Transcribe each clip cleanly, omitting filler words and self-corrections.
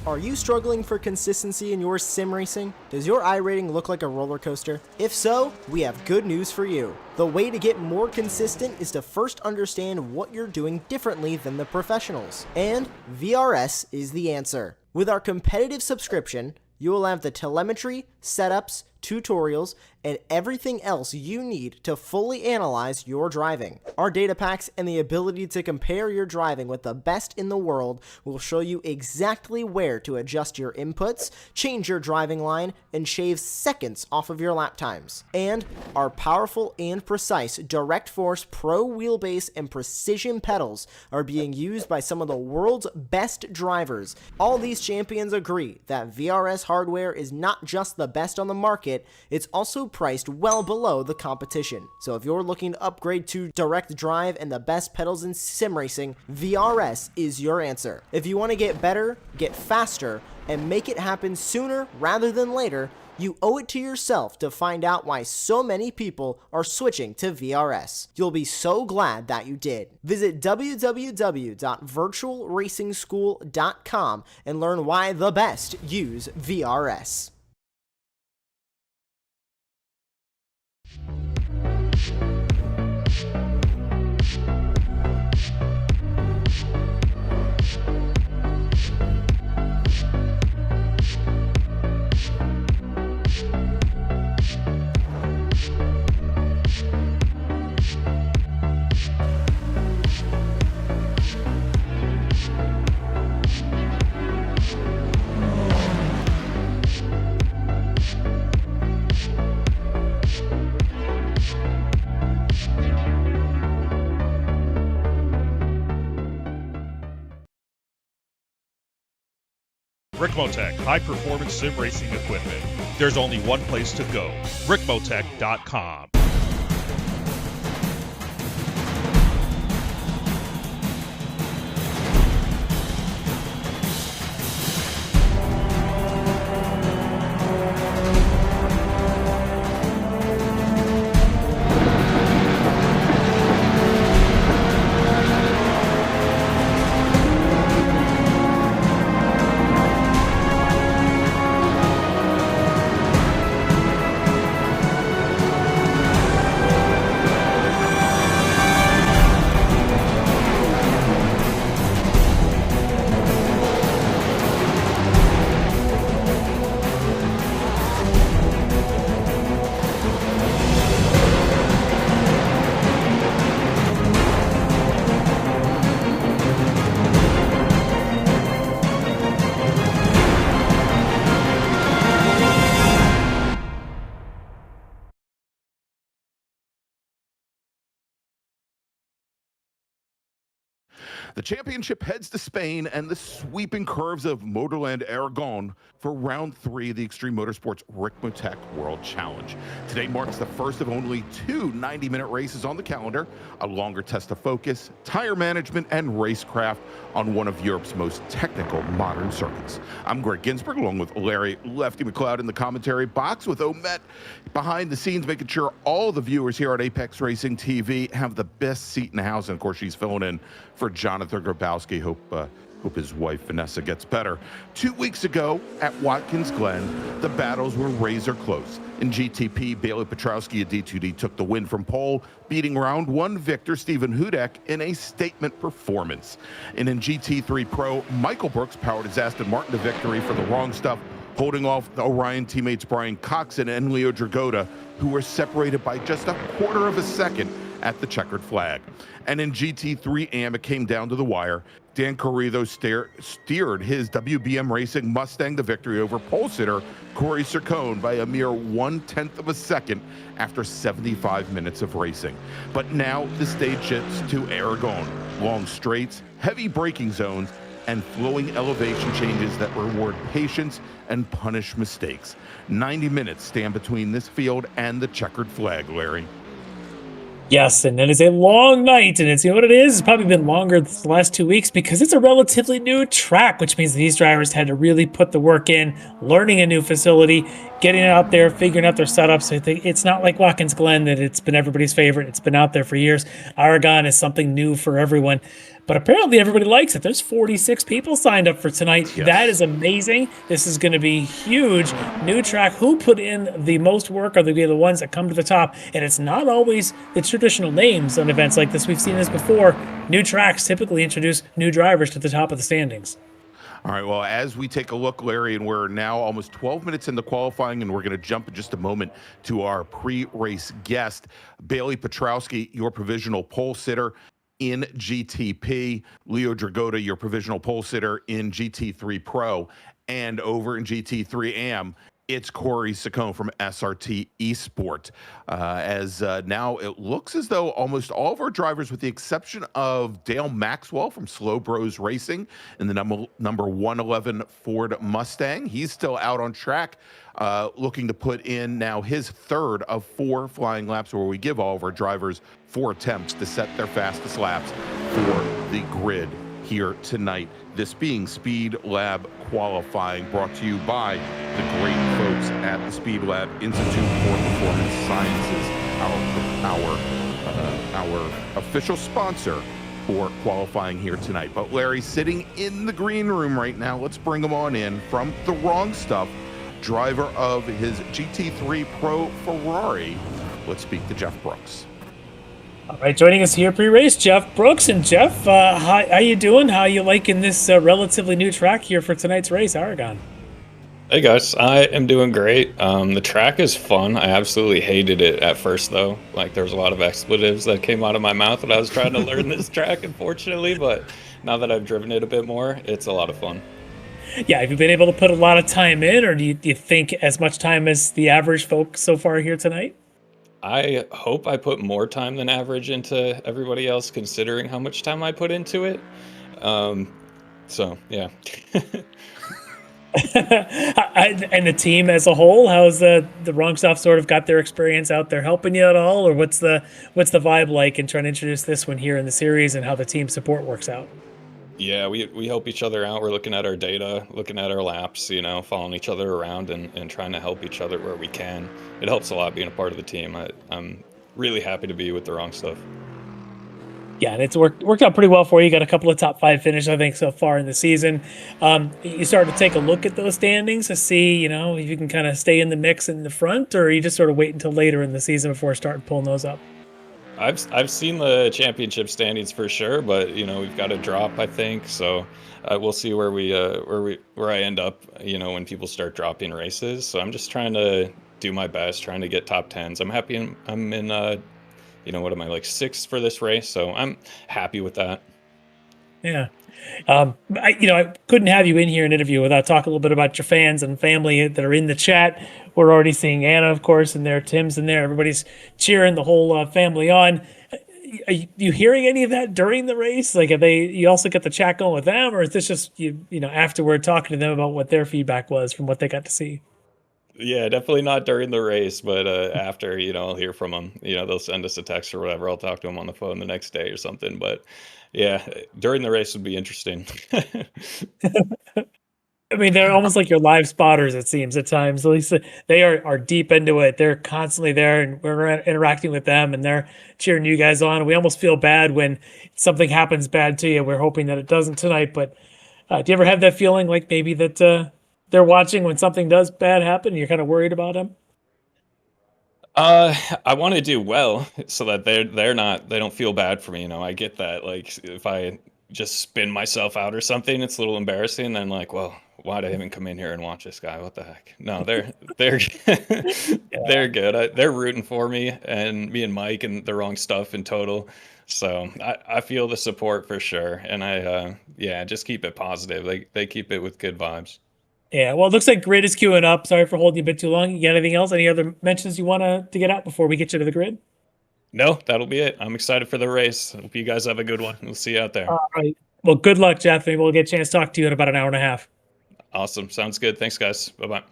Are you struggling for consistency in your sim racing? Does your iRating look like a roller coaster? If so, we have good news for you. The way to get more consistent is to first understand what you're doing differently than the professionals. And VRS is the answer. With our competitive subscription, you will have the telemetry, setups, tutorials, and everything else you need to fully analyze your driving. Our data packs and the ability to compare your driving with the best in the world will show you exactly where to adjust your inputs, change your driving line, and shave seconds off of your lap times. And our powerful and precise Direct Force Pro wheelbase and precision pedals are being used by some of the world's best drivers. All these champions agree that VRS hardware is not just the best on the market, it's also priced well below the competition. So if you're looking to upgrade to direct drive and the best pedals in sim racing, VRS is your answer. If you want to get better, get faster, and make it happen sooner rather than later, you owe it to yourself to find out why so many people are switching to VRS. You'll be so glad that you did. Visit www.virtualracingschool.com and learn why the best use VRS. Ricmotech, high-performance sim racing equipment. There's only one place to go, Ricmotech.com. The championship heads to Spain and the sweeping curves of Motorland Aragon for round 3 of the Extreme Motorsports Ricmotech World Challenge. Today marks the first of only 2 90-minute races on the calendar, a longer test of focus, tire management, and racecraft on one of Europe's most technical modern circuits. I'm Greg Ginsberg, along with Larry Lefty McLeod in the commentary box, with Omet behind the scenes, making sure all the viewers here at Apex Racing TV have the best seat in the house. And of course, she's filling in for Jonathan Grabowski. Hope his wife Vanessa gets better. 2 weeks ago at Watkins Glen, the battles were razor close. In GTP, Bailey Petrowski of D2D took the win from pole, beating round 1 victor Stephen Hudek in a statement performance. And in GT3 Pro, Michael Brooks powered his Aston Martin to victory for the wrong stuff, holding off the Orion teammates Brian Coxon and Leo Dragotta, who were separated by just a quarter of a second at the checkered flag. And in GT3 AM, it came down to the wire. Dan Corrido steered his WBM Racing Mustang to victory over pole sitter Corey Sircone by a mere 1/10 of a second after 75 minutes of racing. But now the stage shifts to Aragon. Long straights, heavy braking zones, and flowing elevation changes that reward patience and punish mistakes. 90 minutes stand between this field and the checkered flag, Larry. Yes, and it is a long night, and it's, you know what it is? It's probably been longer the last 2 weeks because it's a relatively new track, which means these drivers had to really put the work in, learning a new facility, getting it out there, figuring out their setups. I think it's not like Watkins Glen that it's been everybody's favorite. It's been out there for years. Aragon is something new for everyone. but apparently everybody likes it. There's 46 people signed up for tonight. Yes. That is amazing. This is going to be huge. New track. Who put in the most work are going to be the ones that come to the top, and it's not always the traditional names on events like this. We've seen this before. New tracks typically introduce new drivers to the top of the standings. All right, well, as we take a look, Larry, and we're now almost 12 minutes into qualifying, and we're going to jump in just a moment to our pre-race guest, Bailey Petrowski, your provisional pole sitter in GTP, Leo Dragota, your provisional pole sitter in GT3 Pro, and over in GT3 AM, it's Corey Saccone from SRT Esport. Now it looks as though almost all of our drivers, with the exception of Dale Maxwell from Slow Bros Racing in the number 111 Ford Mustang, he's still out on track, looking to put in now his third of 4 flying laps, where we give all of our drivers 4 attempts to set their fastest laps for the grid here tonight. This being Speed Lab qualifying, brought to you by the great folks at the Speed Lab Institute for Performance Sciences, our official sponsor for qualifying here tonight. But Larry, sitting in the green room right now, let's bring him on in from the wrong stuff, driver of his GT3 Pro Ferrari. Let's speak to Jeff Brooks. All right, joining us here pre-race, Jeff Brooks. And Jeff, how you doing? How you liking this relatively new track here for tonight's race, Aragon? Hey guys, I am doing great. The track is fun. I absolutely hated it at first though. Like there was a lot of expletives that came out of my mouth when I was trying to learn this track, unfortunately. But now that I've driven it a bit more, it's a lot of fun. Yeah, have you been able to put a lot of time in, or do you think as much time as the average folk so far here tonight? I hope I put more time than average into everybody else, considering how much time I put into it. So, yeah. And the team as a whole, how's the wrong stuff sort of got their experience out there helping you at all? Or what's the vibe like in trying to introduce this one here in the series, and how the team support works out? Yeah, we help each other out. We're looking at our data, looking at our laps, following each other around and trying to help each other where we can. It helps a lot being a part of the team. I'm really happy to be with the wrong stuff. Yeah, and it's worked out pretty well for you. You got a couple of top 5 finishes, I think, so far in the season. You started to take a look at those standings to see, if you can kind of stay in the mix in the front, or you just sort of wait until later in the season before starting pulling those up? I've seen the championship standings for sure, but we've got to drop, I think. So we'll see where I end up, when people start dropping races. So I'm just trying to do my best, trying to get top 10s. I'm happy. I'm in what am I, like 6th for this race? So I'm happy with that. Yeah. I couldn't have you in here and interview without talking a little bit about your fans and family that are in the chat. We're already seeing Anna, of course, in there. Tim's in there. Everybody's cheering the whole family on. Are you hearing any of that during the race? Like, you also get the chat going with them, or is this just afterward talking to them about what their feedback was from what they got to see? Yeah, definitely not during the race, but after, I'll hear from them. They'll send us a text or whatever. I'll talk to them on the phone the next day or something. But yeah, during the race would be interesting. I mean, they're almost like your live spotters, it seems, at times. At least they are deep into it. They're constantly there, and we're interacting with them, and they're cheering you guys on. We almost feel bad when something happens bad to you. We're hoping that it doesn't tonight. But do you ever have that feeling like maybe that they're watching when something does bad happen, and you're kind of worried about them? I want to do well so that they don't feel bad for me. I get that. Like if I just spin myself out or something, it's a little embarrassing. And then like, well, why'd I even come in here and watch this guy? What the heck? No, they're they're good. They're rooting for me and Mike and the wrong stuff in total. So I feel the support for sure. And I just keep it positive. They keep it with good vibes. Yeah, well, it looks like grid is queuing up. Sorry for holding you a bit too long. You got anything else? Any other mentions you want to get out before we get you to the grid? No, that'll be it. I'm excited for the race. Hope you guys have a good one. We'll see you out there. All right. Well, good luck, Jeff. Maybe we'll get a chance to talk to you in about an hour and a half. Awesome. Sounds good. Thanks, guys. Bye-bye.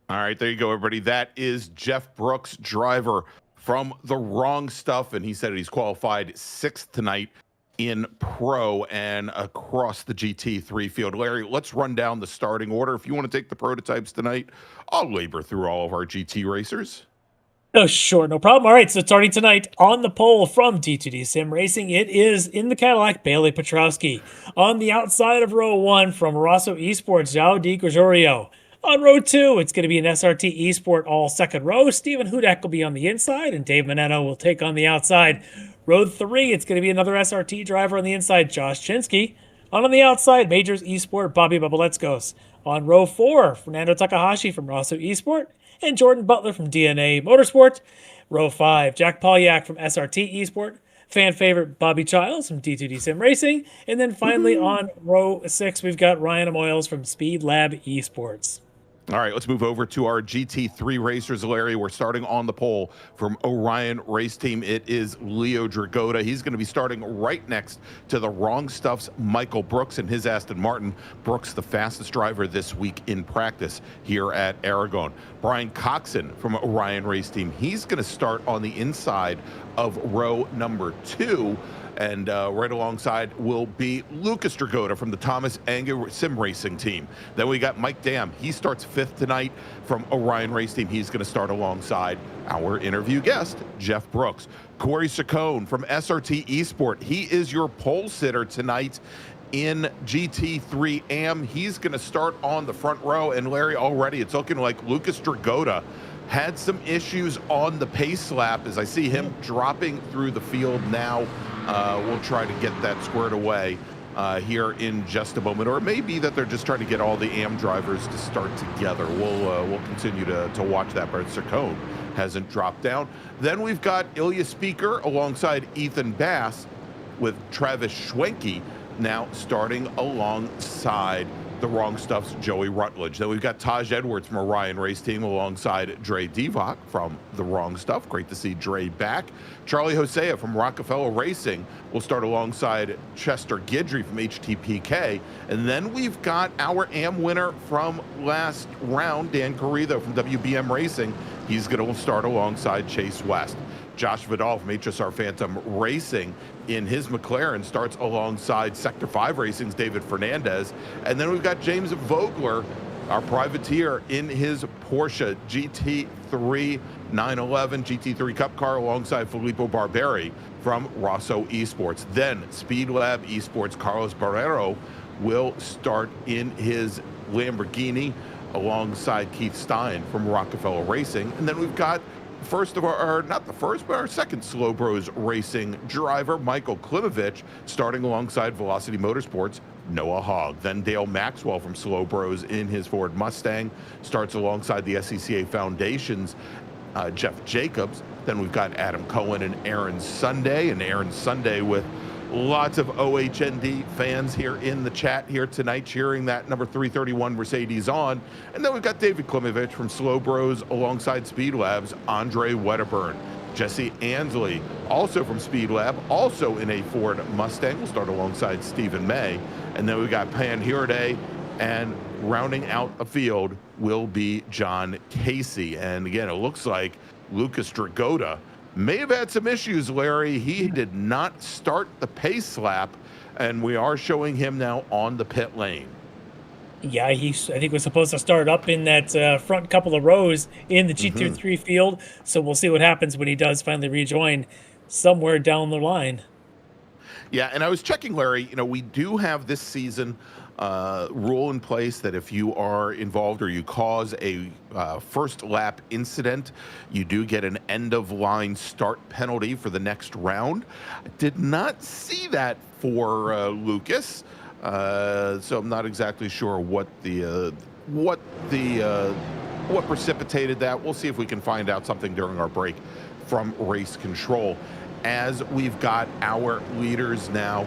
All right, there you go, everybody. That is Jeff Brooks, driver from the wrong stuff, and he said he's qualified 6th tonight in Pro and across the GT3 field. Larry, let's run down the starting order. If you want to take the prototypes tonight, I'll labor through all of our GT racers. Oh, sure, no problem. All right, so starting tonight on the pole from D2D Sim Racing, it is in the Cadillac, Bailey Petrowski. On the outside of row 1 from Rosso Esports, João Di Gregorio. On row 2, it's going to be an SRT Esport all second row. Stephen Hudak will be on the inside, and Dave Meneno will take on the outside. Row 3, it's going to be another SRT driver on the inside, Josh Chinsky. On the outside, Majors Esport, Bobby Babaletskos. On row 4, Fernando Takahashi from Rosso Esport, and Jordan Butler from DNA Motorsport. Row 5, Jack Polyak from SRT Esport, fan favorite Bobby Childs from D2D Sim Racing, and then finally on row 6, we've got Ryan Amoyles from Speed Lab Esports. All right, let's move over to our GT3 racers, Larry. We're starting on the pole from Orion Race Team. It is Leo Dragotta. He's going to be starting right next to the Wrong Stuff's Michael Brooks and his Aston Martin. Brooks, the fastest driver this week in practice here at Aragon. Brian Coxon from Orion Race Team. He's going to start on the inside of row number 2. And right alongside will be Lucas Dragotta from the Thomas Anger Sim Racing team. Then we got Mike Dam. He starts 5th tonight from Orion Race Team. He's going to start alongside our interview guest, Jeff Brooks. Corey Saccone from SRT Esport. He is your pole sitter tonight in GT3 AM. He's going to start on the front row. And Larry, already it's looking like Lucas Dragotta had some issues on the pace lap as I see him dropping through the field now. We'll try to get that squared away here in just a moment, or it may be that they're just trying to get all the AM drivers to start together. We'll continue to watch that, but Saccone hasn't dropped down. Then we've got Ilya Speaker alongside Ethan Bass with Travis Schwenke now starting alongside the Wrong Stuff's Joey Rutledge. Then we've got Taj Edwards from Orion Race Team alongside Dre Divock from the Wrong Stuff. Great to see Dre back. Charlie Hosea from Rockefeller Racing will start alongside Chester Guidry from HTPK. And then we've got our AM winner from last round, Dan Carrizo from WBM Racing. He's going to start alongside Chase West. Josh Vidal from HSR Phantom Racing in his McLaren starts alongside Sector 5 Racing's David Fernandez. And then we've got James Vogler, our privateer, in his Porsche GT3 911 GT3 Cup car alongside Filippo Barberi from Rosso Esports. Then Speed Lab Esports Carlos Barrero will start in his Lamborghini alongside Keith Stein from Rockefeller Racing. And then we've got first of our, not the first, but our second Slow Bros Racing driver, Michael Klimovich, starting alongside Velocity Motorsports, Noah Hogg. Then Dale Maxwell from Slow Bros in his Ford Mustang starts alongside the SCCA Foundation's Jeff Jacobs. Then we've got Adam Cohen and Aaron Sunday with lots of OHND fans here in the chat here tonight cheering that number 331 Mercedes on. And then we've got David Klimovich from Slow Bros alongside Speed Lab's Andre Wedderburn. Jesse Ansley, also from Speed Lab, also in a Ford Mustang, will start alongside Stephen May. And then we've got Pan Hirde, and rounding out a field will be John Casey. And again, it looks like Lucas Dragotta may have had some issues, Larry. He did not start the pace lap, and we are showing him now on the pit lane. Yeah, I think was supposed to start up in that front couple of rows in the GT3 field. So we'll see what happens when he does finally rejoin somewhere down the line. Yeah, and I was checking, Larry, you know, we do have this season rule in place that if you are involved or you cause a first lap incident, you do get an end of line start penalty for the next round. I did not see that for Lucas, so I'm not exactly sure what precipitated that. We'll see if we can find out something during our break from race control. As we've got our leaders now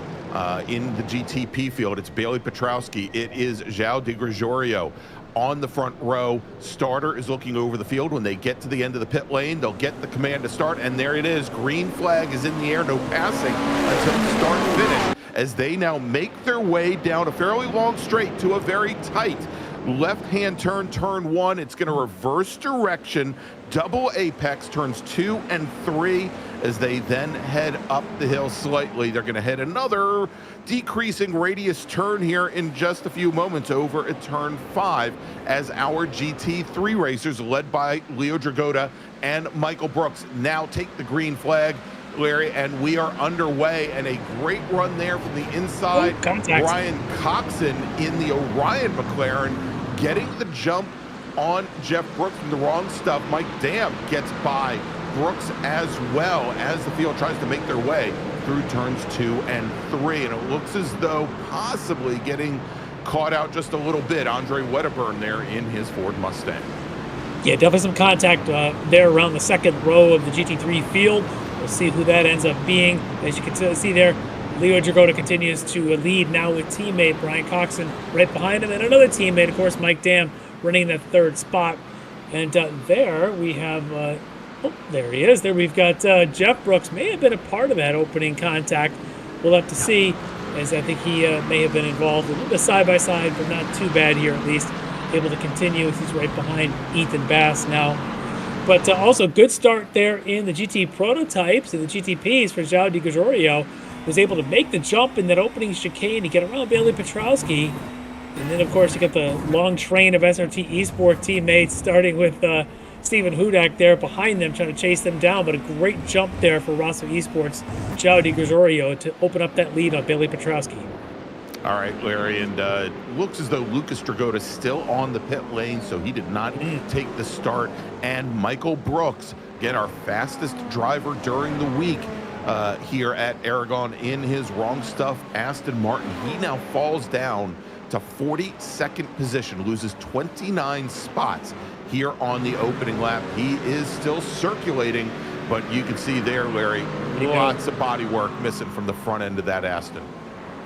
in the GTP field, it's Bailey Petrowski, it is João Di Gregorio on the front row. Starter is looking over the field. When they get to the end of the pit lane, they'll get the command to start, and there it is. Green flag is in the air, no passing until start finish, as they now make their way down a fairly long straight to a very tight Left-hand turn, turn 1. It's going to reverse direction. Double apex, turns 2 and 3. As they then head up the hill slightly, they're going to hit another decreasing radius turn here in just a few moments over at turn 5 as our GT3 racers, led by Leo Dragotta and Michael Brooks, now take the green flag, Larry, and we are underway. And a great run there from the inside. Brian Coxon in the Orion McLaren getting the jump on Jeff Brooks from the wrong stuff. Mike Dam gets by Brooks as well as the field tries to make their way through turns 2 and 3. And it looks as though possibly getting caught out just a little bit. Andre Wedderburn there in his Ford Mustang. Yeah, definitely some contact there around the second row of the GT3 field. We'll see who that ends up being. As you can see there, Leo Dragotta continues to lead now with teammate Brian Coxon right behind him, and another teammate, of course, Mike Dam, running that third spot. And there we have, oh, there he is. There we've got Jeff Brooks. May have been a part of that opening contact. We'll have to see, as I think he may have been involved. A little bit side-by-side, but not too bad here at least. Able to continue. He's right behind Ethan Bass now. But also good start there in the GT prototypes and the GTPs for João de Gregorio. Was able to make the jump in that opening chicane to get around Bailey Petrowski. And then, of course, you got the long train of SRT eSport teammates, starting with Stephen Hudak there behind them, trying to chase them down. But a great jump there for Rosso Esports, João de Gregorio, to open up that lead on Bailey Petrowski. All right, Larry, and looks as though Lucas Dragotta is still on the pit lane, so he did not take the start. And Michael Brooks, again, our fastest driver during the week here at Aragon in his wrong stuff Aston Martin. He now falls down to 42nd position, loses 29 spots here on the opening lap. He is still circulating, but you can see there, Larry, lots of body work missing from the front end of that Aston.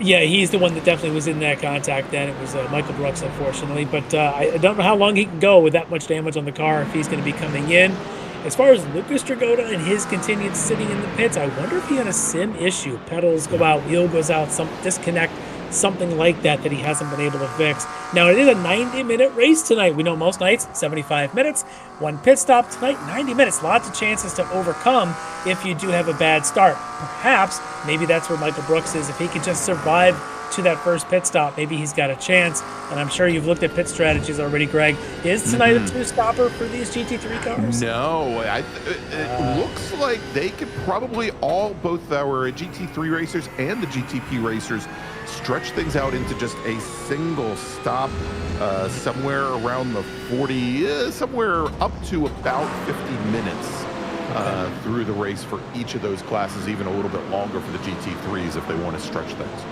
Yeah, he's the one that definitely was in that contact then. It was Michael Brooks, unfortunately. But I don't know how long he can go with that much damage on the car if he's going to be coming in. As far as Lucas Dragotta and his continued sitting in the pits, I wonder if he had a sim issue. Pedals go out, wheel goes out, some disconnect, something like that he hasn't been able to fix. Now, it is a 90-minute race tonight. We know most nights, 75 minutes. One pit stop tonight, 90 minutes. Lots of chances to overcome if you do have a bad start. Perhaps, maybe that's where Michael Brooks is. If he could just survive to that first pit stop, maybe he's got a chance. And I'm sure you've looked at pit strategies already, Greg. Is tonight a two-stopper for these GT3 cars? No, it looks like they could probably both our GT3 racers and the GTP racers, stretch things out into just a single stop somewhere around the 40, somewhere up to about 50 minutes through the race for each of those classes, even a little bit longer for the GT3s if they want to stretch things.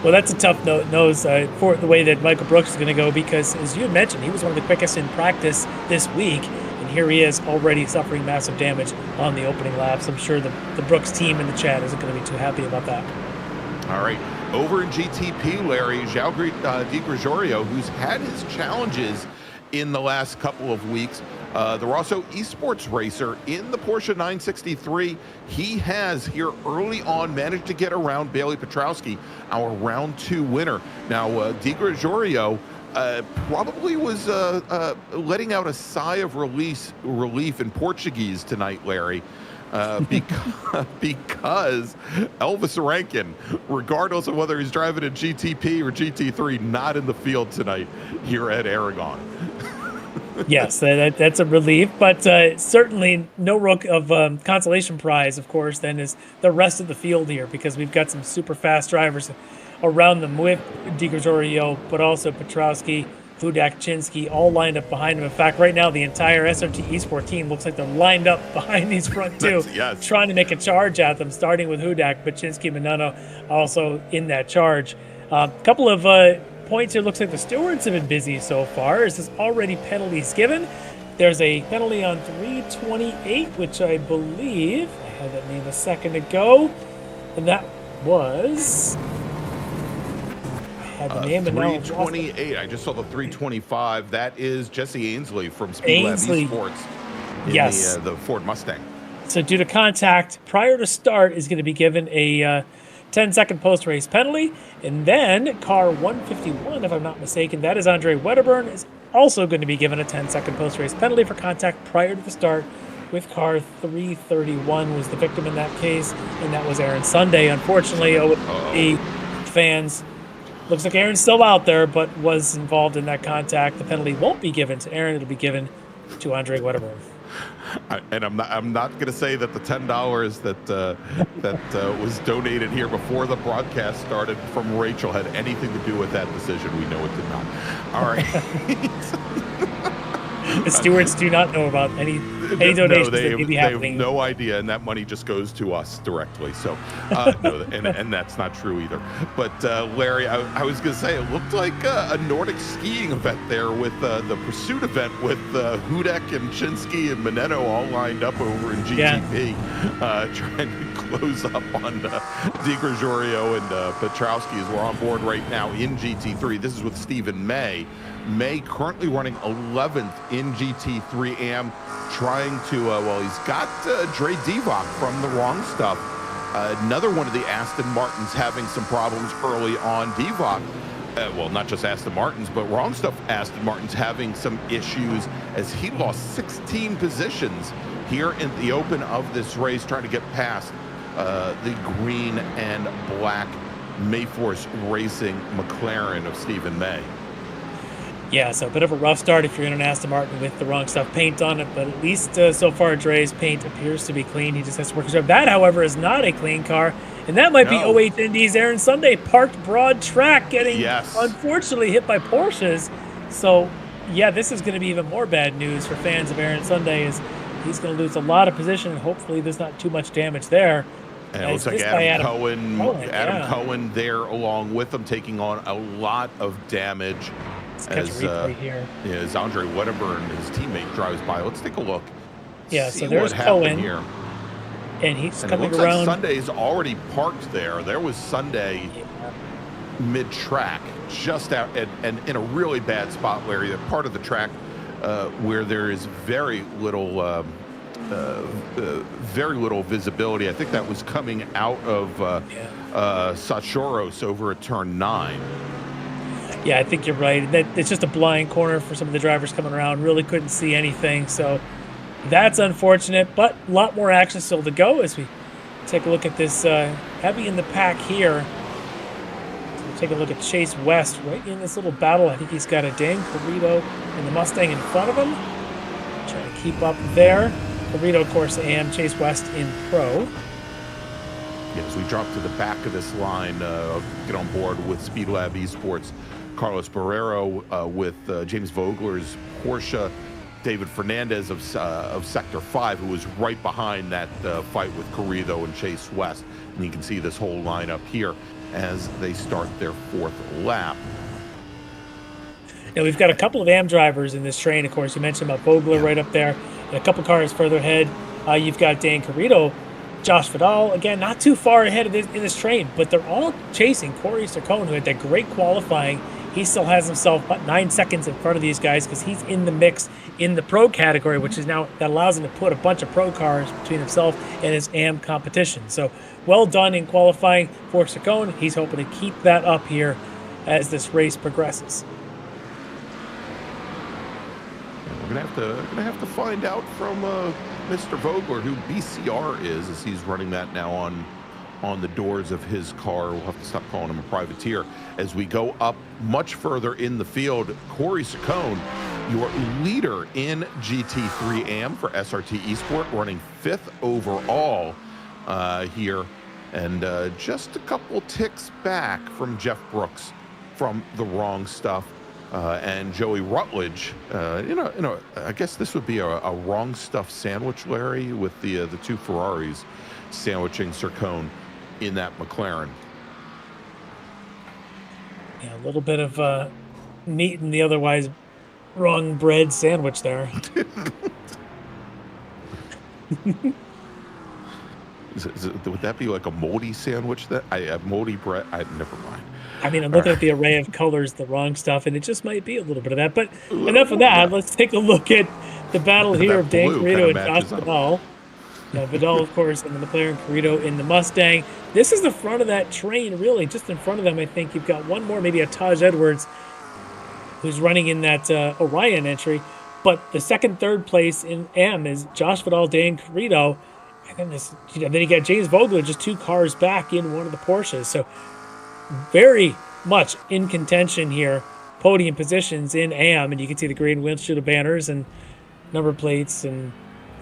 Well, that's a tough nose for the way that Michael Brooks is going to go, because, as you had mentioned, he was one of the quickest in practice this week, and here he is already suffering massive damage on the opening laps. I'm sure the Brooks team in the chat isn't going to be too happy about that. All right. Over in GTP, Larry, João de Gregorio, who's had his challenges in the last couple of weeks, the Rosso Esports racer in the Porsche 963, he has here early on managed to get around Bailey Petrowski, our round 2 winner. Now, de Gregorio probably was letting out a sigh of relief in Portuguese tonight, Larry. Because Elvis Rankin, regardless of whether he's driving a GTP or GT3, not in the field tonight here at Aragon. Yes, that's a relief, but certainly no rook of consolation prize, of course, then is the rest of the field here, because we've got some super fast drivers around them with de Gregorio, but also Petrowski, Hudak, Chinsky, all lined up behind him. In fact, right now, the entire SRT Esports team looks like they're lined up behind these front two, trying to make a charge at them, starting with Hudak, but Chinsky and Manano also in that charge. A couple of points here. Looks like the stewards have been busy so far. Is this already penalties given? There's a penalty on 328, which I believe, I had that name a second ago, and that was... had the name 328. I just saw the 325. That is Jesse Ainsley from Speedlab Esports in the Ford Mustang. So due to contact prior to start is going to be given a 10-second post-race penalty. And then car 151, if I'm not mistaken, that is Andre Wedderburn, is also going to be given a 10-second post-race penalty for contact prior to the start with car 331 was the victim in that case, and that was Aaron Sunday. Unfortunately, the fans, looks like Aaron's still out there, but was involved in that contact. The penalty won't be given to Aaron; it'll be given to Andre Wedderburn. And I'm not going to say that the $10 that was donated here before the broadcast started from Rachel had anything to do with that decision. We know it did not. All right. The stewards do not know about any donations that may be happening. They have no idea, and that money just goes to us directly. So, no, and that's not true either. But Larry, I was going to say, it looked like a Nordic skiing event there with the pursuit event with Hudek and Shinsky and Minetto all lined up over in GTP, trying to close up on Di Gregorio and Petrowski as we're on board right now in GT3. This is with Stephen May. May currently running 11th in GT3 AM, trying to, he's got Dre Divock from the Wrong Stuff. Another one of the Aston Martins having some problems early on. Divock, not just Aston Martins, but Wrong Stuff Aston Martins having some issues as he lost 16 positions here in the open of this race, trying to get past the green and black Mayforce Racing McLaren of Stephen May. Yeah, so a bit of a rough start if you're in an Aston Martin with the Wrong Stuff paint on it, but at least so far Dre's paint appears to be clean. He just has to work his job. That, however, is not a clean car, and that might be 08 Indy's Aaron Sunday, parked broad track, getting unfortunately hit by Porsches. So, yeah, this is going to be even more bad news for fans of Aaron Sunday, as he's going to lose a lot of position, and hopefully there's not too much damage there. And it looks like Adam Cohen there along with him, taking on a lot of damage. As Andre Wedderburn, his teammate, drives by. Let's take a look. Yeah, so there's Cohen here. And he's and coming it looks around. Like Sunday's already parked there. There was Sunday mid-track, just out and in a really bad spot, Larry, that part of the track where there is very little visibility. I think that was coming out of Sachoros over at turn 9. Yeah, I think you're right. It's just a blind corner for some of the drivers coming around. Really couldn't see anything. So that's unfortunate, but a lot more action still to go as we take a look at this heavy in the pack here. So we'll take a look at Chase West right in this little battle. I think he's got a Dan Carrito and the Mustang in front of him. Trying to keep up there. Carrito, of course, and Chase West in pro. As we drop to the back of this line, get on board with Speedlab Esports. Carlos Barrero with James Vogler's Porsche, David Fernandez of Sector 5, who was right behind that fight with Carrito and Chase West. And you can see this whole lineup here as they start their 4th lap. Now, we've got a couple of AM drivers in this train, of course. You mentioned about Vogler right up there, and a couple cars further ahead. You've got Dan Carrito, Josh Vidal, again, not too far ahead of in this train, but they're all chasing Corey Sarcone, who had that great qualifying. He still has himself about 9 seconds in front of these guys because he's in the mix in the pro category, which is now that allows him to put a bunch of pro cars between himself and his AM competition. So well done in qualifying for Sarcone. He's hoping to keep that up here as this race progresses. We're gonna have to find out from Mr. Vogler who BCR is, as he's running that now on the doors of his car. We'll have to stop calling him a privateer. As we go up much further in the field, Corey Sarcone, your leader in GT3 AM for SRT Esport, running 5th overall here, and just a couple ticks back from Jeff Brooks from the Wrong Stuff. And Joey Rutledge, I guess this would be a Wrong Stuff sandwich, Larry, with the 2 Ferraris sandwiching Sarcone in that McLaren. Yeah, a little bit of meat in the otherwise wrong bread sandwich there. Would that be like a moldy sandwich? A moldy bread? Never mind. I mean, I'm looking at the array of colors, the Wrong Stuff, and it just might be a little bit of that. But enough of that. Let's take a look at the battle here of Dan Carrito and Josh Vidal. Vidal, of course, in the McLaren, Carrito in the Mustang. This is the front of that train, really. Just in front of them, I think you've got one more, maybe a Taj Edwards, who's running in that Orion entry. But the second, third place in M is Josh Vidal, Dan Carrito. And then then you got James Vogler just 2 cars back in one of the Porsches. So very much in contention here. Podium positions in AM, and you can see the green windshield banners and number plates and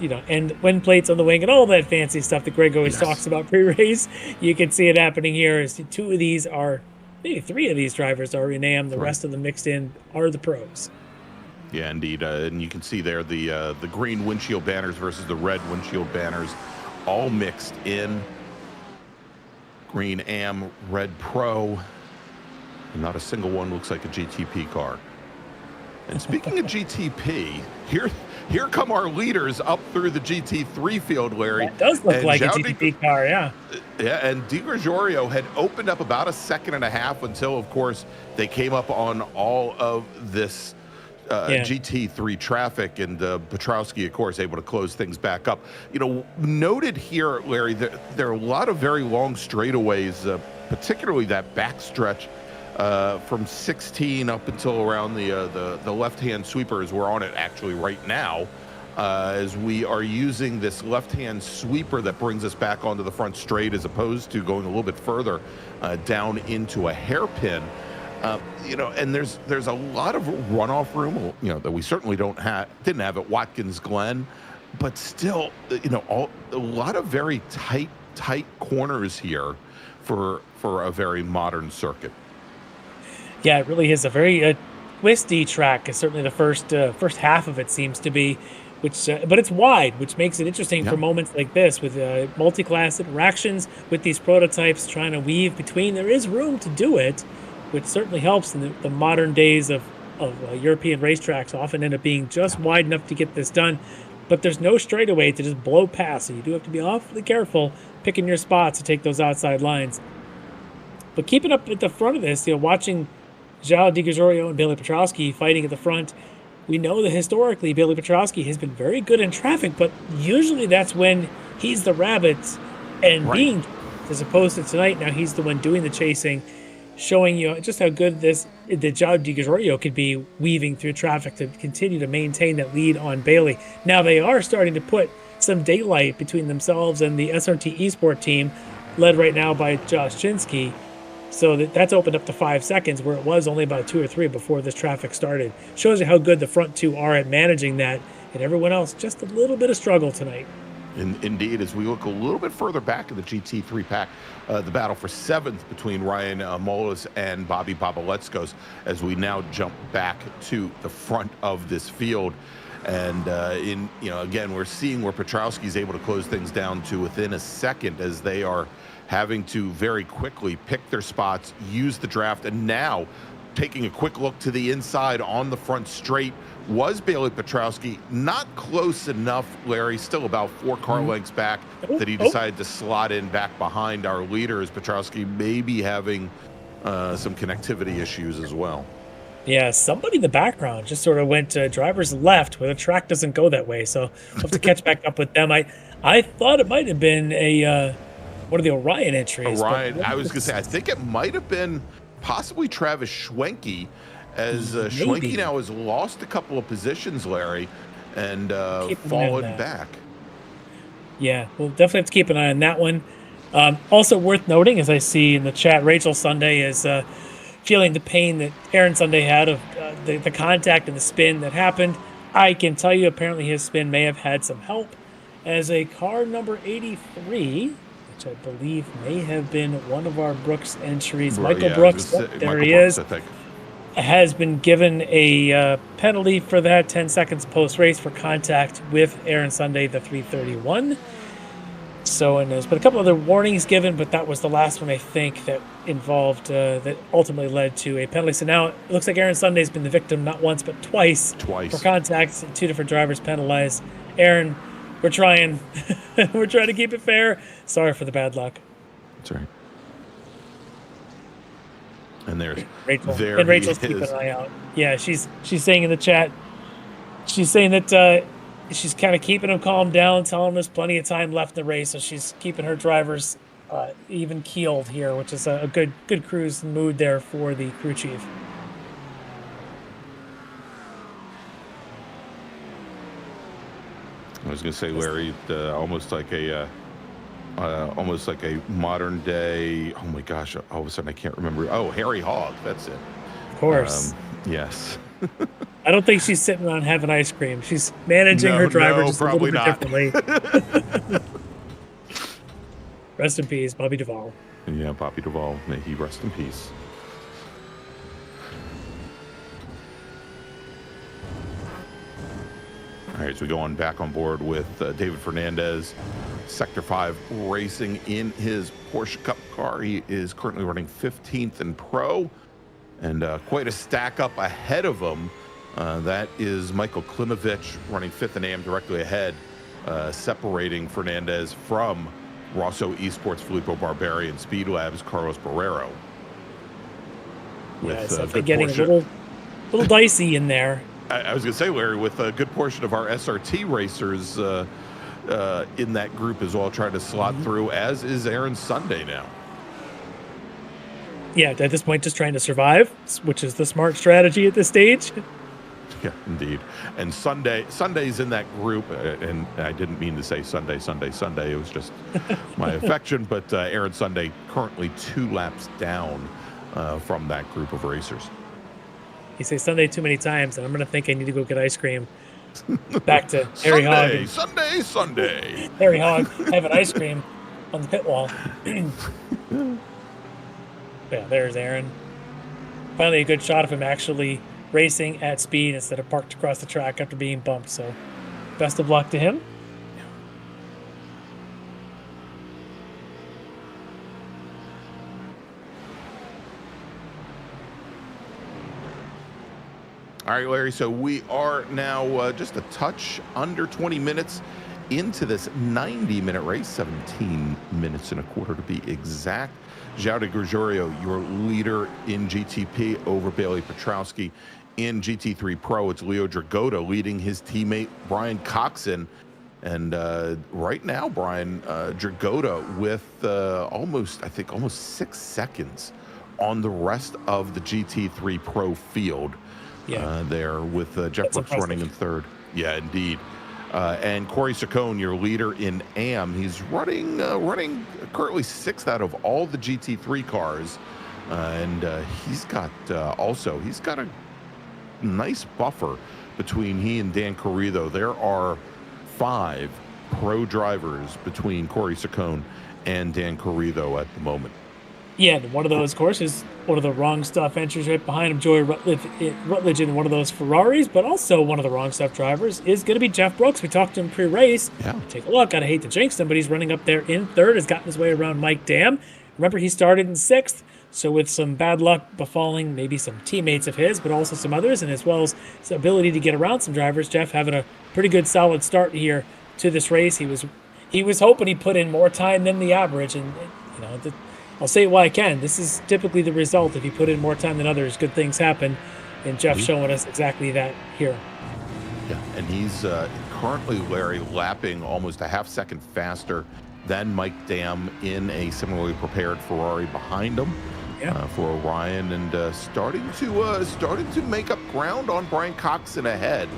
and wind plates on the wing and all that fancy stuff that Greg always talks about pre-race. You can see it happening here. As 2 of these are, maybe 3 of these drivers are in AM. The rest of them mixed in are the pros. Yeah, indeed. And you can see there the green windshield banners versus the red windshield banners, all mixed in. Green AM, red Pro, and not a single one looks like a GTP car. And speaking of GTP, here come our leaders up through the GT3 field, Larry. That does look like a GTP car, yeah. Yeah, and Di Gregorio had opened up about a second and a half until, of course, they came up on all of this GT3 traffic, and Petrowski, of course, able to close things back up. Noted here, Larry, there are a lot of very long straightaways, particularly that backstretch from 16 up until around the left-hand sweepers. We're on it actually right now, as we are using this left-hand sweeper that brings us back onto the front straight, as opposed to going a little bit further down into a hairpin. And there's a lot of runoff room, that we certainly didn't have at Watkins Glen, but still, a lot of very tight corners here for a very modern circuit. Yeah, it really is a very twisty track. Certainly the first half of it seems to be, but it's wide, which makes it interesting for moments like this with multi-class interactions with these prototypes trying to weave between. There is room to do it, which certainly helps in the modern days of European racetracks. Often end up being just wide enough to get this done, but there's no straightaway to just blow past. So you do have to be awfully careful picking your spots to take those outside lines. But keeping up at the front of this, watching João Di Gregorio and Bailey Petrowski fighting at the front, we know that historically Bailey Petrowski has been very good in traffic, but usually that's when he's the rabbit and being, as opposed to tonight, now he's the one doing the chasing, showing you just how good the João Di Gregorio could be weaving through traffic to continue to maintain that lead on Bailey. Now they are starting to put some daylight between themselves and the SRT eSport team, led right now by Josh Chinsky. So that's opened up to 5 seconds, where it was only about 2 or 3 before this traffic started. Shows you how good the front 2 are at managing that, and everyone else just a little bit of struggle tonight. Indeed, as we look a little bit further back in the GT3 pack, the battle for 7th between Ryan Molas and Bobby Babaletskos, as we now jump back to the front of this field. And again, we're seeing where Petrowski is able to close things down to within a second, as they are having to very quickly pick their spots, use the draft, and now taking a quick look to the inside on the front straight was Bailey Petrowski. Not close enough, Larry, still about 4 car lengths back, that he decided to slot in back behind our leader, as Petrowski may be having some connectivity issues as well. Yeah, somebody in the background just sort of went driver's left, where the track doesn't go that way, so I'll have to catch back up with them. I thought it might have been one of the Orion entries. Orion, I was going to say, I think it might have been possibly Travis Schwenke, as Schwenke now has lost a couple of positions, Larry, and fallen back. Yeah, we'll definitely have to keep an eye on that one. Also worth noting, as I see in the chat, Rachel Sunday is feeling the pain that Aaron Sunday had of the contact and the spin that happened. I can tell you, apparently his spin may have had some help, as a car number 83, which I believe may have been one of our Brooks entries. Michael Brooks, there he is, has been given a penalty for that, 10 seconds post-race for contact with Aaron Sunday, the 331. So, and there's been a couple other warnings given, but that was the last one, I think, that involved, that ultimately led to a penalty. So now it looks like Aaron Sunday's been the victim not once, but twice. For contacts. 2 different drivers penalized. Aaron, we're trying. We're trying to keep it fair. Sorry for the bad luck. That's right. And there's Rachel. There and Rachel's keeping an eye out. Yeah, she's saying in the chat, she's saying that she's kind of keeping them calm down, telling them there's plenty of time left in the race, so she's keeping her drivers even keeled here, which is a good cruise mood there for the crew chief. I was going to say, Larry, almost like a modern day. Oh my gosh! All of a sudden, I can't remember. Oh, Harry Hogg. That's it. Of course. Yes. I don't think she's sitting around having ice cream. She's managing her driver just a little bit differently. Rest in peace, Bobby Duvall. Yeah, Bobby Duvall. May he rest in peace. All right, so we go on back on board with David Fernandez, Sector 5 racing in his Porsche Cup car. He is currently running 15th in Pro, and quite a stack up ahead of him. That is Michael Klimovich running 5th in AM directly ahead, separating Fernandez from Rosso Esports, Filippo Barberi, and Speed Labs, Carlos Barrero. With it's getting a little dicey in there. I was going to say, Larry, with a good portion of our SRT racers in that group as well, trying to slot through, as is Aaron Sunday now. Yeah, at this point, just trying to survive, which is the smart strategy at this stage. Yeah, indeed. And Sunday's in that group, and I didn't mean to say Sunday. It was just my affection. But Aaron Sunday currently 2 laps down from that group of racers. You say Sunday too many times, and I'm going to think I need to go get ice cream. Back to Harry Hogg. Sunday. Harry Hogg having ice cream on the pit wall. Yeah, there's Aaron. Finally, a good shot of him actually racing at speed instead of parked across the track after being bumped. So, best of luck to him. All right, Larry, so we are now just a touch under 20 minutes into this 90-minute race, 17 minutes and a quarter to be exact. João de Gregorio, your leader in GTP over Bailey Petrowski. In GT3 Pro, it's Leo Dragota leading his teammate Brian Coxon. And right now, Brian, Dragota with almost 6 seconds on the rest of the GT3 Pro field. Yeah, there with Jeff Brooks running in 3rd. Yeah, indeed. And Corey Saccone, your leader in AM, he's running currently 6th out of all the GT3 cars, and he's got a nice buffer between he and Dan Carrido. There are 5 pro drivers between Corey Saccone and Dan Carrido at the moment. Yeah, and one of those, of course, is one of the wrong stuff entries right behind him, Joey Rutledge in one of those Ferraris, but also one of the wrong stuff drivers is going to be Jeff Brooks. We talked to him pre-race. Yeah. Take a look. I hate to jinx him, but he's running up there in 3rd, has gotten his way around Mike Dam. Remember, he started in 6th, so with some bad luck befalling maybe some teammates of his, but also some others, and as well as his ability to get around some drivers, Jeff having a pretty good solid start here to this race. He was hoping he put in more time than the average, and I'll say it while I can. This is typically the result. If you put in more time than others, good things happen. And Jeff's showing us exactly that here. Yeah, and he's currently, Larry, lapping almost a half second faster than Mike Dam in a similarly prepared Ferrari behind him. Yeah. For Orion, and starting to make up ground on Brian Coxon ahead.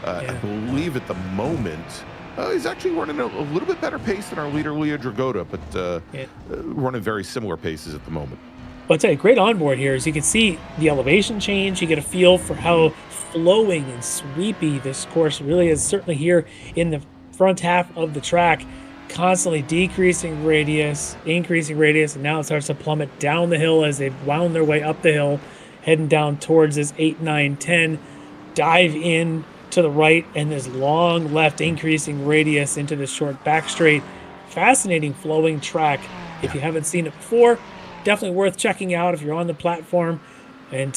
I believe at the moment he's actually running a little bit better pace than our leader, Leo Dragota, but running very similar paces at the moment. But I'll tell you, great onboard here. As you can see, the elevation change, you get a feel for how flowing and sweepy this course really is, certainly here in the front half of the track. Constantly decreasing radius, increasing radius, and now it starts to plummet down the hill as they've wound their way up the hill, heading down towards this 8, 9, 10. Dive in to the right, and this long left, increasing radius into the short back straight. Fascinating flowing track. If you haven't seen it before, definitely worth checking out if you're on the platform and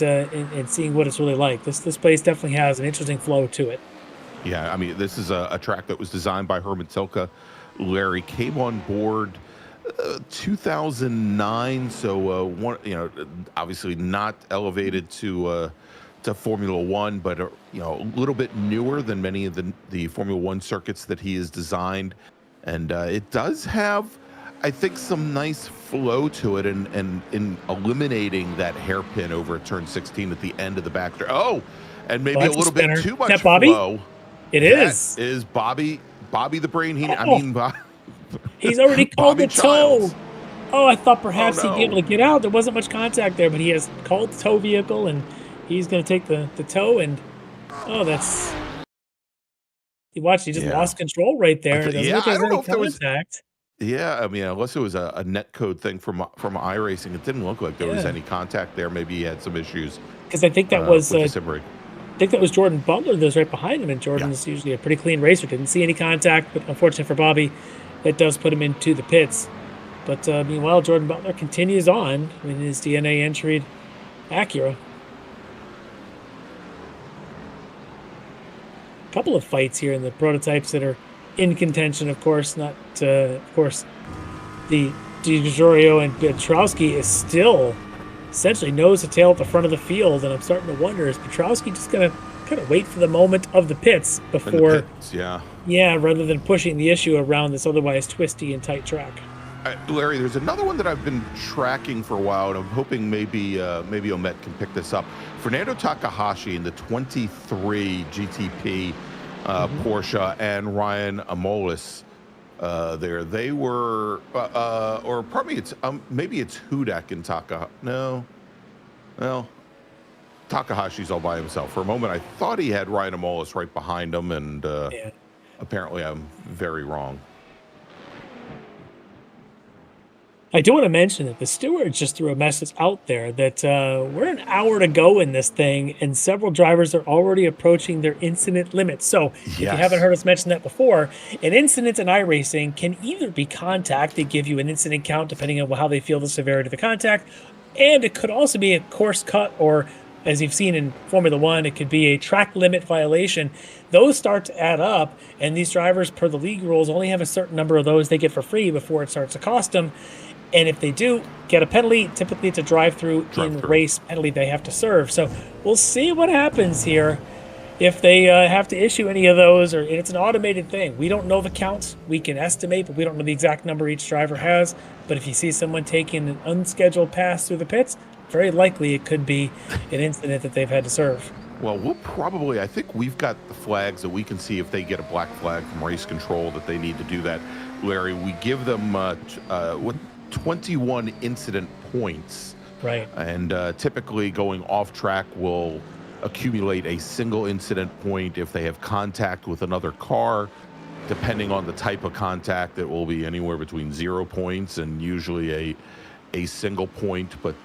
seeing what it's really like. This place definitely has an interesting flow to it. Yeah, I mean, this is a track that was designed by Herman Tilke. Larry came on board 2009, so obviously not elevated to to Formula One, but you know, a little bit newer than many of the Formula One circuits that he has designed, and it does have, I think, some nice flow to it, and in eliminating that hairpin over at turn 16 at the end of the back. Oh, and maybe a little bit too much flow. It is. That is Bobby the Brain. He's already called the Childs. tow. Oh, I thought perhaps he'd be able to get out. There wasn't much contact there, but he has called the tow vehicle, and he's going to take the tow. And that's. You watched. He just lost control right there. It doesn't look like any contact. Yeah, I mean, unless it was a net code thing from iRacing, it didn't look like there was any contact there. Maybe he had some issues. Because I think that was. With the sim rig. I think that was Jordan Butler that was right behind him, and Jordan's usually a pretty clean racer. Didn't see any contact, but unfortunately for Bobby, that does put him into the pits. But meanwhile, Jordan Butler continues on in his DNA entried Acura. A couple of fights here in the prototypes that are in contention, of course. Not, of course, the DiGiorgio and Petrowski is still essentially nose to tail at the front of the field, and I'm starting to wonder, is Petrowski just going to kind of wait for the moment of the pits before... rather than pushing the issue around this otherwise twisty and tight track. Larry, there's another one that I've been tracking for a while, and I'm hoping maybe Omet can pick this up. Fernando Takahashi in the 23 GTP Porsche and Ryan Amolis they were, or probably maybe it's Hudak and Taka. No, well, Takahashi's all by himself. For a moment, I thought he had Ryan Amolis right behind him, and apparently I'm very wrong. I do want to mention that the stewards just threw a message out there that we're an hour to go in this thing, and several drivers are already approaching their incident limits. So if you haven't heard us mention that before, an incident in iRacing can either be contact. They give you an incident count depending on how they feel the severity of the contact, and it could also be a course cut, or as you've seen in Formula One, it could be a track limit violation. Those start to add up, and these drivers, per the league rules, only have a certain number of those they get for free before it starts to cost them. And if they do get a penalty, typically it's a drive-through in-race penalty they have to serve. So we'll see what happens here if they have to issue any of those, or it's an automated thing. We don't know the counts. We can estimate, but we don't know the exact number each driver has. But if you see someone taking an unscheduled pass through the pits, very likely it could be an incident that they've had to serve. Well, we'll probably, I think we've got the flags that we can see if they get a black flag from race control that they need to do that. Larry, we give them 21 incident points. Right. And typically going off track will accumulate a single incident point. If they have contact with another car, depending on the type of contact, it will be anywhere between 0 points and usually a single point. But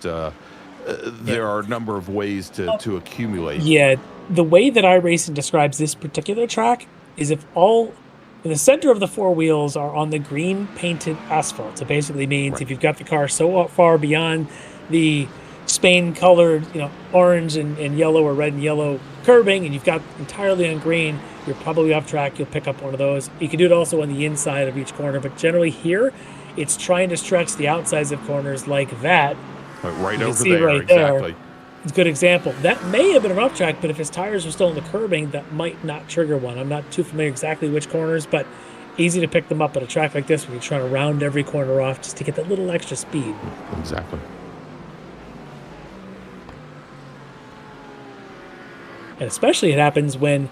there are a number of ways to accumulate. Yeah, the way that iRacing describes this particular track is if the center of the four wheels are on the green painted asphalt. So basically means if you've got the car so far beyond the Spain colored, orange and yellow or red and yellow curbing, and you've got entirely on green, you're probably off track. You'll pick up one of those. You can do it also on the inside of each corner, but generally here, it's trying to stretch the outsides of corners like that. Right over there, exactly. It's a good example. That may have been an off track, but if his tires are still in the curbing, that might not trigger one. I'm not too familiar exactly which corners, but easy to pick them up at a track like this when you're trying to round every corner off just to get that little extra speed. Exactly. And especially it happens when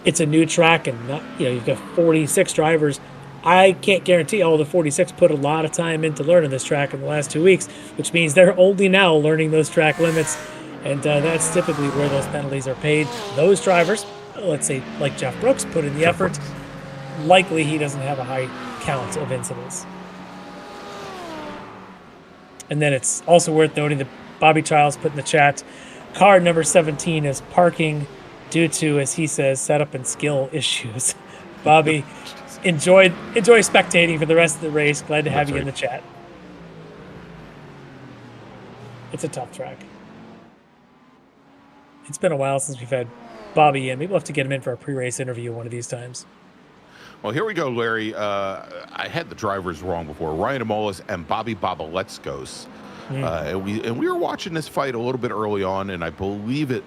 it's a new track and not, you've got 46 drivers. I can't guarantee all the 46 put a lot of time into learning this track in the last 2 weeks, which means they're only now learning those track limits. And that's typically where those penalties are paid. Those drivers, let's say like Jeff Brooks, put in the effort. Likely he doesn't have a high count of incidents. And then it's also worth noting that Bobby Childs put in the chat, car number 17 is parking due to, as he says, setup and skill issues. Bobby, enjoy spectating for the rest of the race. Glad to have you in the chat. It's a tough track. It's been a while since we've had Bobby in. Maybe we'll have to get him in for a pre-race interview one of these times. Well, here we go, Larry. I had the drivers wrong before. Ryan Amolis and Bobby Babaletskos And we were watching this fight a little bit early on, and I believe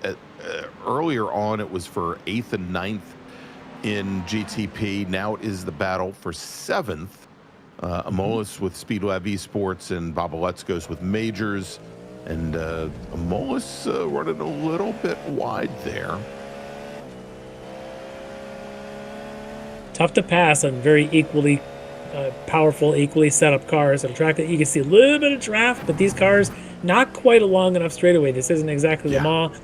earlier on it was for 8th and 9th in GTP. Now it is the battle for 7th. Amolis with Speedlab Esports and Babaletscos with Majors. And Amolis running a little bit wide there. Tough to pass on very equally powerful, equally set up cars at a track that you can see a little bit of draft, but these cars not quite a long enough straightaway. This isn't exactly Le Mans,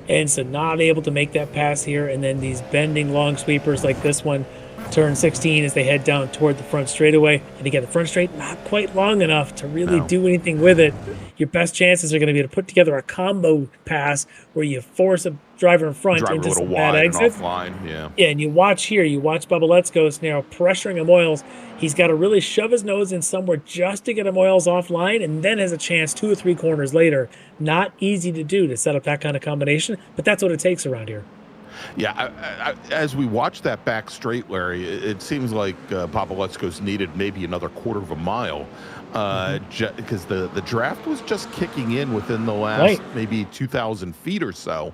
and so not able to make that pass here. And then these bending long sweepers like this one, turn 16 as they head down toward the front straightaway. And again, the front straight not quite long enough to really do anything with it. Your best chances are going to be to put together a combo pass where you force a driver in front into some bad exits. Yeah, and you watch here, you watch Babaletscos now pressuring Amoils. He's got to really shove his nose in somewhere just to get Amoils offline, and then has a chance 2 or 3 corners later. Not easy to do to set up that kind of combination, but that's what it takes around here. Yeah, as we watch that back straight, Larry, it seems like Babaletscos needed maybe another quarter of a mile because the draft was just kicking in within the last maybe 2,000 feet or so.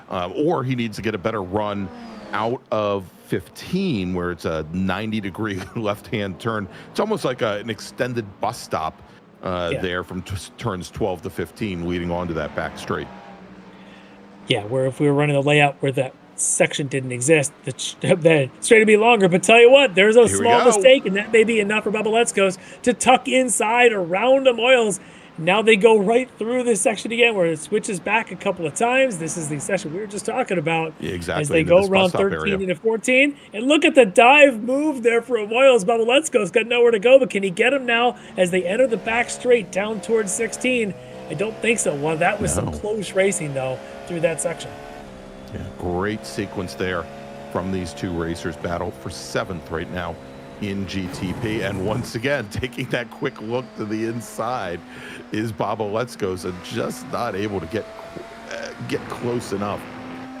Or he needs to get a better run out of 15 where it's a 90-degree left-hand turn. It's almost like an extended bus stop there from turns 12 to 15 leading on to that back straight. Yeah, where if we were running a layout where that section didn't exist, the straight would be longer. But tell you what, there's a small mistake, and that may be enough for Babaletscos to tuck inside around Amoils. Now they go right through this section again where it switches back a couple of times. This is the section we were just talking about. Yeah, exactly. As they go around 13 into 14. And look at the dive move there for Amoils. Babaletscos got nowhere to go, but can he get him now as they enter the back straight down towards 16? I don't think so. Well, that was some close racing, though, through that section. Yeah, great sequence there from these two racers. Battle for 7th right now in GTP. And once again, taking that quick look to the inside is Babaletscos, and just not able to get close enough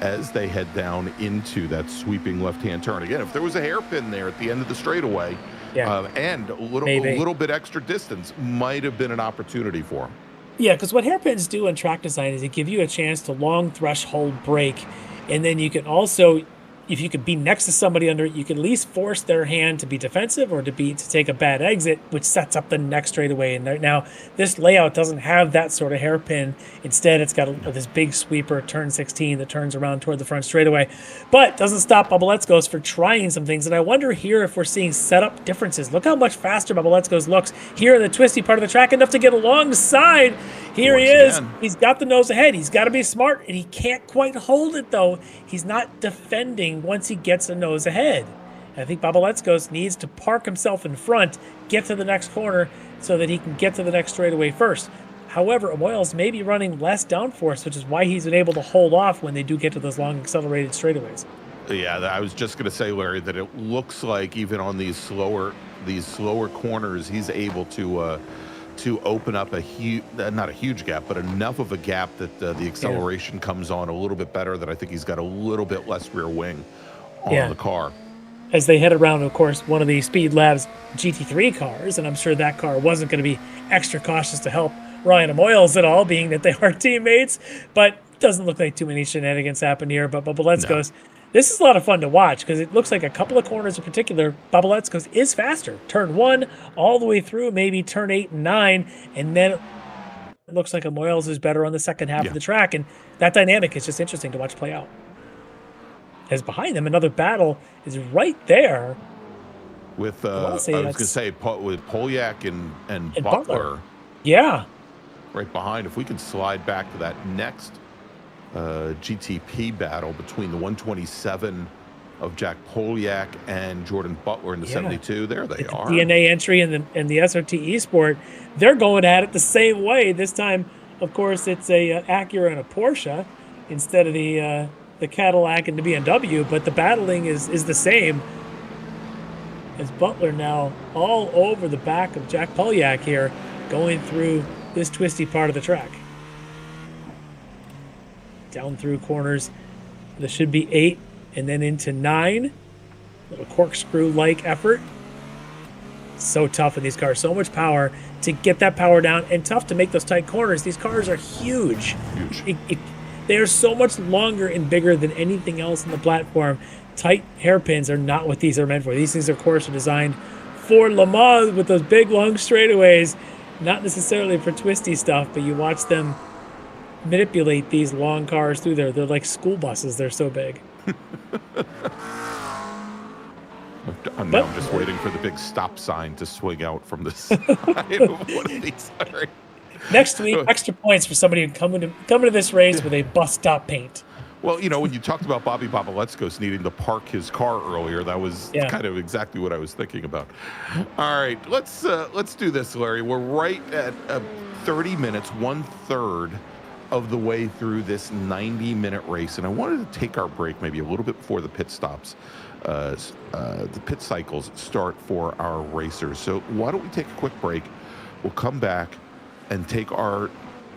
as they head down into that sweeping left-hand turn. Again, if there was a hairpin there at the end of the straightaway and a little bit extra distance, might have been an opportunity for him. Yeah, because what hairpins do in track design is they give you a chance to long threshold brake, and then you can also, if you could be next to somebody under it, you can at least force their hand to be defensive or to take a bad exit, which sets up the next straightaway. And now this layout doesn't have that sort of hairpin. Instead, it's got this big sweeper, turn 16, that turns around toward the front straightaway. But doesn't stop Babaletscos for trying some things. And I wonder here if we're seeing setup differences. Look how much faster Babaletscos looks here in the twisty part of the track, enough to get alongside. Here he is. He's got the nose ahead. He's got to be smart, and he can't quite hold it, though. He's not defending once he gets a nose ahead. And I think Babaletscos needs to park himself in front, get to the next corner, so that he can get to the next straightaway first. However, Amoils may be running less downforce, which is why he's been able to hold off when they do get to those long accelerated straightaways. Yeah, I was just going to say, Larry, that it looks like even on these slower corners, he's able to open up not a huge gap, but enough of a gap that the acceleration comes on a little bit better, that I think he's got a little bit less rear wing on the car. As they head around, of course, one of the Speed Labs GT3 cars, and I'm sure that car wasn't going to be extra cautious to help Ryan Amoils at all, being that they are teammates, but it doesn't look like too many shenanigans happen here. But Babaletscos, this is a lot of fun to watch because it looks like a couple of corners in particular, Babaletscos is faster. Turn 1 all the way through, maybe turn 8 and 9, and then it looks like Amoils is better on the second half of the track, and that dynamic is just interesting to watch play out. As behind them, another battle is right there. With I was going to say with Polyak and Butler. Yeah. Right behind. If we can slide back to that next GTP battle between the 127 of Jack Polyak and Jordan Butler in the 72. There they are. DNA entry and the SRT Esport, they're going at it the same way. This time, of course, it's a Acura and a Porsche instead of the Cadillac and the BMW, but the battling is the same. As Butler now all over the back of Jack Polyak here, going through this twisty part of the track. Down through corners. There should be 8 and then into 9. Little corkscrew-like effort. So tough in these cars. So much power to get that power down, and tough to make those tight corners. These cars are huge. They are so much longer and bigger than anything else in the platform. Tight hairpins are not what these are meant for. These things, of course, are designed for Le Mans with those big, long straightaways. Not necessarily for twisty stuff, but you watch them manipulate these long cars through there. They're like school buses. They're so big. I'm just waiting for the big stop sign to swing out from the side of one of these. Sorry. Next week, extra points for somebody coming to this race with a bus stop paint. Well, when you talked about Bobby Babaleskos needing to park his car earlier, that was kind of exactly what I was thinking about. All right, let's do this, Larry. We're right at 30 minutes, 1/3 of the way through this 90-minute race, and I wanted to take our break maybe a little bit before the pit stops. The pit cycles start for our racers. So why don't we take a quick break? We'll come back and take our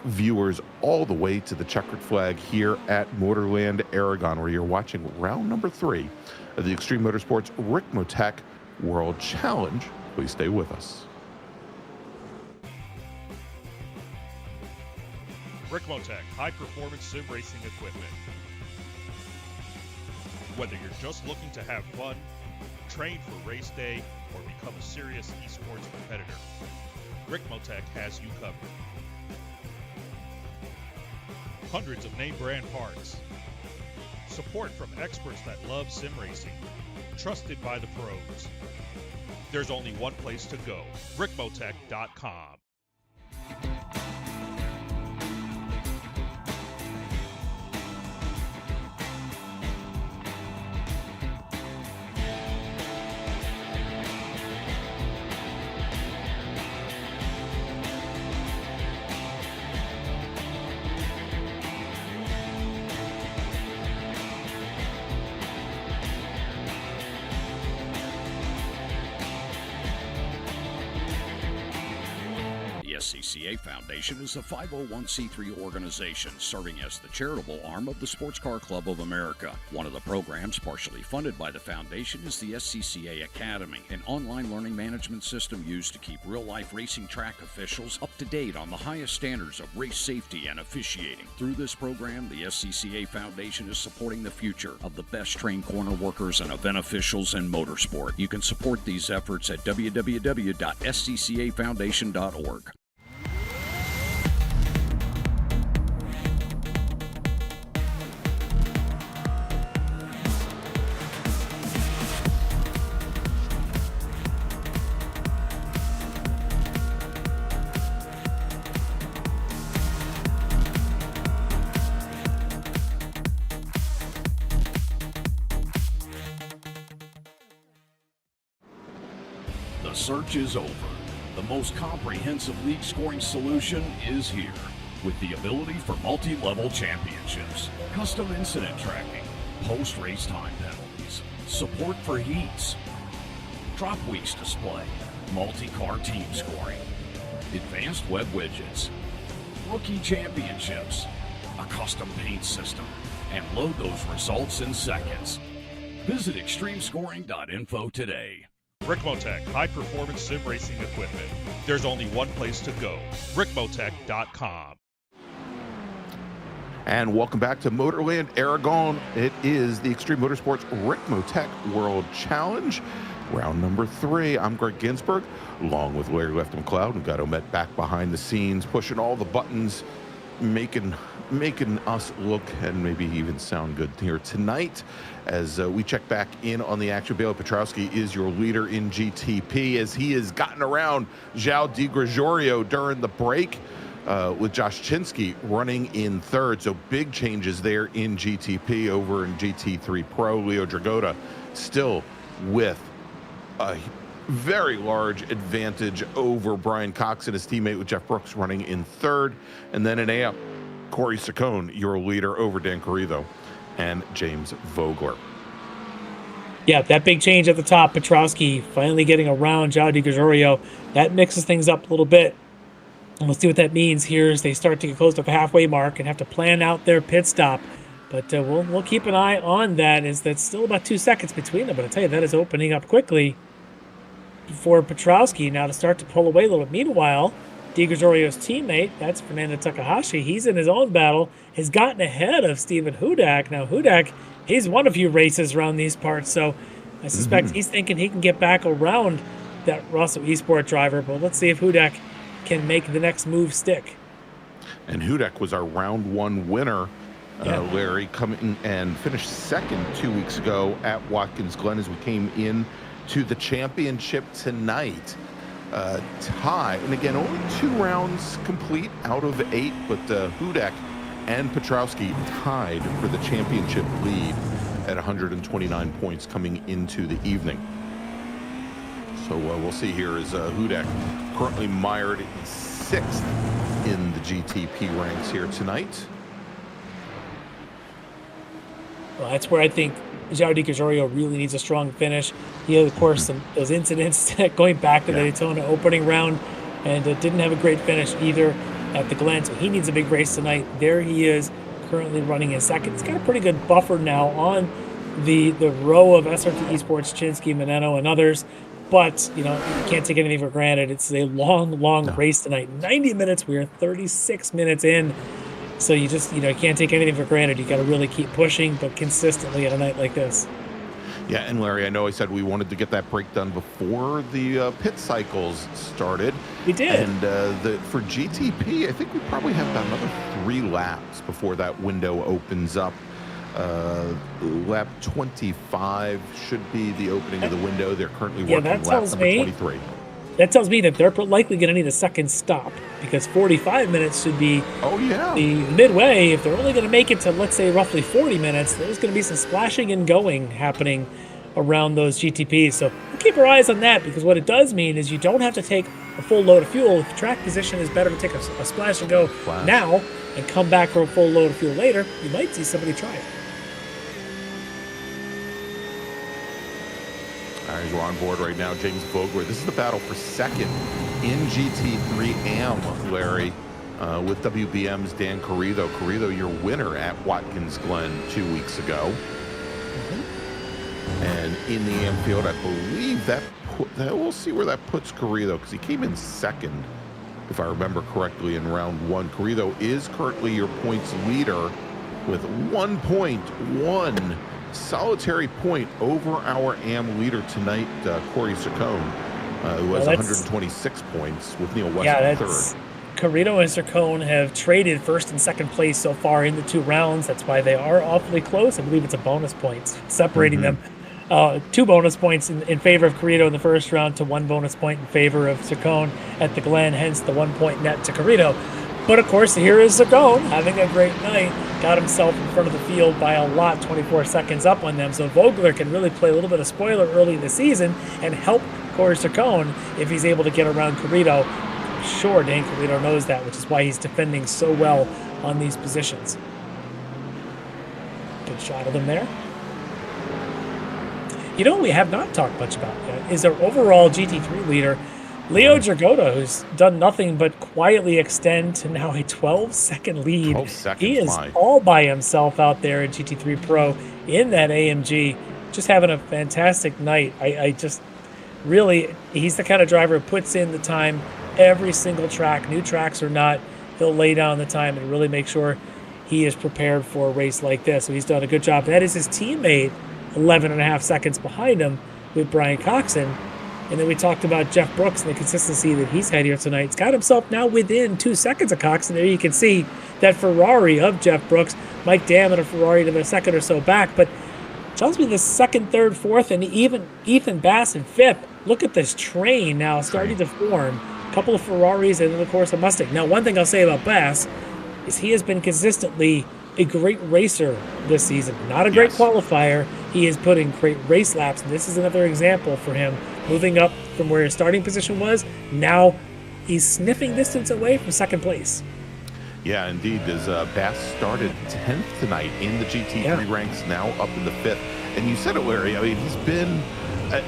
viewers all the way to the checkered flag here at Motorland Aragon, where you're watching round number 3 of the Extreme Motorsports Ricmotech World Challenge. Please stay with us. Ricmotech, high-performance sim racing equipment. Whether you're just looking to have fun, train for race day, or become a serious esports competitor, Ricmotech has you covered. Hundreds of name brand parts. Support from experts that love sim racing. Trusted by the pros. There's only one place to go, Ricmotech.com. The SCCA Foundation is a 501c3 organization serving as the charitable arm of the Sports Car Club of America. One of the programs partially funded by the foundation is the SCCA Academy, an online learning management system used to keep real-life racing track officials up to date on the highest standards of race safety and officiating. Through this program, the SCCA Foundation is supporting the future of the best trained corner workers and event officials in motorsport. You can support these efforts at www.sccafoundation.org. The search is over. The most comprehensive league scoring solution is here, with the ability for multi-level championships, custom incident tracking, post-race time penalties, support for heats, drop weeks display, multi-car team scoring, advanced web widgets, rookie championships, a custom paint system, and load those results in seconds. Visit extremescoring.info today. Ricmotech, high-performance sim racing equipment. There's only one place to go, Ricmotech.com. And welcome back to Motorland Aragon. It is the Extreme Motorsports Ricmotech World Challenge, round number 3. I'm Greg Ginsburg, along with Larry Left McLeod and Got Omet back behind the scenes, pushing all the buttons, making us look and maybe even sound good here tonight. As we check back in on the action, Bailey Petrowski is your leader in GTP as he has gotten around João Di Gregorio during the break, with Josh Chinsky running in third. So big changes there in GTP. Over in GT3 Pro, Leo Dragota still with a very large advantage over Brian Cox and his teammate, with Jeff Brooks running in third. And then in AF, Corey Saccone, your leader over Dan Corrido and James Vogler. Yeah, that big change at the top, Petrowski finally getting around João Di Gregorio. That mixes things up a little bit. And we'll see what that means here as they start to get close to the halfway mark and have to plan out their pit stop. But we'll keep an eye on that, as that's still about 2 seconds between them. But I tell you, that is opening up quickly. for Petrowski now to start to pull away a little bit. Meanwhile, Di Gregorio's teammate, that's Fernando Takahashi, he's in his own battle, has gotten ahead of Steven Hudak. Now, Hudak, he's won a few races around these parts, so I suspect he's thinking he can get back around that Russell Esport driver, but let's see if Hudak can make the next move stick. And Hudak was our round 1 winner. Larry coming and finished second 2 weeks ago at Watkins Glen as we came in to the championship tonight. Tie, and again, only 2 rounds complete out of 8, but Hudak and Petrowski tied for the championship lead at 129 points coming into the evening. So we'll see here as Hudak currently mired in 6th in the GTP ranks here tonight. Well, that's where I think João Di Gregorio really needs a strong finish. He had, of course, those incidents going back to the Daytona opening round, and didn't have a great finish either at the Glen. So he needs a big race tonight. There he is, currently running in second. He's got a pretty good buffer now on the row of SRT Esports, Chinsky, Meneno, and others. But, you can't take anything for granted. It's a long race tonight. 90 minutes. We are 36 minutes in. So you just, can't take anything for granted. You got to really keep pushing, but consistently at a night like this. Yeah, and Larry, I know I said we wanted to get that break done before the pit cycles started. We did. And for GTP, I think we probably have about another 3 laps before that window opens up. Lap 25 should be the opening of the window. They're currently working lap number 23. That tells me that they're likely going to need a second stop, because 45 minutes should be the midway. If they're only going to make it to, let's say, roughly 40 minutes, there's going to be some splashing and going happening around those GTPs. So we'll keep our eyes on that, because what it does mean is you don't have to take a full load of fuel. If the track position is better to take a splash and go now and come back for a full load of fuel later, you might see somebody try it. All right, we're on board right now. James Vogler. This is the battle for second in GT3 AM, Larry, with WBM's Dan Carrizo. Carrizo, your winner at Watkins Glen 2 weeks ago. And in the AM field, I believe that we'll see where that puts Carrizo, because he came in second, if I remember correctly, in round 1. Carrizo is currently your points leader with 1.1 solitary point over our AM leader tonight, Corey Sircone, who has 126 points with Neil West in third. Carrito and Sircone have traded first and second place so far in the 2 rounds. That's why they are awfully close. I believe it's a bonus points separating them. 2 bonus points in favor of Carrito in the first round to 1 bonus point in favor of Sircone at the Glen, hence the 1 point net to Carrito. But of course, here is Sircone having a great night. Got himself in front of the field by a lot, 24 seconds up on them. So Vogler can really play a little bit of spoiler early in the season and help Corey Sircone if he's able to get around Carrito. I'm sure Dan Carrito knows that, which is why he's defending so well on these positions. Good shot of them there. What we have not talked much about yet is our overall GT3 leader, Leo Dragota, who's done nothing but quietly extend to now a 12-second lead. 12 seconds. He is all by himself out there in GT3 Pro in that AMG, just having a fantastic night. I just really, he's the kind of driver who puts in the time every single track, new tracks or not. He'll lay down the time and really make sure he is prepared for a race like this. So he's done a good job. That is his teammate, 11.5 seconds behind him with Brian Coxon. And then we talked about Jeff Brooks and the consistency that he's had here tonight. He's got himself now within 2 seconds of Coxon. There you can see that Ferrari of Jeff Brooks. Mike Dam and a Ferrari to the second or so back. But tells me the second, third, fourth, and even Ethan Bass in fifth. Look at this train now starting to form. A couple of Ferraris and then, of course, a Mustang. Now, one thing I'll say about Bass is he has been consistently a great racer this season. Not a great qualifier. He is putting great race laps, and this is another example for him moving up from where his starting position was. Now he's sniffing distance away from second place. Yeah, indeed. As Bass started 10th tonight in the GT3 ranks, now up in the 5th. And you said it, Larry. I mean, he's been,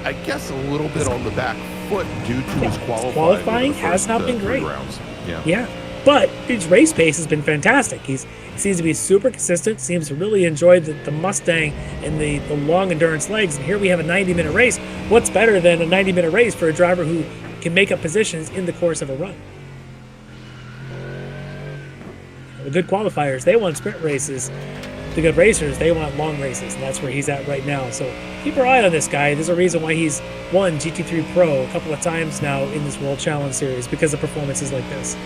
I guess, a little bit on the back foot due to his qualifying. Qualifying has not been great. Rounds. Yeah. But his race pace has been fantastic. He seems to be super consistent, seems to really enjoy the Mustang and the long endurance legs. And here we have a 90-minute race. What's better than a 90-minute race for a driver who can make up positions in the course of a run? The good qualifiers, they want sprint races. The good racers, they want long races, and that's where he's at right now. So keep your eye on this guy. There's a reason why he's won GT3 Pro a couple of times now in this World Challenge Series, because of performances like this.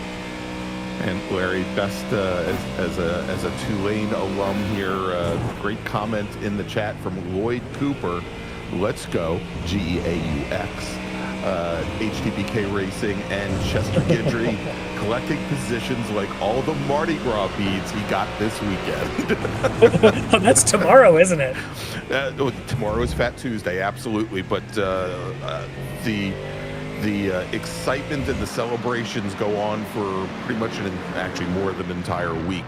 And Larry, best as a Tulane alum here, great comment in the chat from Lloyd Cooper. Let's go, GEAUX. HTBK Racing and Chester Guidry collecting positions like all the Mardi Gras beads he got this weekend. Oh, that's tomorrow, isn't it? Tomorrow is Fat Tuesday, absolutely. But the excitement and the celebrations go on for pretty much actually more than an entire week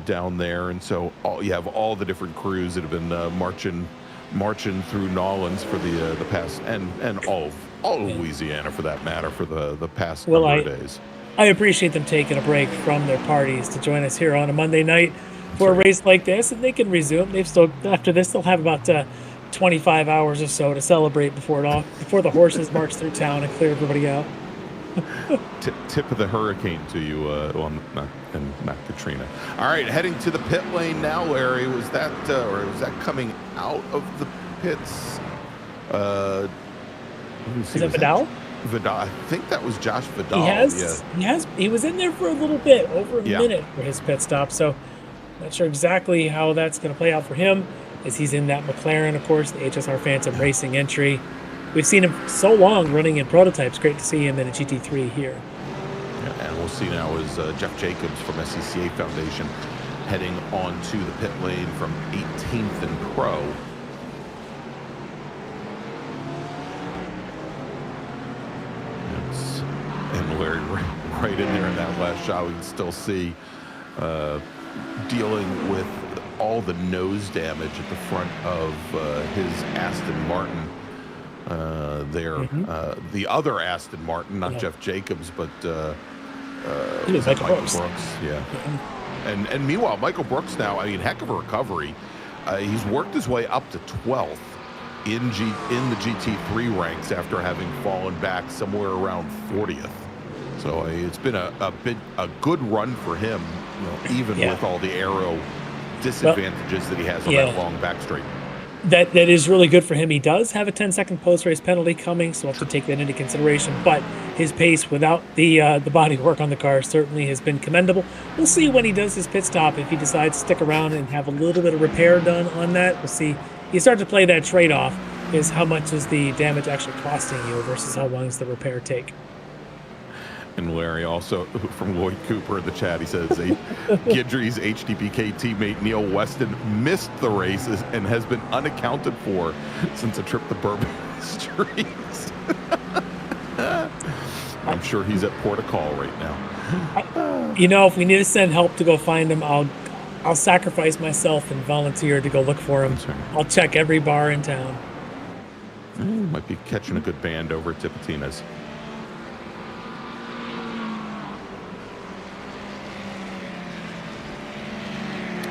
down there. And so you have all the different crews that have been marching through Nolans for the past, and all of Louisiana for that matter, for the past number of days. I appreciate them taking a break from their parties to join us here on a Monday night for a race like this, and they can resume. They've still, after this, they'll have about 25 hours or so to celebrate before the horses march through town and clear everybody out. Tip of the hurricane to you, well, not Katrina. All right, heading to the pit lane now, Larry. Was that coming out of the pits? Is it Vidal? Vidal, I think that was Josh Vidal. He was in there for a little bit, over a minute for his pit stop. So, not sure exactly how that's going to play out for him, as he's in that McLaren, of course, the HSR Phantom Racing entry. We've seen him so long running in prototypes. Great to see him in a GT3 here. Yeah, and we'll see now is Jeff Jacobs from SCCA Foundation heading on to the pit lane from 18th and Pro. And Larry, right in there in that last shot, we can still see dealing with all the nose damage at the front of his Aston Martin. The other Aston Martin, not Jeff Jacobs, but Michael Brooks. Yeah. And meanwhile, Michael Brooks now, I mean, heck of a recovery. He's worked his way up to 12th in the GT3 ranks after having fallen back somewhere around 40th. So it's been a good run for him, even with all the aero disadvantages that he has on that long back straight. That is really good for him. He does have a 10-second post-race penalty coming, so we'll have to take that into consideration. But his pace without the body work on the car certainly has been commendable. We'll see when he does his pit stop, if he decides to stick around and have a little bit of repair done on that. We'll see. You start to play that trade-off, is how much is the damage actually costing you versus how long does the repair take. And Larry, also from Lloyd Cooper in the chat, he says Guidry's HDPK teammate Neil Weston missed the races and has been unaccounted for since a trip to Bourbon Streets. I'm sure he's at Port of Call right now. If we need to send help to go find him, I'll sacrifice myself and volunteer to go look for him. I'll check every bar in town. Might be catching a good band over at Tipitina's.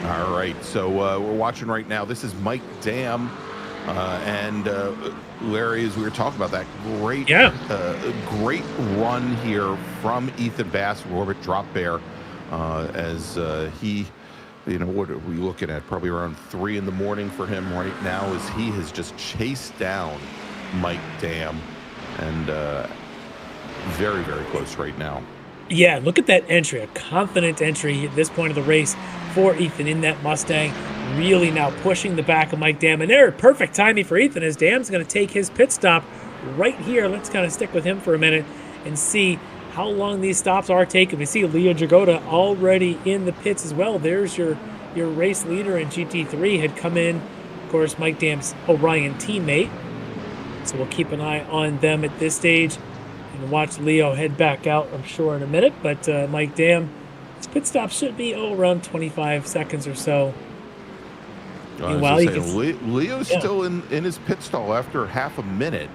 All right, so we're watching right now. This is Mike Dam, and Larry, as we were talking about that great run here from Ethan Bass, Robert Drop Bear, as he, what are we looking at? Probably around 3 in the morning for him right now, as he has just chased down Mike Dam, and very, very close right now. Yeah, look at that entry, a confident entry at this point of the race for Ethan in that Mustang, really now pushing the back of Mike Dam. And there, perfect timing for Ethan, as Dam's going to take his pit stop right here. Let's kind of stick with him for a minute and see how long these stops are taking. We see Leo Jagoda already in the pits as well. There's your race leader in GT3 had come in, of course, Mike Dam's Orion teammate. So we'll keep an eye on them at this stage and watch Leo head back out, I'm sure, in a minute. But Mike Dam, his pit stop should be around 25 seconds or so. Leo's still in his pit stall after half a minute.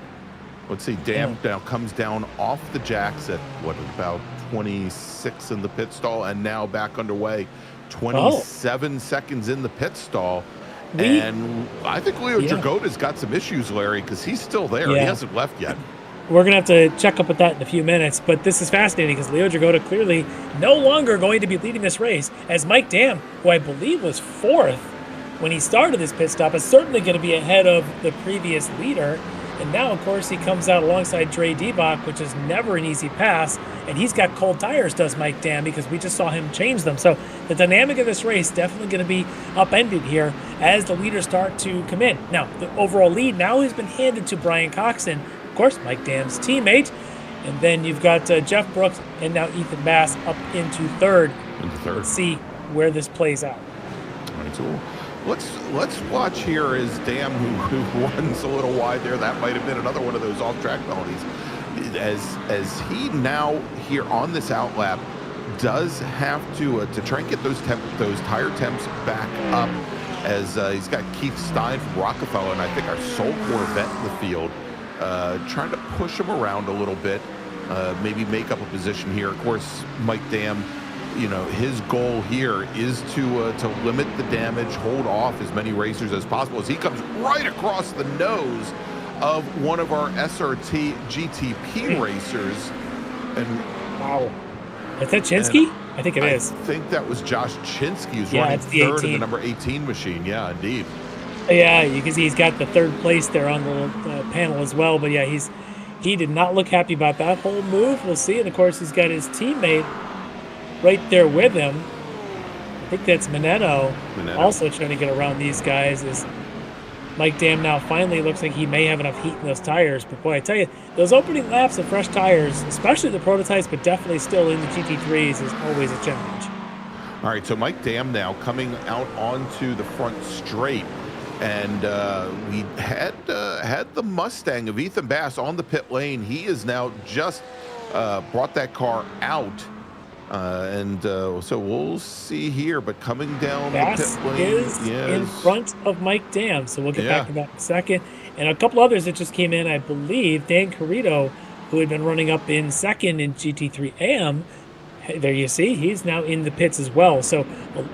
Let's see, Dam now comes down off the jacks at about 26 in the pit stall, and now back underway. 27 seconds in the pit stall. And I think Leo Dragota's got some issues, Larry, because he's still there. He hasn't left yet. We're going to have to check up with that in a few minutes, but this is fascinating because Leo Dragota clearly no longer going to be leading this race, as Mike Dam, who I believe was 4th when he started this pit stop, is certainly going to be ahead of the previous leader. And now, of course, he comes out alongside Dre Debach, which is never an easy pass, and he's got cold tires, does Mike Dam, because we just saw him change them. So the dynamic of this race definitely going to be upended here as the leaders start to come in. Now, the overall lead now has been handed to Brian Coxon, of course, Mike Dam's teammate. And then you've got Jeff Brooks and now Ethan Bass up into third. Let's see where this plays out. All right, so let's watch here as Dam, who runs a little wide there. That might have been another one of those off-track penalties. As he now here on this outlap does have to try and get those tire temps back up, as he's got Keith Stein from Rockefeller and I think our sole Corvette in the field, trying to push him around a little bit, maybe make up a position here. Of course, Mike Dam, you know, his goal here is to limit the damage, hold off as many racers as possible, as he comes right across the nose of one of our SRT GTP racers. And wow, is that Chinsky? I think it is. I think that was Josh Chinsky, who's running it's the third 18. in the number 18 machine. Yeah, indeed. Yeah, you can see he's got the third place there on the panel as well. But yeah, he did not look happy about that whole move. We'll see. And of course, he's got his teammate right there with him. I think that's Minetto. Also trying to get around these guys. Is Mike Dam now finally looks like he may have enough heat in those tires. But boy, I tell you, those opening laps of fresh tires, especially the prototypes, but definitely still in the GT3s, is always a challenge. All right, so Mike Dam now coming out onto the front straight. And we had the Mustang of Ethan Bass on the pit lane. He is now just brought that car out. So we'll see here, but coming down Bass the pit lane is in front of Mike Dam, so we'll get back to that in a second. And a couple others that just came in, I believe. Dan Carrito, who had been running up in second in GT3 AM, there you see, he's now in the pits as well. So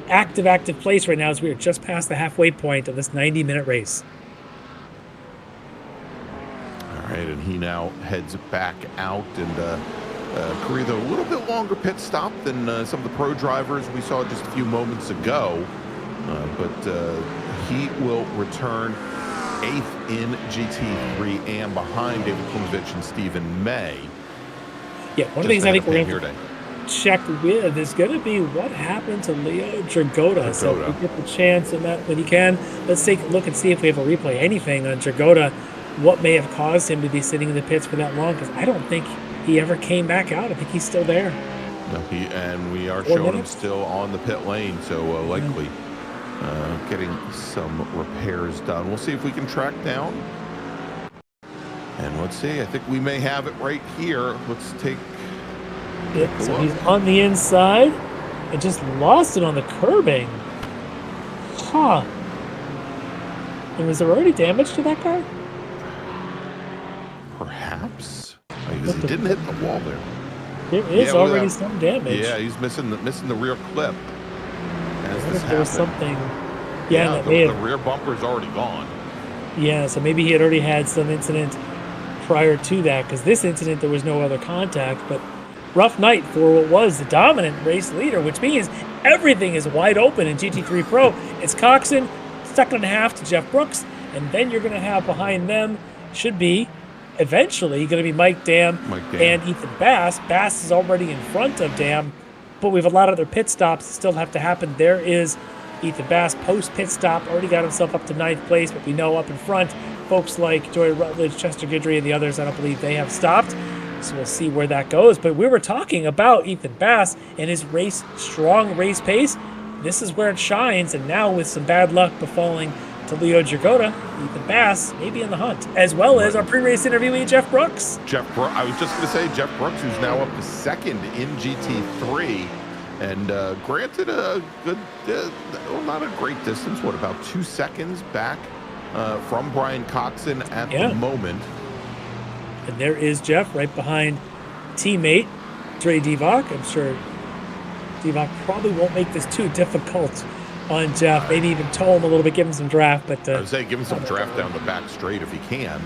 active place right now as we are just past the halfway point of this 90-minute race. All right, and he now heads back out, and Carrito, a little bit longer pit stop than some of the pro drivers we saw just a few moments ago, but he will return 8th in GT3 AM behind David Klimovich and Stephen May. Yeah, one of the things I think we're going to check with is going to be what happened to Leo Dragota. So if we get the chance and that when you can, let's take a look and see if we have a replay, anything on Dragota, what may have caused him to be sitting in the pits for that long, because I don't think he ever came back out. I think he's still there. No, and we are showing him still on the pit lane, so likely getting some repairs done. We'll see if we can track down. And let's see, I think we may have it right here. Let's take so he's on the inside and just lost it on the curbing. Huh. And was there already damage to that car? Perhaps. Because he didn't hit the wall there. There is already some damage. Yeah, he's missing the rear clip. As this there was something. Yeah, the rear bumper's already gone. Yeah, so maybe he had already had some incident prior to that, because this incident there was no other contact, but rough night for what was the dominant race leader, which means everything is wide open in GT3 Pro. It's Coxon, 2.5 to Jeff Brooks, and then you're going to have behind them, should be eventually going to be Mike Dam and Ethan Bass. Bass is already in front of Dam, but we have a lot of other pit stops that still have to happen. There is Ethan Bass post pit stop, already got himself up to 9th place, but we know up in front, folks like Joy Rutledge, Chester Guidry, and the others, I don't believe they have stopped. So we'll see where that goes. But we were talking about Ethan Bass and his strong race pace. This is where it shines. And now with some bad luck befalling to Leo Dragota, Ethan Bass may be in the hunt, as well as our pre-race interviewee, Jeff Brooks. I was just going to say Jeff Brooks, who's now up to 2nd in GT3. And granted a good, not a great distance, about 2 seconds back from Brian Coxon at the moment. And there is Jeff right behind teammate Dre Divock. I'm sure Divock probably won't make this too difficult on Jeff. Maybe even tow him a little bit, give him some draft. But I would say give him some draft down the back straight if he can.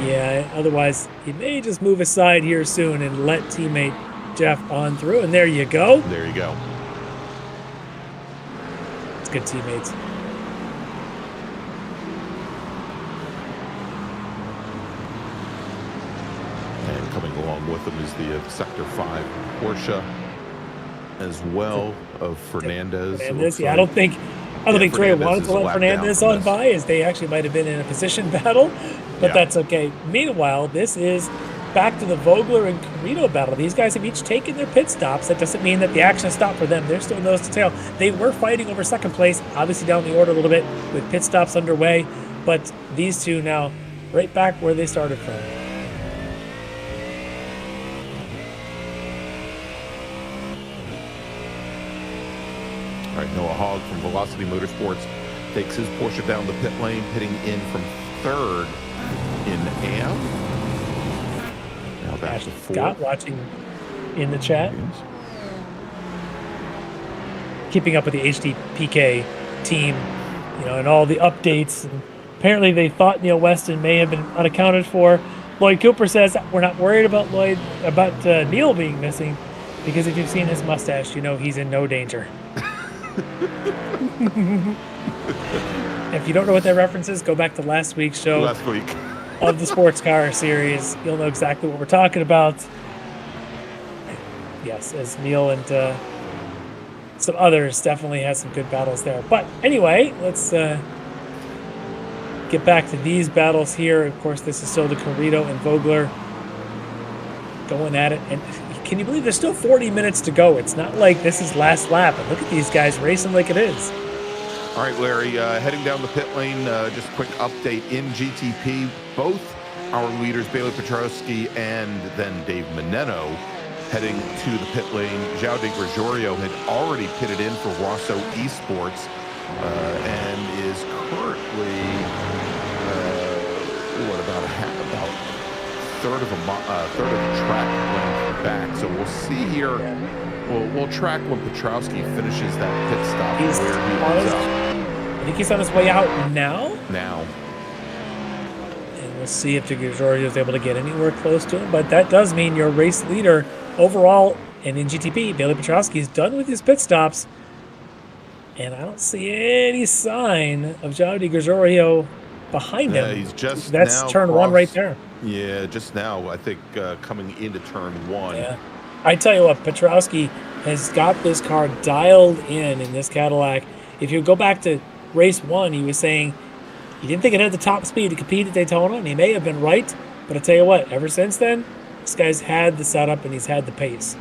yeah, otherwise he may just move aside here soon and let teammate Jeff on through. And there you go. There you go. It's good teammates. And coming along with him is the Sector 5 Porsche as well of Fernandez. Yeah, I don't think Dre wanted to let Fernandez on by, as they actually might have been in a position battle, but that's okay. Meanwhile, this is back to the Vogler and Carrito battle. These guys have each taken their pit stops. That doesn't mean that the action stopped for them. They're still nose to tail. They were fighting over second place, obviously down the order a little bit with pit stops underway, but these two now right back where they started from. All right, Noah Hogg from Velocity Motorsports takes his Porsche down the pit lane, pitting in from third in AM. Now back to fourth. Scott watching in the chat. Keeping up with the HDPK team, and all the updates. And apparently they thought Neil Weston may have been unaccounted for. Lloyd Cooper says, we're not worried about Neil being missing, because if you've seen his mustache, he's in no danger. If you don't know what that reference is, go back to last week's show. Of the sports car series. You'll know exactly what we're talking about. Yes, as Neil and some others definitely had some good battles there. But anyway, let's get back to these battles here. Of course, this is still the Carrito and Vogler going at it. And can you believe there's still 40 minutes to go? It's not like this is last lap. And look at these guys racing like it is. All right, Larry, heading down the pit lane, just a quick update in GTP. Both our leaders, Bailey Petrowski and then Dave Meneno, heading to the pit lane. João de Gregorio had already pitted in for Rosso Esports and is currently, about third of a track length back. So we'll see here. We'll track when Petrowski finishes that pit stop where he ends up. I think he's on his way out now. And we'll see if de Gregorio is able to get anywhere close to him. But that does mean your race leader overall and in GTP, Bailey Petrowski, is done with his pit stops. And I don't see any sign of João de Gregorio behind him. He's just That's now turn one right there. Yeah, just now, I think, coming into turn one. Yeah. I tell you what, Petrowski has got this car dialed in this Cadillac. If you go back to race one, he was saying he didn't think it had the top speed to compete at Daytona, and he may have been right. But I tell you what, ever since then, this guy's had the setup and he's had the pace.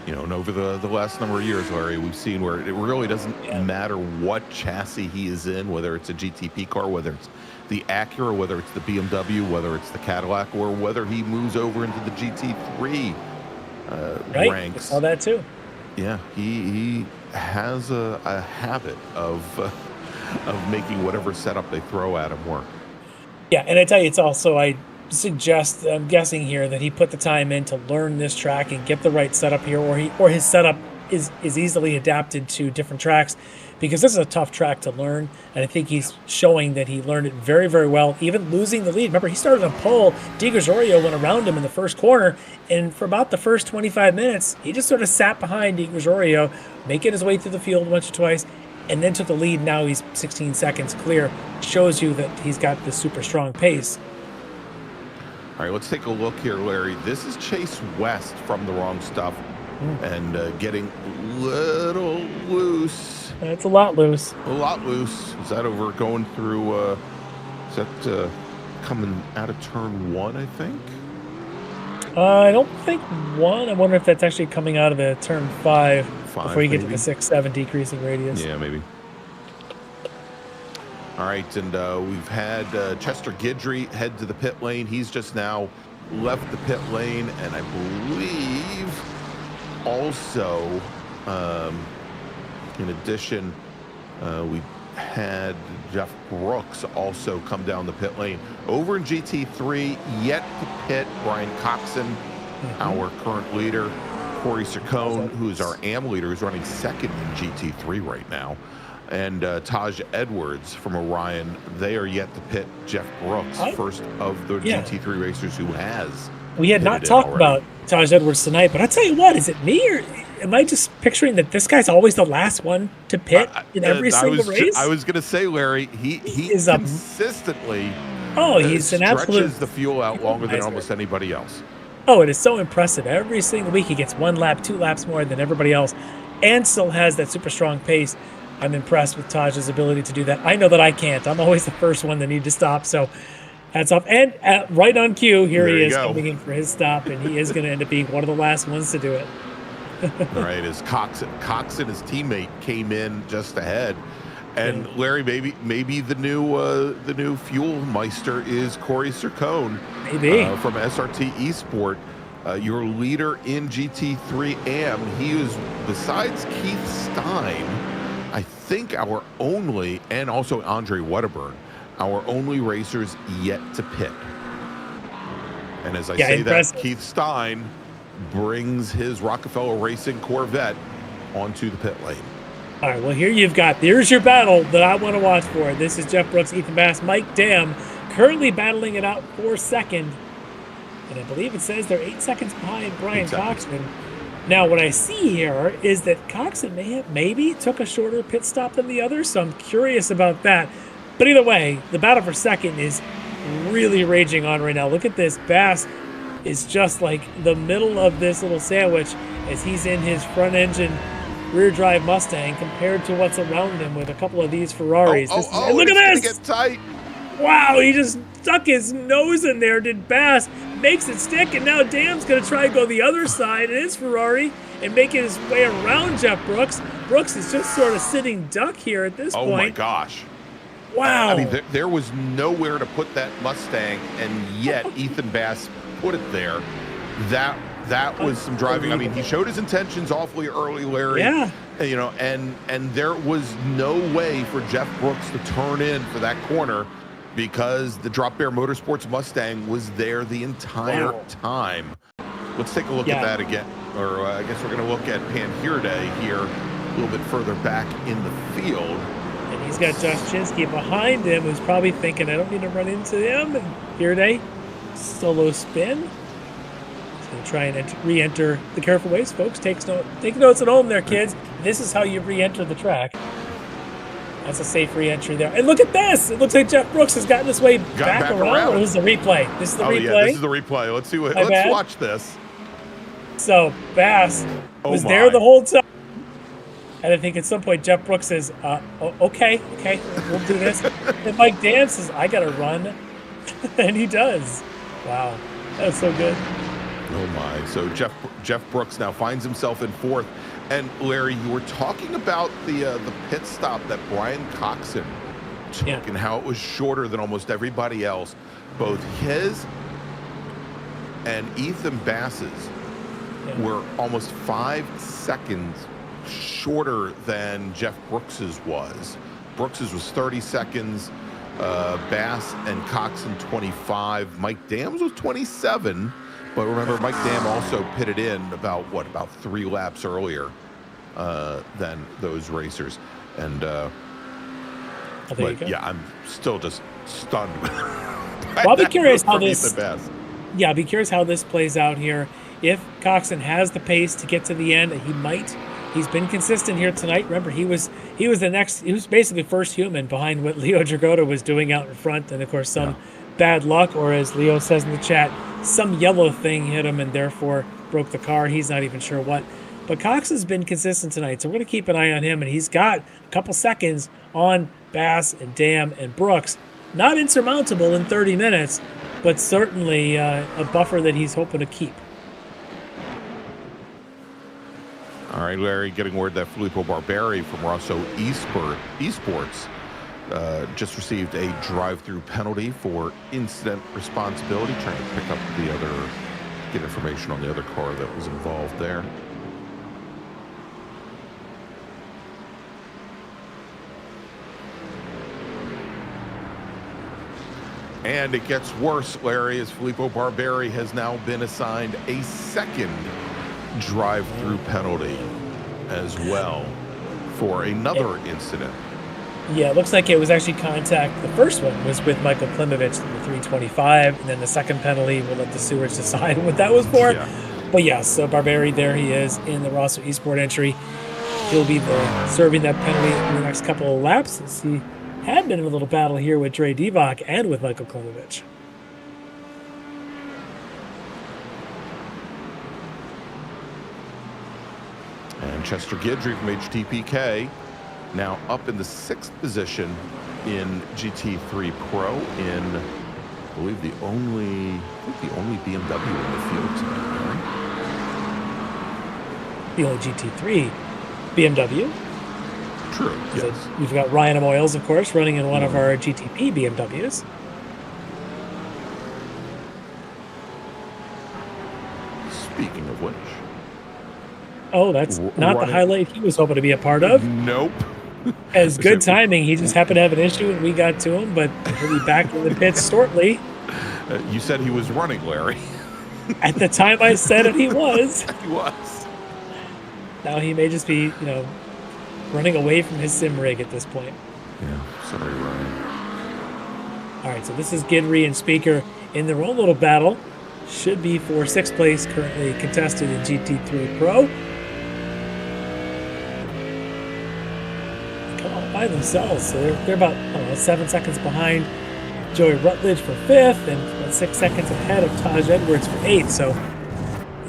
And over the last number of years, Larry, we've seen where it really doesn't matter what chassis he is in, whether it's a GTP car, whether it's the Acura, whether it's the BMW, whether it's the Cadillac, or whether he moves over into the GT3 ranks. I saw that too. Yeah, he has a habit of making whatever setup they throw at him work. Yeah, and I tell you, it's also, I'm guessing here that he put the time in to learn this track and get the right setup here, or his setup is easily adapted to different tracks, because this is a tough track to learn, and I think he's showing that he learned it very, very well, even losing the lead. Remember, he started on pole. De Gregorio went around him in the first corner, and for about the first 25 minutes, he just sort of sat behind De Gregorio, making his way through the field once or twice, and then took the lead. Now he's 16 seconds clear. Shows you that he's got this super strong pace. All right, let's take a look here, Larry. This is Chase West from The Wrong Stuff and getting a little loose. It's a lot loose. A lot loose. Is that over going through, is that coming out of turn one, I think? I don't think one. I wonder if that's actually coming out of the turn five before you get to the 6-7 decreasing radius. Yeah, maybe. All right, and we've had Chester Guidry head to the pit lane. He's just now left the pit lane, and I believe also, in addition, we had Jeff Brooks also come down the pit lane. Over in GT3, yet to pit, Brian Coxon, our current leader. Corey Ciccone, who's our AM leader, who's running second in GT3 right now. And Taj Edwards from Orion, they are yet to pit Jeff Brooks, first of the GT3 racers who has. We had not talked about Taj Edwards tonight, but I'll tell you what, is it me or am I just picturing that this guy's always the last one to pit in every single race? I was going to say, Larry, he is consistently he's an absolute stretches the fuel out longer than almost anybody else. Oh, it is so impressive. Every single week he gets 1 lap, 2 laps more than everybody else and still has that super strong pace. I'm impressed with Taj's ability to do that. I know that I can't. I'm always the first one that need to stop, so hats off. And right on cue, here he is coming in for his stop, and he is going to end up being one of the last ones to do it. All right, as Coxon, his teammate, came in just ahead. And Larry, maybe the new fuel meister is Corey Ciccone, from SRT Esport, your leader in GT3 AM. He is, besides Keith Stein, I think our only, and also Andre Wedderburn, our only racers yet to pit. And as I say that, Keith Stein brings his Rockefeller Racing Corvette onto the pit lane. All right, well, here's your battle that I want to watch for. This is Jeff Brooks, Ethan Bass, Mike Dam, currently battling it out for second. And I believe it says they're 8 seconds behind Brian Coxon. Now, what I see here is that Coxon maybe took a shorter pit stop than the others, so I'm curious about that. But either way, the battle for second is really raging on right now. Look at this. Bass is just like the middle of this little sandwich as he's in his front engine rear drive Mustang compared to what's around him with a couple of these Ferraris. And look at this! Get tight. Wow, he just stuck his nose in there, did Bass, makes it stick, and now Dam's going to try and go the other side in his Ferrari and making his way around Jeff Brooks. Brooks is just sort of sitting duck here at this point. Oh my gosh. Wow. I mean, there was nowhere to put that Mustang, and yet Ethan Bass put it there. That was some driving. I mean, he showed his intentions awfully early, Larry. Yeah. You know, and there was no way for Jeff Brooks to turn in for that corner because the Drop Bear Motorsports Mustang was there the entire time. Let's take a look at that again. Or I guess we're going to look at Panhirde here a little bit further back in the field. And he's got Josh Chinsky behind him, who's probably thinking, I don't need to run into them. And Hirde, solo spin. He's going to try and re-enter the careful ways, folks. Take notes at home there, kids. This is how you re-enter the track. That's a safe re-entry there. And look at this. It looks like Jeff Brooks has gotten his way back around. Or this is the replay. This is the replay. Yeah, this is the replay. Let's see what. Let's watch this. So Bass was there the whole time. And I think at some point Jeff Brooks says, okay, we'll do this. And Mike Dan says, I got to run. And he does. Wow. That's so good. Oh, my. So Jeff Brooks now finds himself in fourth. And, Larry, you were talking about the pit stop that Brian Coxon took and how it was shorter than almost everybody else. Both his and Ethan Bass's were almost 5 seconds shorter than Jeff Brooks's was. Brooks's was 30 seconds. Bass and Coxon 25. Mike Dams was 27. But remember, Mike Dam also pitted in about 3 laps earlier than those racers. And but yeah, I'm still just stunned. Well, I'll be curious how this. Yeah, I'll be curious how this plays out here. If Coxon has the pace to get to the end, he might. He's been consistent here tonight. Remember, he was basically first human behind what Leo Dragota was doing out in front, and of course some bad luck, or as Leo says in the chat, some yellow thing hit him and therefore broke the car. He's not even sure what. But Cox has been consistent tonight, so we're going to keep an eye on him, and he's got a couple seconds on Bass and Dam and Brooks. Not insurmountable in 30 minutes, but certainly a buffer that he's hoping to keep. All right, Larry, getting word that Filippo Barberi from Rosso Esports just received a drive-through penalty for incident responsibility, trying to pick up get information on the other car that was involved there. And it gets worse, Larry, as Filippo Barberi has now been assigned a second drive-through penalty as well for another incident. Yeah, it looks like it was actually contact. The first one was with Michael Klimovich, the 325, and then the second penalty, we'll let the stewards decide what that was for. Yeah. But yes, so Barberi, there he is in the Rosso Esport entry. He'll be serving that penalty in the next couple of laps, as he had been in a little battle here with Dre Divock and with Michael Klimovich. And Chester Guidry from HTPK now up in the 6th position in GT3 Pro in, I believe, the only BMW in the field tonight, right? The only GT3 BMW. True, yes. We've got Ryan Moyles, of course, running in one of our GTP BMWs. Speaking of which. Oh, that's not the highlight he was hoping to be a part of. Nope. As good timing. He just happened to have an issue and we got to him, but he'll be back in the pits shortly. You said he was running, Larry. At the time I said it, he was. He was. Now he may just be, running away from his sim rig at this point. Yeah, sorry, Ryan. All right, so this is Guidry and Speaker in their own little battle. Should be for 6th place, currently contested in GT3 Pro. Come on by themselves. So they're about 7 seconds behind Joey Rutledge for 5th and about 6 seconds ahead of Taj Edwards for 8th. So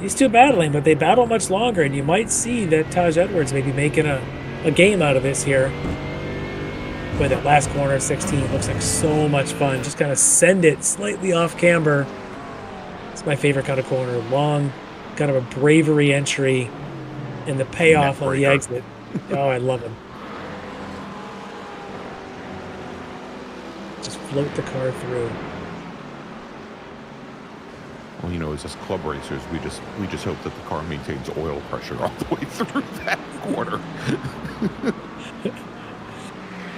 these two battling, but they battle much longer, and you might see that Taj Edwards may be making a game out of this here. But that last corner, 16, looks like so much fun. Just kind of send it slightly off camber. It's my favorite kind of corner. Long, kind of a bravery entry, and the payoff on the exit. Oh, I love him. Just float the car through. Well, as us club racers, we just hope that the car maintains oil pressure all the way through that corner.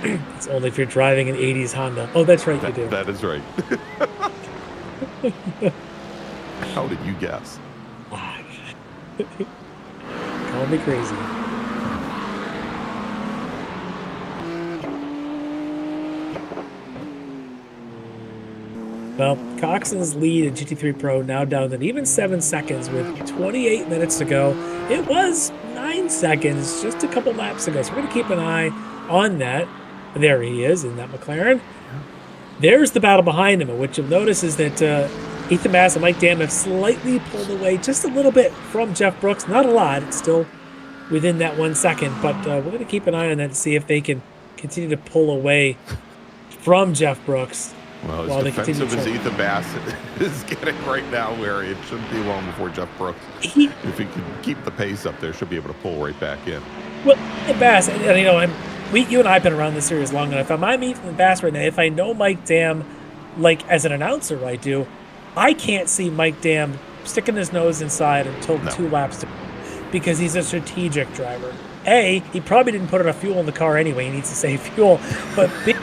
It's only if you're driving an 80s Honda. Oh, that's right, you do. That is right. How did you guess? Call me crazy. Well, Coxon's lead in GT3 Pro now down to even 7 seconds with 28 minutes to go. It was 9 seconds just a couple laps ago, so we're going to keep an eye on that. There he is in that McLaren. There's the battle behind him, and what you'll notice is that Ethan Bass and Mike Dam have slightly pulled away just a little bit from Jeff Brooks. Not a lot. It's still within that 1 second, but we're going to keep an eye on that to see if they can continue to pull away from Jeff Brooks. Well, as defensive as Ethan Bass is getting right now, Larry, it shouldn't be long before Jeff Brooks, if he can keep the pace up there, should be able to pull right back in. Well, Bass, and you and I have been around this series long enough. I'm Ethan Bass right now. If I know Mike Dam, like as an announcer, I do. I can't see Mike Dam sticking his nose inside until 2 laps to go, because he's a strategic driver. A, he probably didn't put enough fuel in the car anyway. He needs to save fuel. But B,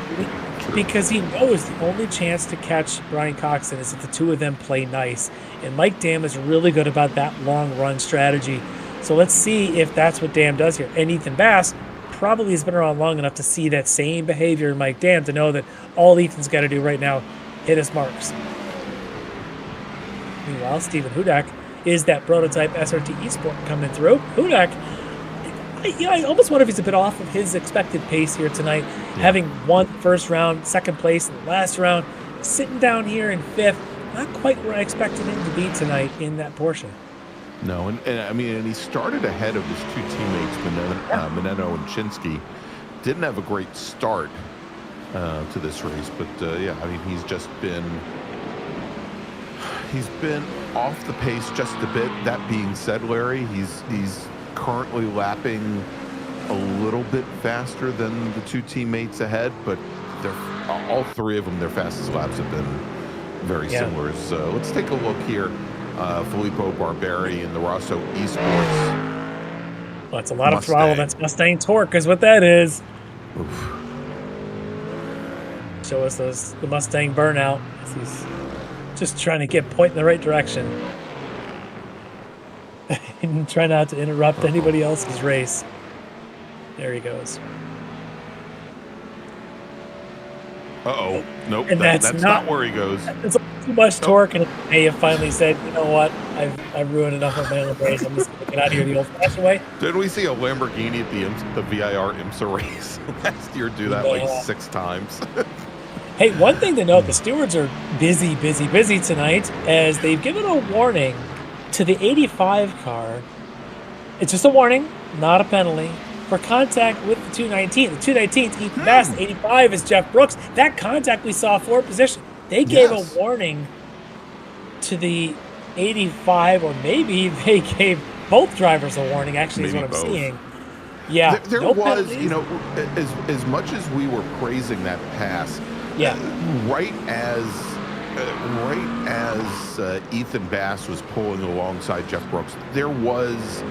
because he knows the only chance to catch Brian Coxon is if the two of them play nice. And Mike Dam is really good about that long run strategy. So let's see if that's what Dam does here. And Ethan Bass probably has been around long enough to see that same behavior in Mike Dam to know that all Ethan's got to do right now, hit his marks. Meanwhile, Stephen Hudak is that prototype SRT Esport coming through. Hudak, I almost wonder if he's a bit off of his expected pace here tonight, having won first round, second place in the last round, sitting down here in 5th. Not quite where I expected him to be tonight in that Porsche. No, and he started ahead of his two teammates, Meneno and Chinsky. Didn't have a great start to this race, but he's just been off the pace just a bit. That being said, Larry, he's currently lapping a little bit faster than the two teammates ahead, but all three of them, their fastest laps have been very similar. So let's take a look here. Filippo Barberi in the Rosso Esports. Well, that's a lot of throttle. That's Mustang torque is what that is. Oof. show us the Mustang burnout as he's just trying to get point in the right direction. And try not to interrupt anybody else's race. There he goes. Uh-oh. Nope. And that's not where he goes. It's too much torque, and may have finally said, you know what, I've ruined enough of my own race. I'm just going to get out of here the old-fashioned way. Didn't we see a Lamborghini at the VIR IMSA race last year do that like 6 times? Hey, one thing to note, the stewards are busy tonight, as they've given a warning to the 85 car. It's just a warning, not a penalty, for contact with the 219. The 219 is Ethan Bass, 85 is Jeff Brooks. That contact we saw for position. They gave a warning to the 85, or maybe they gave both drivers a warning, actually, is what I'm seeing. Yeah. There was, you know, as much as we were praising that pass, right as Ethan Bass was pulling alongside Jeff Brooks, there was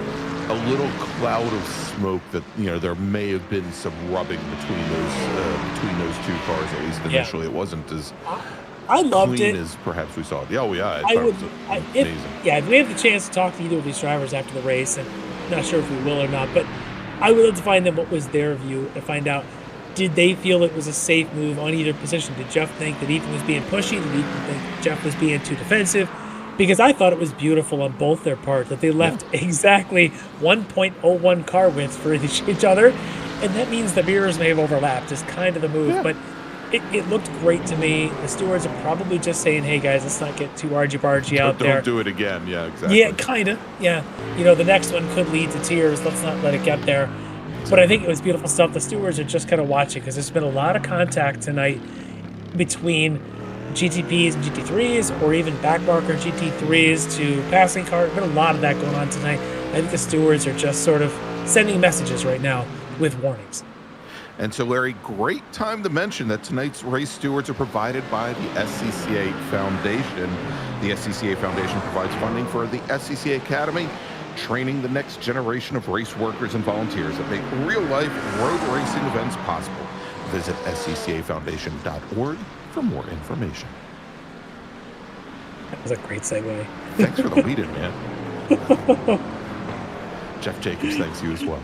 a little cloud of smoke that, you know, there may have been some rubbing between those two cars. At least initially, it wasn't as I loved clean it as perhaps we saw. Oh yeah, I thought it was amazing. If we have the chance to talk to either of these drivers after the race, and I'm not sure if we will or not, but I would love to find them what was their view and find out, did they feel it was a safe move on either position? Did Jeff think that Ethan was being pushy? Did Ethan think Jeff was being too defensive? Because I thought it was beautiful on both their parts that they left exactly 1.01 car widths for each other, and that means the mirrors may have overlapped is kind of the move, but it looked great to me. The stewards are probably just saying, hey guys, let's not get too argy-bargy out there. Don't do it again. Yeah, exactly. Yeah, kind of. Yeah. You know, the next one could lead to tears. Let's not let it get there. But I think it was beautiful stuff. The stewards are just kind of watching because there's been a lot of contact tonight between GTPs and GT3s, or even backmarker GT3s to passing car. There's been a lot of that going on tonight. I think the stewards are just sort of sending messages right now with warnings. And so, Larry, great time to mention that tonight's race stewards are provided by the SCCA Foundation. The SCCA Foundation provides funding for the SCCA Academy, training the next generation of race workers and volunteers that make real-life road racing events possible. Visit sccafoundation.org for more information. That was a great segue. Thanks for the lead-in, man. Jeff Jacobs thanks you as well.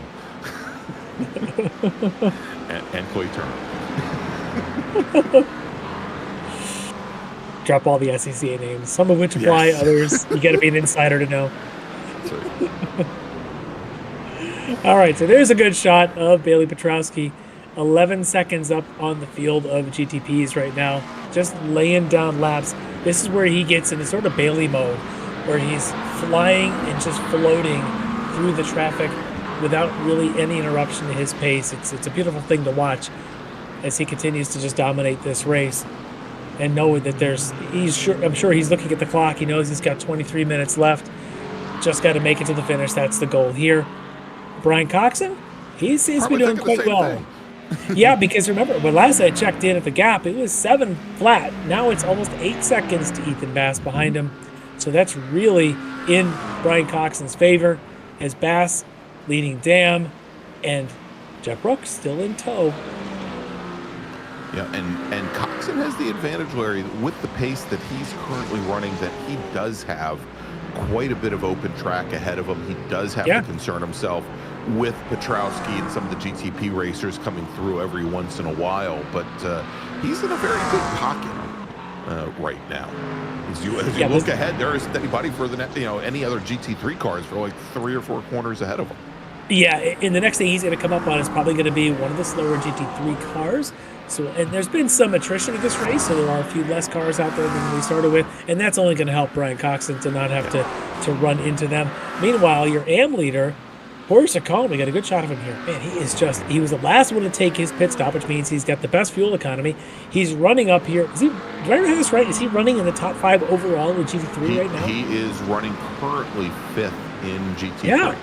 and Clay Turner. Drop all the SCCA names, some of which apply, others you got to be an insider to know. All right, so there's a good shot of Bailey Petrowski, 11 seconds up on the field of GTPs right now, just laying down laps. This is where he gets into sort of Bailey mode, where he's flying and just floating through the traffic without really any interruption to his pace. It's a beautiful thing to watch as he continues to just dominate this race, and knowing that I'm sure he's looking at the clock. He knows he's got 23 minutes left. Just got to make it to the finish. That's the goal here. Brian Coxon, he's been doing quite well. Yeah, because remember, when last I checked in at the gap, it was 7 flat. Now it's almost 8 seconds to Ethan Bass behind him. So that's really in Brian Coxon's favor, as Bass leading Dam, and Jeff Brooks still in tow. Yeah, and Coxon has the advantage, Larry, with the pace that he's currently running, that he does have quite a bit of open track ahead of him. He does have to concern himself with Petrowski and some of the GTP racers coming through every once in a while, but he's in a very good pocket right now. As you look ahead, there isn't anybody for any other GT3 cars for like 3 or 4 corners ahead of him. Yeah, and the next thing he's going to come up on is probably going to be one of the slower GT3 cars. So, and there's been some attrition in this race, so there are a few less cars out there than we started with, and that's only going to help Brian Coxon to not have to run into them. Meanwhile, your AM leader, Boris Akon, we got a good shot of him here. Man, he was the last one to take his pit stop, which means he's got the best fuel economy. He's running up here. Do I have this right? Is he running in the top 5 overall with GT3 right now? He is running currently 5th in GT3.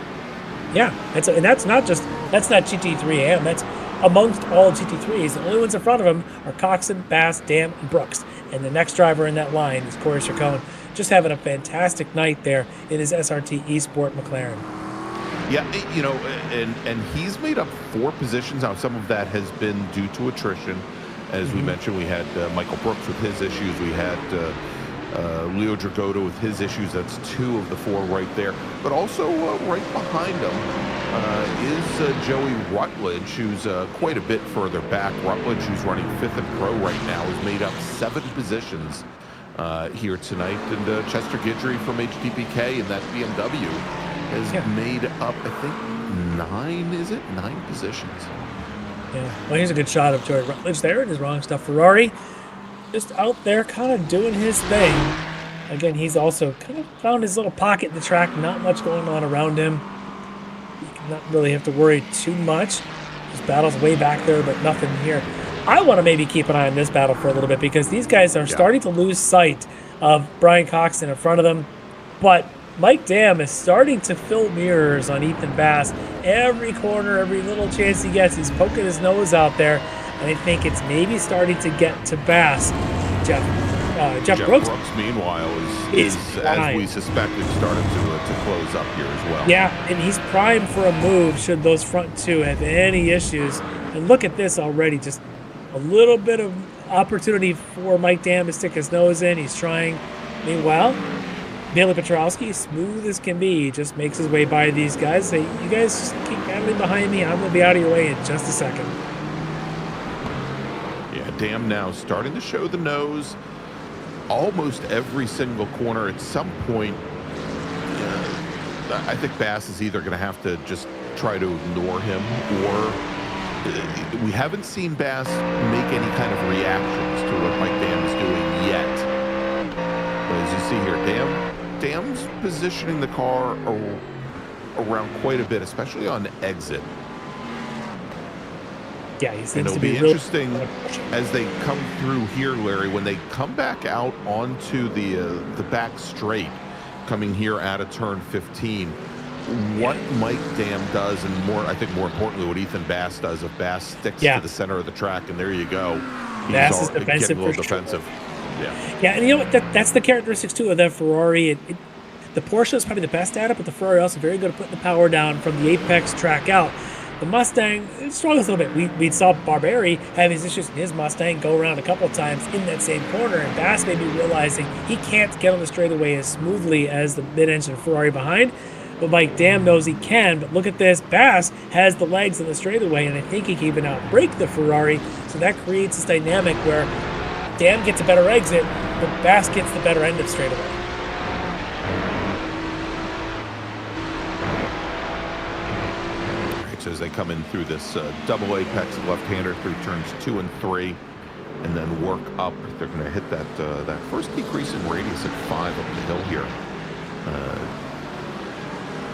Yeah, that's not GT3 AM. That's amongst all GT3s. The only ones in front of him are Coxon, Bass, Dam, and Brooks. And the next driver in that line is Corey Chacon, just having a fantastic night there in his SRT eSport McLaren. Yeah, and he's made up 4 positions. Now, some of that has been due to attrition, As we mentioned, we had Michael Brooks with his issues. We had Leo Dragotta with his issues. That's 2 of the 4 right there. But also right behind him is Joey Rutledge, who's quite a bit further back. Rutledge, who's running 5th in pro right now, has made up 7 positions here tonight. And Chester Guidry from HTPK in that BMW has made up, I think, 9 positions. Yeah, well, here's a good shot of Joey Rutledge there in his wrong stuff Ferrari. Just out there kind of doing his thing. Again, he's also kind of found his little pocket in the track, not much going on around him. You not really have to worry too much. His battle's way back there, but nothing here. I want to maybe keep an eye on this battle for a little bit because these guys are starting to lose sight of Brian Coxon in front of them. But Mike Dam is starting to fill mirrors on Ethan Bass. Every corner, every little chance he gets, he's poking his nose out there. And I think it's maybe starting to get to Bass. Jeff Brooks, meanwhile, is as we suspected, starting to close up here as well. Yeah, and he's primed for a move should those front 2 have any issues. And look at this already, just a little bit of opportunity for Mike Dam to stick his nose in. He's trying. Meanwhile, Bailey Petrowski, smooth as can be, just makes his way by these guys. Say, you guys just keep battling behind me. I'm going to be out of your way in just a second. Yeah, Dam now starting to show the nose. Almost every single corner at some point. I think Bass is either going to have to just try to ignore him, or we haven't seen Bass make any kind of reactions to what Mike Dam is doing yet. But as you see here, Dam's positioning the car around quite a bit, especially on exit. Yeah, he seems and it'll to be really interesting as they come through here, Larry, when they come back out onto the back straight, coming here out of turn 15. What Mike Dam does, and I think more importantly, what Ethan Bass does. If Bass sticks to the center of the track, and there you go, Bass is defensive, getting a little defensive. Yeah, and you know what? That's the characteristics too of that Ferrari. The Porsche is probably the best at it, but the Ferrari also very good at putting the power down from the apex track out. The Mustang struggles a little bit. We saw Barberi have his issues in his Mustang go around a couple of times in that same corner, and Bass may be realizing he can't get on the straightaway as smoothly as the mid-engine Ferrari behind. But Mike Dam knows he can. But look at this. Bass has the legs in the straightaway, and I think he can even outbrake the Ferrari. So that creates this dynamic where Dam gets a better exit, but Bass gets the better end of straightaway. So as they come in through this double apex left-hander through turns 2 and 3, and then work up, they're going to hit that first decrease in radius at 5 up the hill here.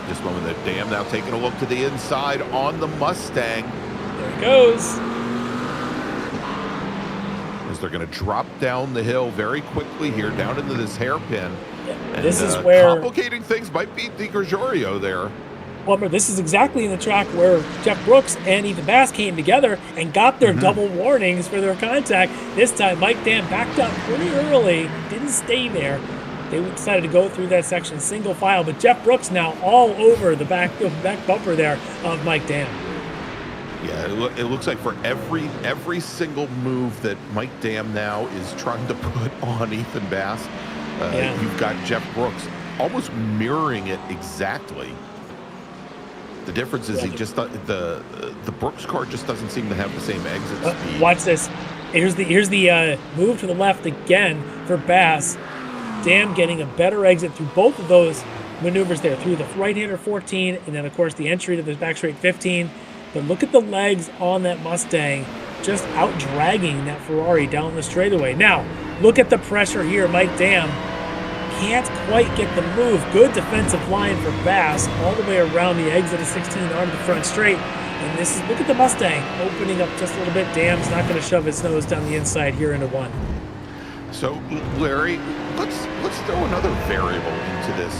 This moment, that Dam now taking a look to the inside on the Mustang. There it goes. As they're going to drop down the hill very quickly here, down into this hairpin. And, this is where complicating things might be Di Gregorio there. Well, remember, this is exactly in the track where Jeff Brooks and Ethan Bass came together and got their double warnings for their contact. This time, Mike Dam backed up pretty early, didn't stay there. They decided to go through that section single file, but Jeff Brooks now all over the back bumper there of Mike Dam. Yeah, it looks like for every single move that Mike Dam now is trying to put on Ethan Bass, you've got Jeff Brooks almost mirroring it exactly. The difference is the Brooks car just doesn't seem to have the same exit speed. Watch this. Here's the move to the left again for Bass. Dam getting a better exit through both of those maneuvers there, through the right-hander 14, and then of course the entry to the back straight 15. But look at the legs on that Mustang, just out dragging that Ferrari down the straightaway. Now, look at the pressure here. Mike Dam can't quite get the move. Good defensive line for Bass all the way around the exit of 16 onto the front straight. And this is, look at the Mustang opening up just a little bit. Dam's not going to shove his nose down the inside here into one. So, Larry, let's throw another variable into this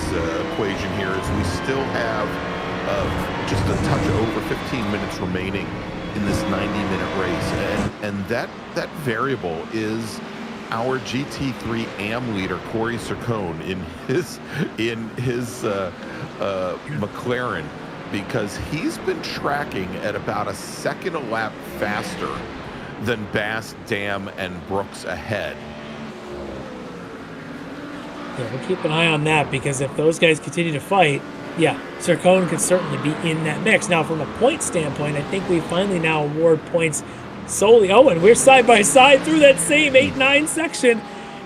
equation here, as we still have just a touch over 15 minutes remaining in this 90-minute race, and that variable is our GT3 AM leader Corey Sircone in his McLaren, because he's been tracking at about a second a lap faster than Bass, Dam, and Brooks ahead. Yeah, we'll keep an eye on that, because if those guys continue to fight, yeah, Sircone could certainly be in that mix. Now, from a point standpoint, I think we finally now award points solely. Oh, and we're side by side through that same 8-9 section.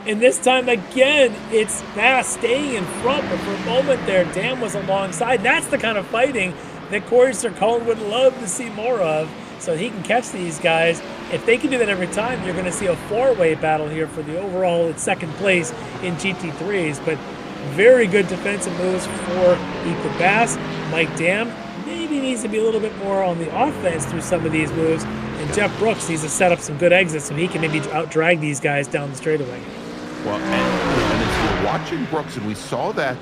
And this time again, it's Bass staying in front, but for a moment there, Dam was alongside. That's the kind of fighting that Corey Sircone would love to see more of, so he can catch these guys. If they can do that every time, you're going to see a four-way battle here for the overall at second place in GT3s. But very good defensive moves for Ethan Bass. Mike Dam maybe needs to be a little bit more on the offense through some of these moves. And Jeff Brooks needs to set up some good exits so he can maybe out-drag these guys down the straightaway. Well, and as you're watching Brooks, and we saw that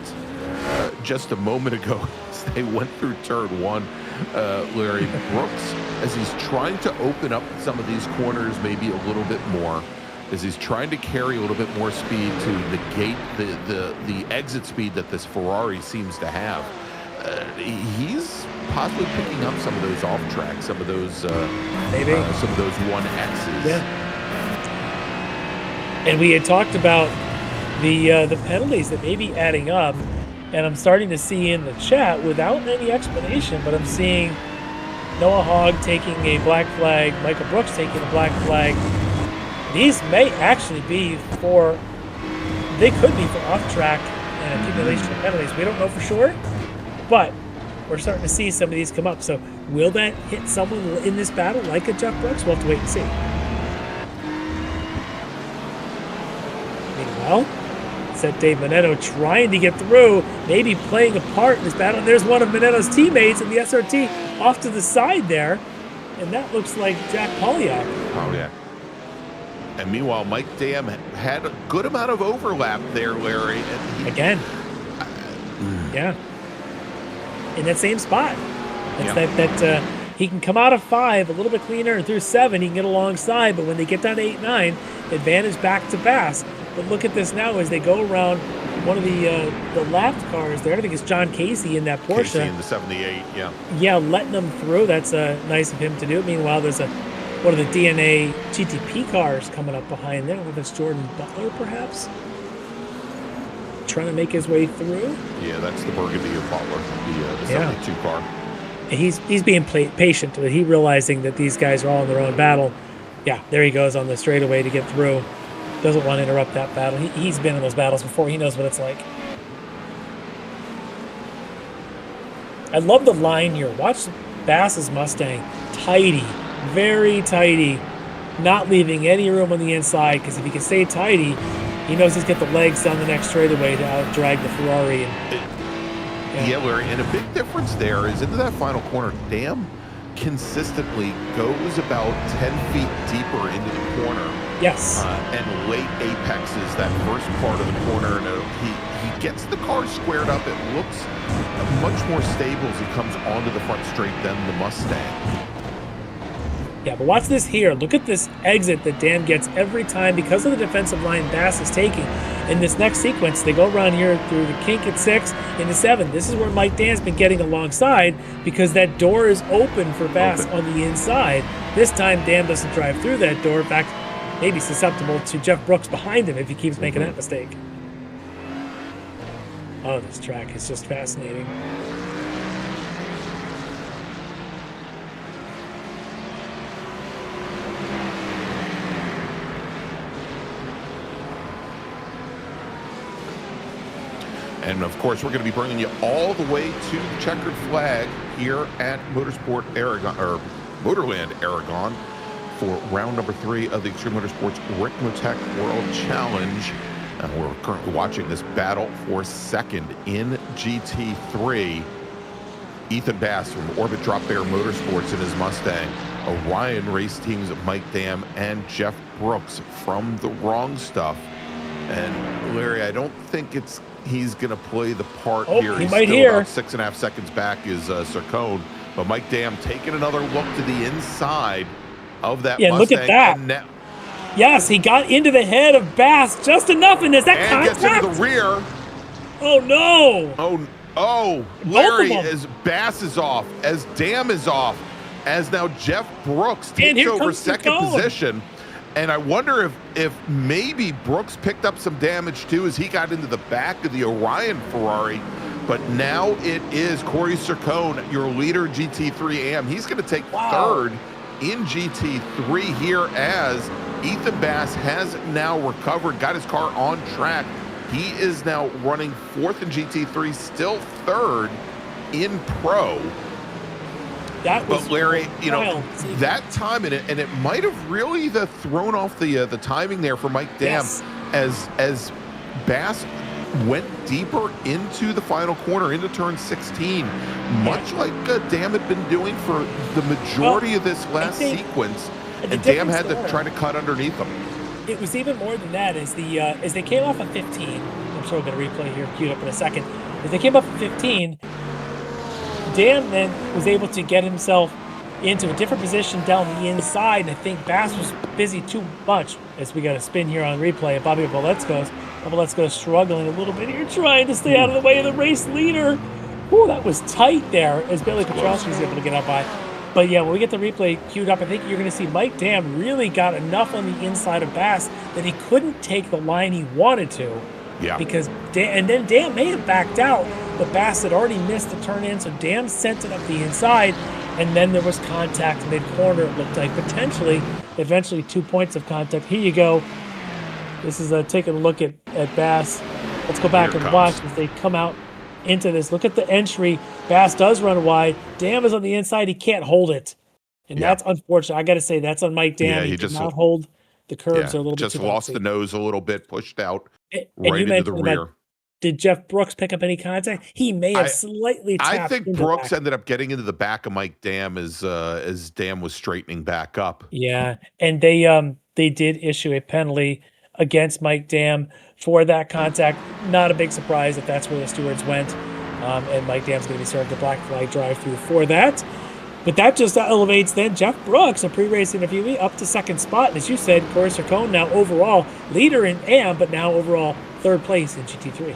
just a moment ago as they went through turn one, Larry, Brooks, as he's trying to open up some of these corners maybe a little bit more, as he's trying to carry a little bit more speed to negate the exit speed that this Ferrari seems to have, he's possibly picking up some of those off tracks, some of those some of those 1Xs. Yeah. And we had talked about the penalties that may be adding up, and I'm starting to see in the chat, without any explanation, but I'm seeing Noah Hogg taking a black flag, Michael Brooks taking a black flag. These may actually be they could be for off-track and accumulation of penalties. We don't know for sure, but we're starting to see some of these come up. So will that hit someone in this battle like a Jeff Brooks? We'll have to wait and see. Meanwhile, set Dave Manetto trying to get through, maybe playing a part in this battle. And there's one of Manetto's teammates in the SRT off to the side there. And that looks like Jack Polyak. Oh, yeah. And meanwhile, Mike Dam had a good amount of overlap there, Larry. And again. Yeah. In that same spot. It's that he can come out of 5 a little bit cleaner, and through 7 he can get alongside, but when they get down to 8-9, advantage back to Bass. But look at this now as they go around one of the lap cars there. I think it's John Casey in that Porsche. Casey in the 78, yeah. Yeah, letting them through. That's nice of him to do. Meanwhile, there's one of the DNA GTP cars coming up behind there. I don't know if it's Jordan Butler, perhaps, trying to make his way through. Yeah, that's the Burgundy or Butler, the 72 car. He's being patient. He realizing that these guys are all in their own battle. Yeah, there he goes on the straightaway to get through. Doesn't want to interrupt that battle. He's been in those battles before. He knows what it's like. I love the line here. Watch Bass's Mustang. Tidy. Very tidy. Not leaving any room on the inside, because if he can stay tidy, he knows he's got the legs down the next straightaway to out-drag the Ferrari. Yeah, Larry, and a big difference there is into that final corner, Dam consistently goes about 10 feet deeper into the corner. Yes. And late apexes that first part of the corner. And he gets the car squared up. It looks much more stable as he comes onto the front straight than the Mustang. Yeah, but watch this here. Look at this exit that Dan gets every time because of the defensive line Bass is taking. In this next sequence, they go around here through the kink at 6 into 7. This is where Mike Dan's been getting alongside because that door is open for Bass on the inside. This time, Dan doesn't drive through that door. In fact, maybe susceptible to Jeff Brooks behind him if he keeps making that mistake. Oh, this track is just fascinating. And of course, we're going to be bringing you all the way to the checkered flag here at Motorsport Aragon, or Motorland Aragon, for round number 3 of the Extreme Motorsports Ricmotech World Challenge. And we're currently watching this battle for second in GT3. Ethan Bass from Orbit Drop Bear Motorsports in his Mustang. Orion Race Team's Mike Dam and Jeff Brooks from The Wrong Stuff. And Larry, I don't think he's going to play the part here. He He's might still hear. about 6.5 seconds back is Sircone. But Mike Dam taking another look to the inside of that Mustang. Look at that. Yes, he got into the head of Bass just enough, and is that contact? Gets into the rear. Oh, no. Oh, Larry, as Bass is off, as Dam is off, as now Jeff Brooks And takes here over comes second Chacon. position. And I wonder if maybe Brooks picked up some damage too as he got into the back of the Orion Ferrari. But now it is Corey Chacon, your leader GT3 AM. He's going to take third in GT3 here as Ethan Bass has now recovered, got his car on track. He is now running fourth in GT3, still third in Pro. That was but Larry, you know, wild. that time and it might have really thrown off the timing there for Mike Dam as Bass went deeper into the final corner, into turn 16, much like Dam had been doing for the majority of this last sequence, and Dam had to try to cut underneath them. It was even more than that as they came off of 15. I'm sure we're going to replay here, queued up in a second. As they came up at 15, Dam then was able to get himself into a different position down the inside, and I think Bass was busy too much as we got a spin here on replay. Bobby Valesco's struggling a little bit here, trying to stay out of the way of the race leader. Ooh, that was tight there as Billy Petrowski was able to get up by. But yeah, when we get the replay queued up, I think you're going to see Mike Dam really got enough on the inside of Bass that he couldn't take the line he wanted to. Yeah. Because and then Dam may have backed out, but Bass had already missed the turn in, so Dam sent it up the inside, and then there was contact mid-corner, it looked like, potentially, eventually 2 points of contact. Here you go. This is taking a look at Bass. Let's go back and watch as they come out into this. Look at the entry. Bass does run wide. Dam is on the inside. He can't hold it. And that's unfortunate. I got to say, that's on Mike Dam. Yeah, he did not hold the curves. Are a little bit just too lost boxy. the nose a little bit, pushed out And right you into the mentioned rear. Did Jeff Brooks pick up any contact? He may have slightly tapped I think into Brooks that. ended up getting into the back of Mike Dam as Dam was straightening back up. Yeah, and they did issue a penalty against Mike Dam for that contact. Not a big surprise if that's where the stewards went. And Mike Dam's going to be served a black flag drive-through for that. But that just elevates then Jeff Brooks, a pre-race interviewee, up to second spot. And as you said, Corey Chacon now overall leader in AM, but now overall third place in GT3.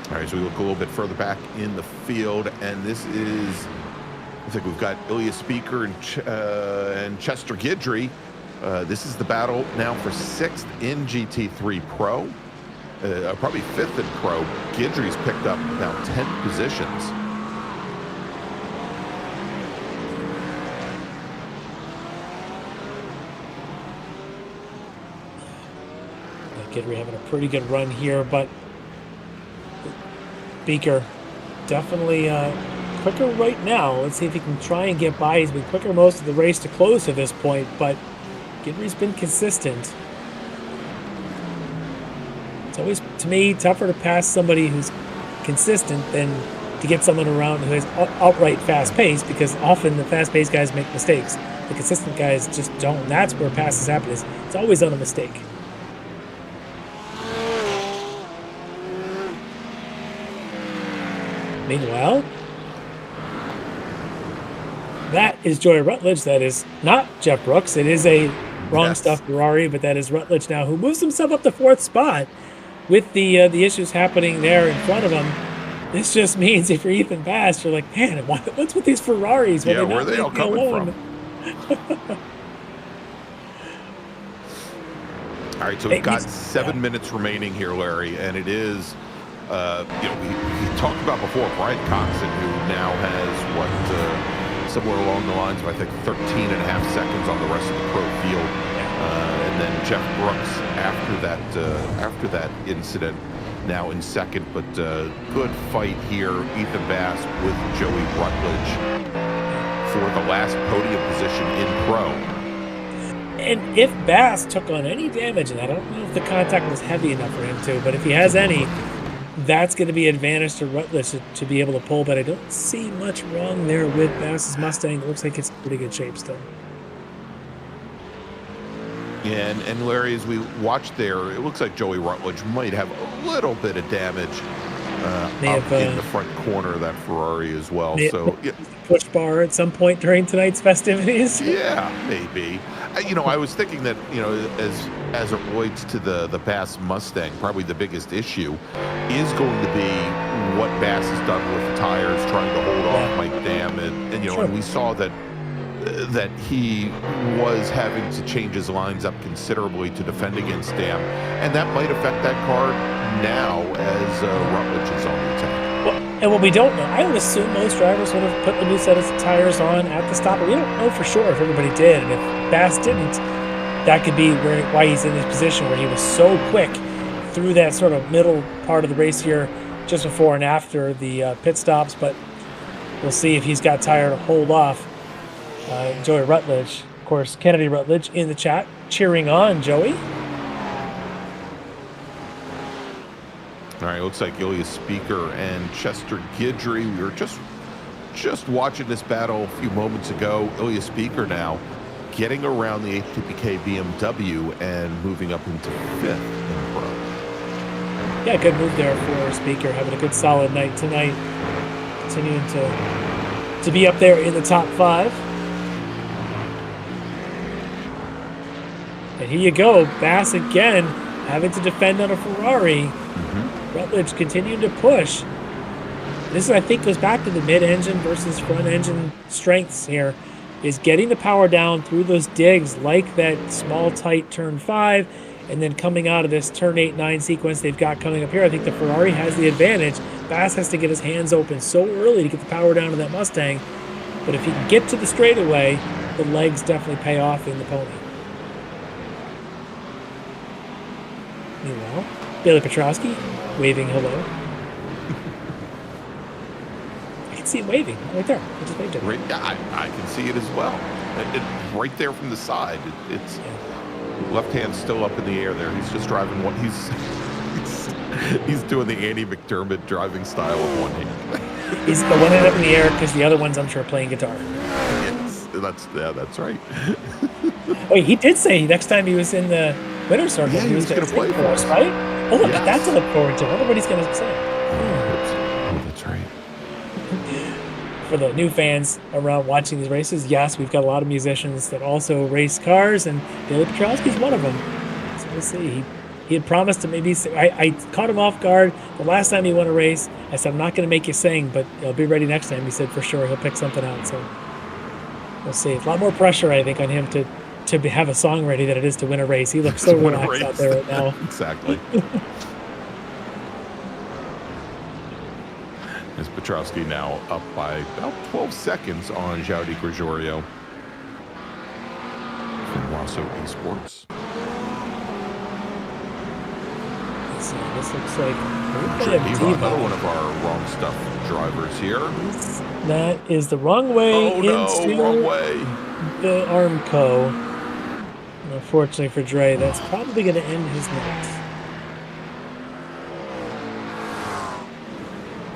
All right, so we look a little bit further back in the field, and this is, looks like we've got Ilya Speaker and Chester Guidry. This is the battle now for sixth in GT3 Pro. Probably fifth in Pro. Guidry's picked up now 10 positions. Guidry having a pretty good run here, but Beaker definitely quicker right now. Let's see if he can try and get by. He's been quicker most of the race to close to this point, but Guidry's been consistent. It's always, to me, tougher to pass somebody who's consistent than to get someone around who has outright fast pace, because often the fast paced guys make mistakes. The consistent guys just don't. And that's where passes happen. It's always on a mistake. Meanwhile, that is Joey Rutledge. That is not Jeff Brooks. It is a wrong stuff Ferrari, but that is Rutledge now, who moves himself up to fourth spot with the issues happening there in front of him. This just means if you're Ethan Bass, you're like, man, what's with these Ferraris? Yeah, where are they all coming from? All right, so we've got 7 minutes remaining here, Larry, and it is, we talked about before Brian Coxon, who now has, somewhere along the lines of, I think, 13 and a half seconds on the rest of the pro field. And then Jeff Brooks after that incident, now in second, but good fight here. Ethan Bass with Joey Rutledge for the last podium position in Pro. And if Bass took on any damage, and I don't know if the contact was heavy enough for him to, but if he has any, that's going to be an advantage to Rutledge to be able to pull. But I don't see much wrong there with Bass's Mustang. It looks like it's in pretty good shape still. Yeah, and Larry, as we watch there, it looks like Joey Rutledge might have a little bit of damage up in the front corner of that Ferrari as well. So push bar at some point during tonight's festivities. Yeah, maybe. I was thinking that, as it relates to the Bass Mustang, probably the biggest issue is going to be what Bass has done with the tires, trying to hold off Mike Dam, and we saw that he was having to change his lines up considerably to defend against Dam, and that might affect that car now as Rutledge is on the attack. Well, and what we don't know, I would assume most drivers would have put a new set of tires on at the stop, but we don't know for sure if everybody did. And if Bass didn't, that could be why he's in this position where he was so quick through that sort of middle part of the race here, just before and after the pit stops. But we'll see if he's got tire to hold off Joey Rutledge. Of course, Kennedy Rutledge in the chat cheering on Joey. All right, looks like Ilya Speaker and Chester Guidry. We were just watching this battle a few moments ago. Ilya Speaker now getting around the 850K BMW and moving up into 5th in Pro. Yeah, good move there for Speaker, having a good solid night tonight. Continuing to be up there in the top 5. And here you go, Bass again having to defend on a Ferrari. Rutledge continuing to push. This, I think, goes back to the mid-engine versus front-engine strengths here, is getting the power down through those digs like that small, tight turn 5, and then coming out of this turn 8-9 sequence they've got coming up here. I think the Ferrari has the advantage. Bass has to get his hands open so early to get the power down to that Mustang, but if he can get to the straightaway, the legs definitely pay off in the pony. Meanwhile, Bailey Petrowski waving hello. I can see him waving right there. I just waved at him. I can see it as well. Right there from the side. It's left hand still up in the air there. He's just driving one. He's doing the Andy McDermott driving style with one hand. He's got one hand up in the air because the other one's, I'm sure, playing guitar. Yes, that's right. Wait, he did say next time he was in the winner's circle, he was going to play for us, right? Oh, look, that's to look forward to. Everybody's going to say. Oh, that's right. For the new fans around watching these races, yes, we've got a lot of musicians that also race cars, and Bailey Petrowski's one of them. So we'll see. He had promised to maybe – I caught him off guard the last time he won a race. I said, I'm not going to make you sing, but I'll be ready next time. He said for sure he'll pick something out. So we'll see. A lot more pressure, I think, on him to have a song ready than it is to win a race. He looks so relaxed out there right now. Exactly. As Petrowski now up by about 12 seconds on João de Gregorio from Wasso Esports. This looks like another one of our wrong stuff drivers here. That is the wrong way into wrong way. The Armco. Unfortunately for Dre, that's probably going to end his night.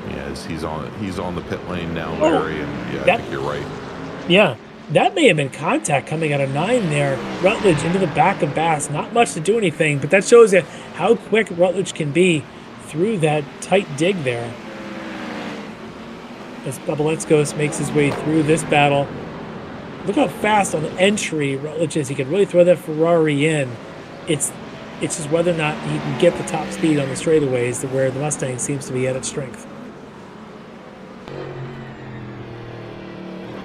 Yes, he's on the pit lane now, Larry, and I think you're right. Yeah, that may have been contact coming out of 9 there. Rutledge into the back of Bass. Not much to do anything, but that shows you how quick Rutledge can be through that tight dig there. As Babaletskos makes his way through this battle. Look how fast on the entry Rutledge is. He could really throw that Ferrari in. It's just whether or not he can get the top speed on the straightaways to where the Mustang seems to be at its strength.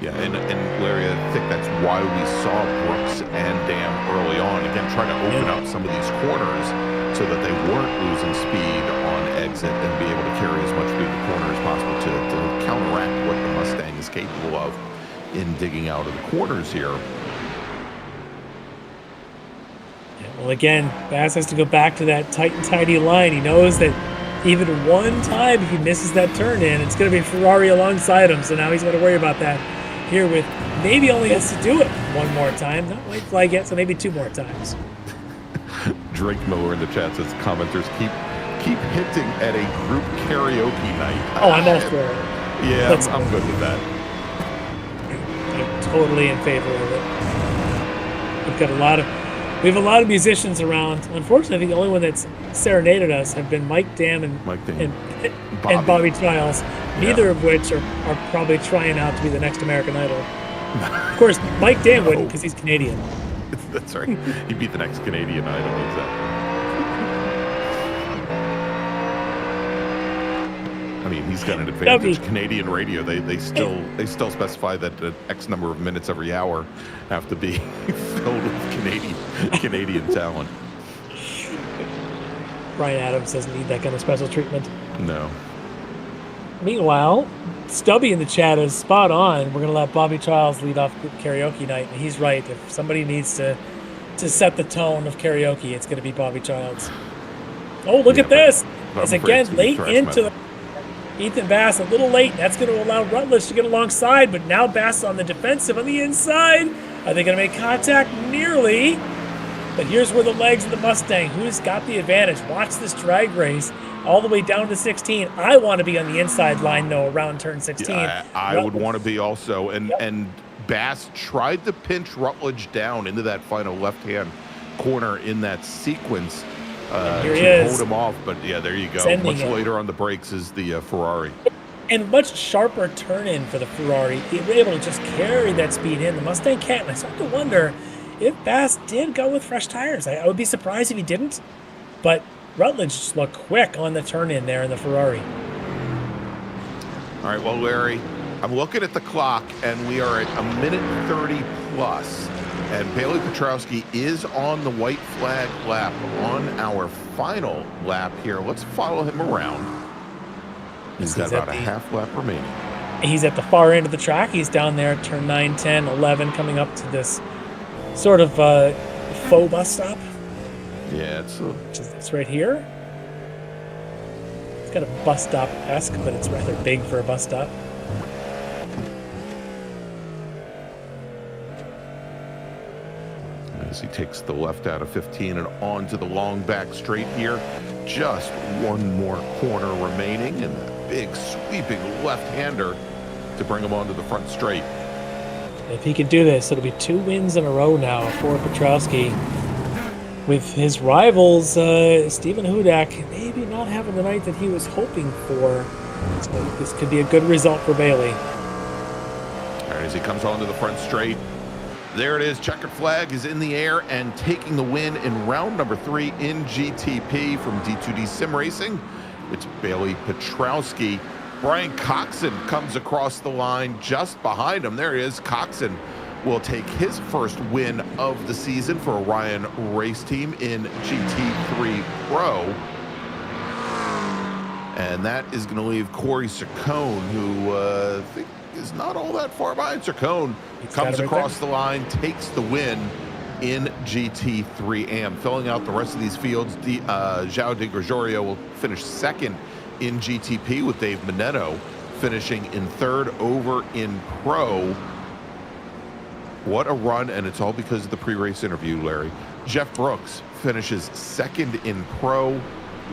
Yeah, and Larry, I think that's why we saw Brooks and Dam early on, again, trying to open up some of these corners so that they weren't losing speed on exit and be able to carry as much speed in the corner as possible to counteract what the Mustang is capable of in digging out of the corners here. Well, again, Bass has to go back to that tight and tidy line. He knows that even one time if he misses that turn in, it's going to be a Ferrari alongside him, so now he's got to worry about that here with maybe only has to do it one more time. Not white flag yet, so maybe 2 more times. Drake Miller in the chat says commenters keep hinting at a group karaoke night. Oh, I'm all for it. Yeah, I'm good with that. I'm totally in favor of it. We have a lot of musicians around. Unfortunately, I think the only one that's serenaded us have been Mike Dam and Bobby Trials, neither of which are probably trying out to be the next American Idol. Of course, Mike Dam wouldn't because he's Canadian. That's right. He beat the next Canadian Idol, exactly. I mean, he's got an advantage. Canadian radio, they still specify that X number of minutes every hour have to be filled with Canadian talent. Brian Adams doesn't need that kind of special treatment. No. Meanwhile, Stubby in the chat is spot on. We're going to let Bobby Childs lead off group karaoke night. And he's right. If somebody needs to set the tone of karaoke, it's going to be Bobby Childs. Oh, look at this. It's again late into the Ethan Bass, a little late. That's going to allow Rutledge to get alongside, but now Bass on the defensive on the inside. Are they going to make contact? Nearly. But here's where the legs of the Mustang, who's got the advantage. Watch this drag race all the way down to 16. I want to be on the inside line, though, around turn 16. Yeah, I would want to be also. And Bass tried to pinch Rutledge down into that final left-hand corner in that sequence to hold him off. But, yeah, there you go. Much later on the brakes is the Ferrari. And much sharper turn-in for the Ferrari. He was able to just carry that speed in. The Mustang can't. And I start to wonder if Bass did go with fresh tires. I would be surprised if he didn't. But Rutledge just looked quick on the turn-in there in the Ferrari. All right, well, Larry, I'm looking at the clock, and we are at 1:30 plus. And Bailey Petrowski is on the white flag lap on our final lap here. Let's follow him around. He's got about a half lap remaining. He's at the far end of the track. He's down there at turn 9, 10, 11, coming up to this sort of faux bus stop. Yeah, it's right here. It's got a bus stop-esque, but it's rather big for a bus stop. As he takes the left out of 15 and onto the long back straight here. Just one more corner remaining, and a big sweeping left-hander to bring him onto the front straight. If he can do this, it'll be 2 wins in a row now for Petrowski. With his rivals, Stephen Hudak, maybe not having the night that he was hoping for. So this could be a good result for Bailey. All right, as he comes onto the front straight, there it is. Checkered flag is in the air and taking the win in round number 3 in GTP from D2D Sim Racing. It's Bailey Petrowski. Brian Coxon comes across the line just behind him. There he is. Coxon will take his first win of the season for Orion Race Team in GT3 Pro. And that is going to leave Corey Ciccone, who I think is not all that far behind. Ciccone comes across the line, takes the win in GT3 AM. Filling out the rest of these fields, João de Gregorio will finish second in GTP, with Dave Minetto finishing in third over in Pro. What a run, and it's all because of the pre-race interview, Larry. Jeff Brooks finishes second in Pro,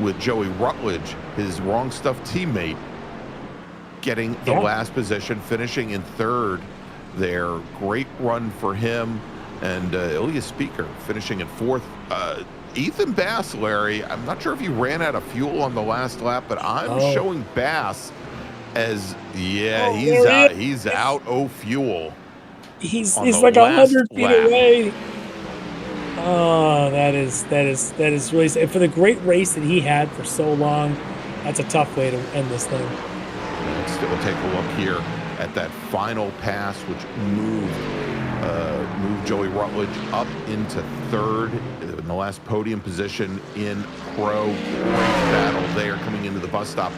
with Joey Rutledge, his Wrong Stuff teammate, getting the last position, finishing in third there. Great run for him. And Ilya Speaker finishing in fourth. Ethan Bass, Larry, I'm not sure if he ran out of fuel on the last lap, but I'm showing Bass as, he's out of fuel. He's like 100 feet away. Oh, that is really sad. For the great race that he had for so long, that's a tough way to end this thing. Let's still take a look here at that final pass, which moved Joey Rutledge up into third in the last podium position in Pro. Great battle there coming into the bus stop.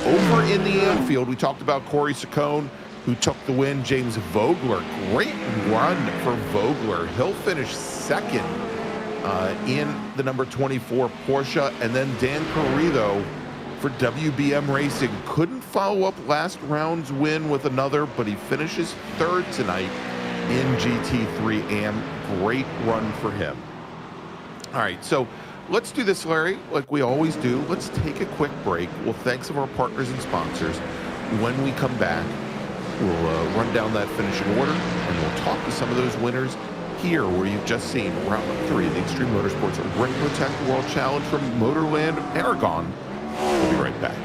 Over in the Anfield, we talked about Corey Ciccone, who took the win. James Vogler, great run for Vogler. He'll finish second in the number 24 Porsche. And then Dan Carrillo for WBM Racing couldn't follow up last round's win with another, but he finishes third tonight in GT3 AM. Great run for him. All right, so let's do this, Larry, like we always do. Let's take a quick break. We'll thank some of our partners and sponsors. When we come back, we'll run down that finishing order, and we'll talk to some of those winners here, where you've just seen round 3 of the Extreme Motorsports Ricmotech World Challenge from Motorland Aragon. We'll be right back.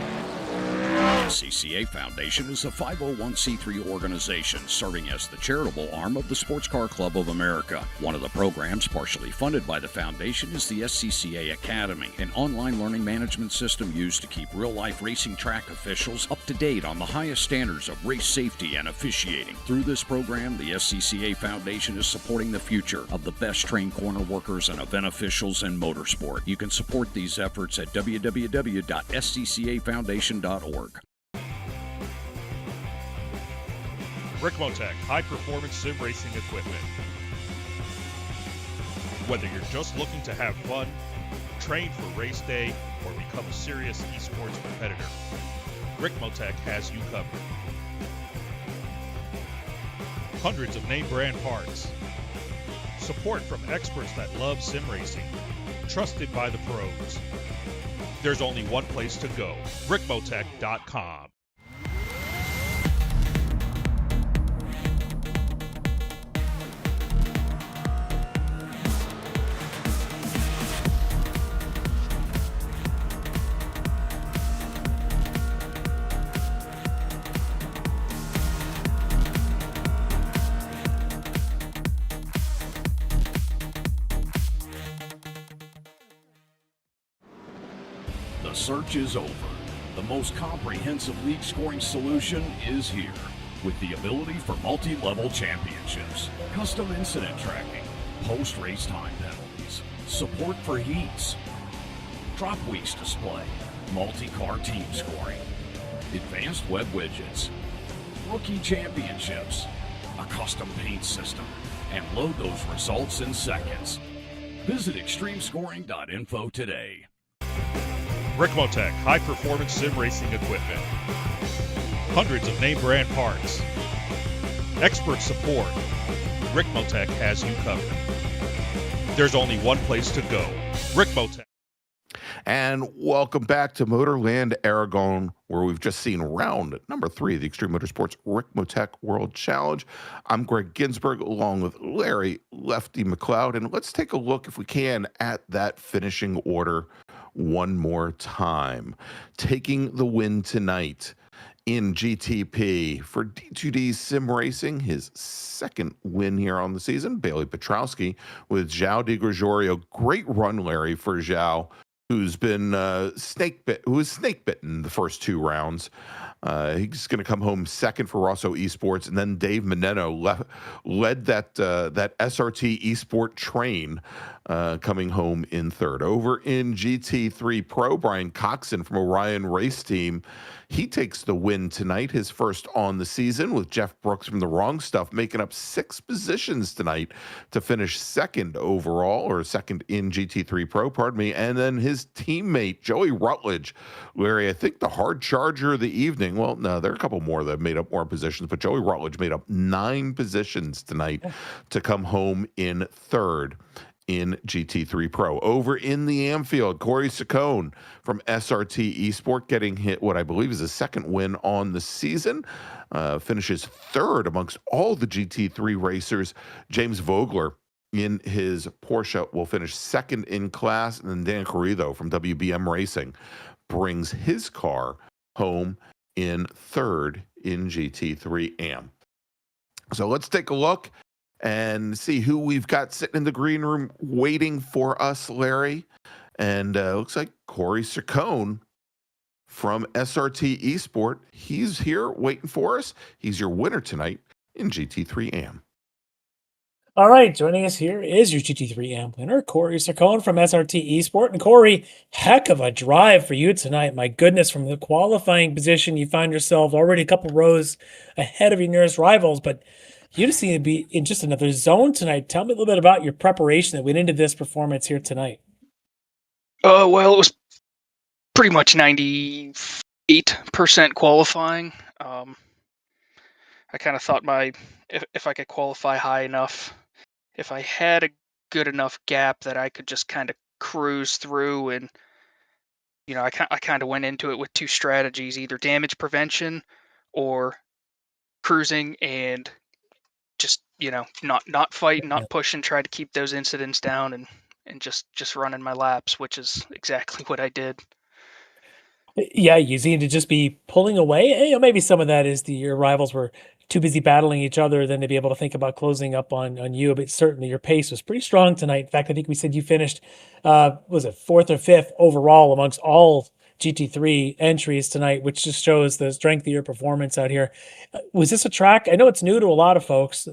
SCCA Foundation is a 501c3 organization serving as the charitable arm of the Sports Car Club of America. One of the programs partially funded by the foundation is the SCCA Academy, an online learning management system used to keep real-life racing track officials up to date on the highest standards of race safety and officiating. Through this program, the SCCA Foundation is supporting the future of the best trained corner workers and event officials in motorsport. You can support these efforts at www.sccafoundation.org. Ricmotech high-performance sim racing equipment. Whether you're just looking to have fun, train for race day, or become a serious esports competitor, Ricmotech has you covered. Hundreds of name brand parts. Support from experts that love sim racing. Trusted by the pros. There's only one place to go, Ricmotech.com. The search is over. The most comprehensive league scoring solution is here, with the ability for multi-level championships, custom incident tracking, post-race time penalties, support for heats, drop weeks display, multi-car team scoring, advanced web widgets, rookie championships, a custom paint system, and load those results in seconds. Visit extremescoring.info today. Ricmotech high-performance sim racing equipment. Hundreds of name brand parts. Expert support. Ricmotech has you covered. There's only one place to go, Ricmotech. And welcome back to Motorland Aragon, where we've just seen round number 3 of the Extreme Motorsports Ricmotech World Challenge. I'm Greg Ginsburg, along with Larry Lefty McLeod, and let's take a look, if we can, at that finishing order one more time. Taking the win tonight in GTP for D2D Sim Racing, his second win here on the season, Bailey Petrowski with João de Gregorio. Great run, Larry, for João, who's been snake bitten the first 2 rounds. He's going to come home second for Rosso Esports, and then Dave Meneno led that SRT Esport train, coming home in third. Over in GT3 Pro, Brian Coxon from Orion Race Team, he takes the win tonight, his first on the season, with Jeff Brooks from The Wrong Stuff making up 6 positions tonight to finish second overall, or second in GT3 Pro, pardon me. And then his teammate, Joey Rutledge, Larry, I think the hard charger of the evening. Well, no, there are a couple more that made up more positions, but Joey Rutledge made up 9 positions tonight to come home in third in GT3 Pro. Over in the Amfield, Corey Saccone from SRT Esport getting hit what I believe is his second win on the season. Finishes third amongst all the GT3 racers. James Vogler in his Porsche will finish second in class, and then Dan Corrido from WBM Racing brings his car home in third in GT3 AM. So let's take a look and see who we've got sitting in the green room waiting for us, Larry. And looks like Corey Saccone from SRT Esport. He's here waiting for us. He's your winner tonight in GT3 AM. All right, joining us here is your GT3 AM winner, Corey Saccone from SRT Esport. And Corey, heck of a drive for you tonight. My goodness, from the qualifying position, you find yourself already a couple rows ahead of your nearest rivals, but you just seem to be in just another zone tonight. Tell me a little bit about your preparation that went into this performance here tonight. Well, it was pretty much 98% qualifying. I kind of thought if I could qualify high enough, if I had a good enough gap that I could just kind of cruise through, and I kind of went into it with 2 strategies: either damage prevention or cruising and just not fight, not push, and try to keep those incidents down and just running my laps, which is exactly what I did. Yeah, you seem to just be pulling away. You know, maybe some of that is your rivals were too busy battling each other than to be able to think about closing up on you. But certainly your pace was pretty strong tonight. In fact, I think we said you finished, was it fourth or fifth overall amongst all GT3 entries tonight, which just shows the strength of your performance out here. Was this a track? I know it's new to a lot of folks.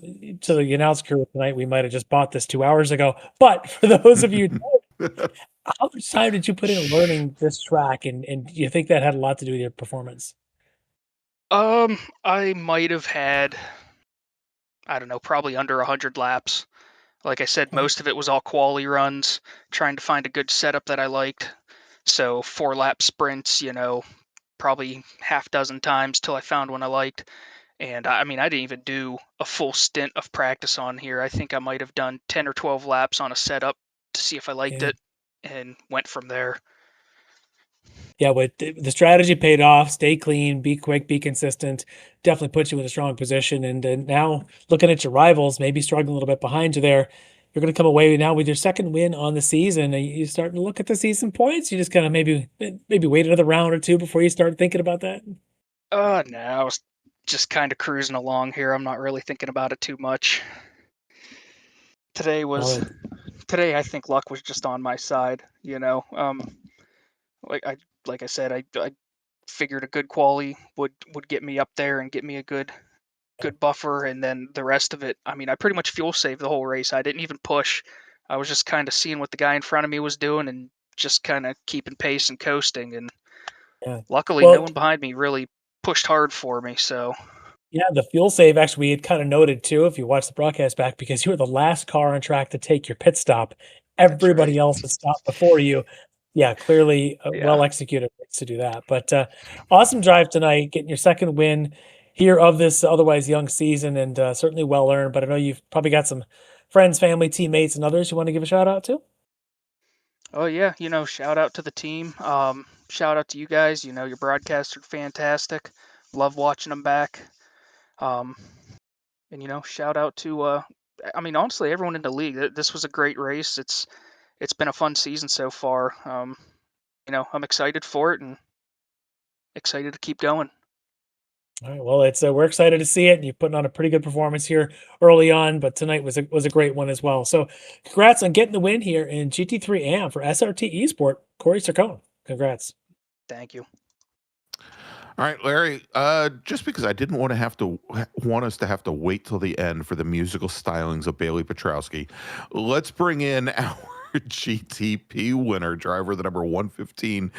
To the announce crew tonight, we might have just bought this 2 hours ago. But for those of you, how much time did you put into learning this track, and do you think that had a lot to do with your performance? I might have had, I don't know, probably under 100 laps. Like I said, most of it was all quali runs, trying to find a good setup that I liked. So 4-lap sprints, probably half dozen times till I found one I liked. And I mean, I didn't even do a full stint of practice on here. I think I might have done 10 or 12 laps on a setup to see if I liked Yeah. it and went from there. Yeah, but the strategy paid off. Stay clean, be quick, be consistent. Definitely puts you in a strong position. And now looking at your rivals, maybe struggling a little bit behind you there, you're going to come away now with your second win on the season. Are you starting to look at the season points? You just kind of maybe wait another round or two before you start thinking about that. No, I was just kind of cruising along here. I'm not really thinking about it too much. Today Well, today I think luck was just on my side, like I said, I figured a good quali would get me up there and get me a good buffer, and then the rest of it, I mean, I pretty much fuel saved the whole race. I didn't even push. I was just kind of seeing what the guy in front of me was doing and just kind of keeping pace and coasting, and yeah. luckily no Well, one behind me really pushed hard for me, so yeah, the fuel save actually we had kind of noted too if you watch the broadcast back because you were the last car on track to take your pit stop. that's Everybody right. else had stopped before you. Yeah, clearly Yeah. well executed to do that. But awesome drive tonight, getting your second win here of this otherwise young season, and certainly well earned. But I know you've probably got some friends, family, teammates, and others you want to give a shout out to. Oh yeah, shout out to the team. Shout out to you guys. Your broadcasts are fantastic. Love watching them back. Um, and shout out to I mean, honestly, everyone in the league. This was a great race. It's been a fun season so far. I'm excited for it and excited to keep going. All right, well, it's we're excited to see it, and you're putting on a pretty good performance here early on. But tonight was a great one as well. So, congrats on getting the win here in GT3 AM for SRT Esport. Corey Sarcone, congrats. Thank you. All right, Larry. Just because I didn't want us to have to wait till the end for the musical stylings of Bailey Petrowski, let's bring in our GTP winner, driver the number 115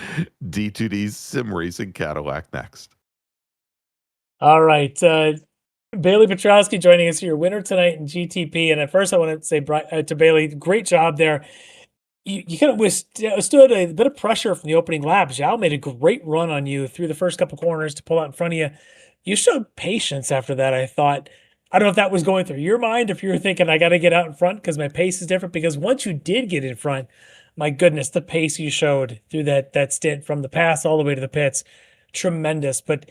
D2D Sim Racing Cadillac next. All right, Bailey Petrowski joining us here, winner tonight in GTP. And at first, I want to say to Bailey, great job there. You kind of withstood a bit of pressure from the opening lap. Zhao made a great run on you through the first couple corners to pull out in front of you. You showed patience after that, I thought. I don't know if that was going through your mind, if you were thinking, I got to get out in front because my pace is different. Because once you did get in front, my goodness, the pace you showed through that stint from the pass all the way to the pits, tremendous. But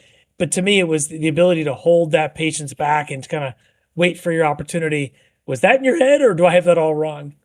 to me, it was the ability to hold that patience back and kind of wait for your opportunity. Was that in your head, or do I have that all wrong?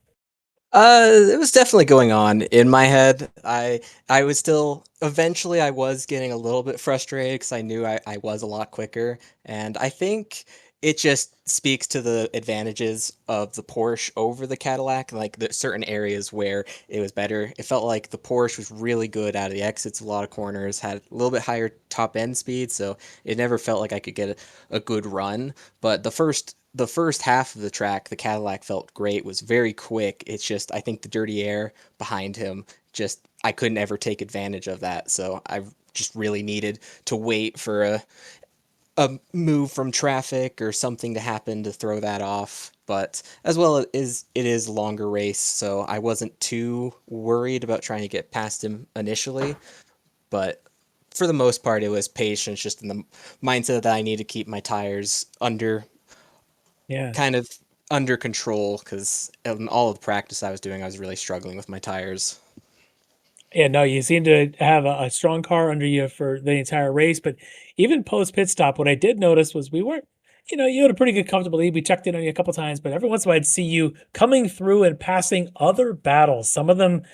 It was definitely going on in my head. I was still eventually I was getting a little bit frustrated because I knew I was a lot quicker, and I think it just speaks to the advantages of the Porsche over the Cadillac, like the certain areas where it was better. It felt like the Porsche was really good out of the exits, a lot of corners, had a little bit higher top end speed, so it never felt like I could get a good run. But the first half of the track, the Cadillac felt great, was very quick. It's just, I think the dirty air behind him, just, I couldn't ever take advantage of that. So I just really needed to wait for a move from traffic or something to happen to throw that off. But as well as it is a longer race, so I wasn't too worried about trying to get past him initially. But for the most part, it was patience, just in the mindset that I need to keep my tires kind of under control, because in all of the practice I was doing, I was really struggling with my tires. Yeah, no, you seem to have a strong car under you for the entire race. But even post pit stop, what I did notice was we weren't, you had a pretty good comfortable lead. We checked in on you a couple times, but every once in a while I'd see you coming through and passing other battles. Some of them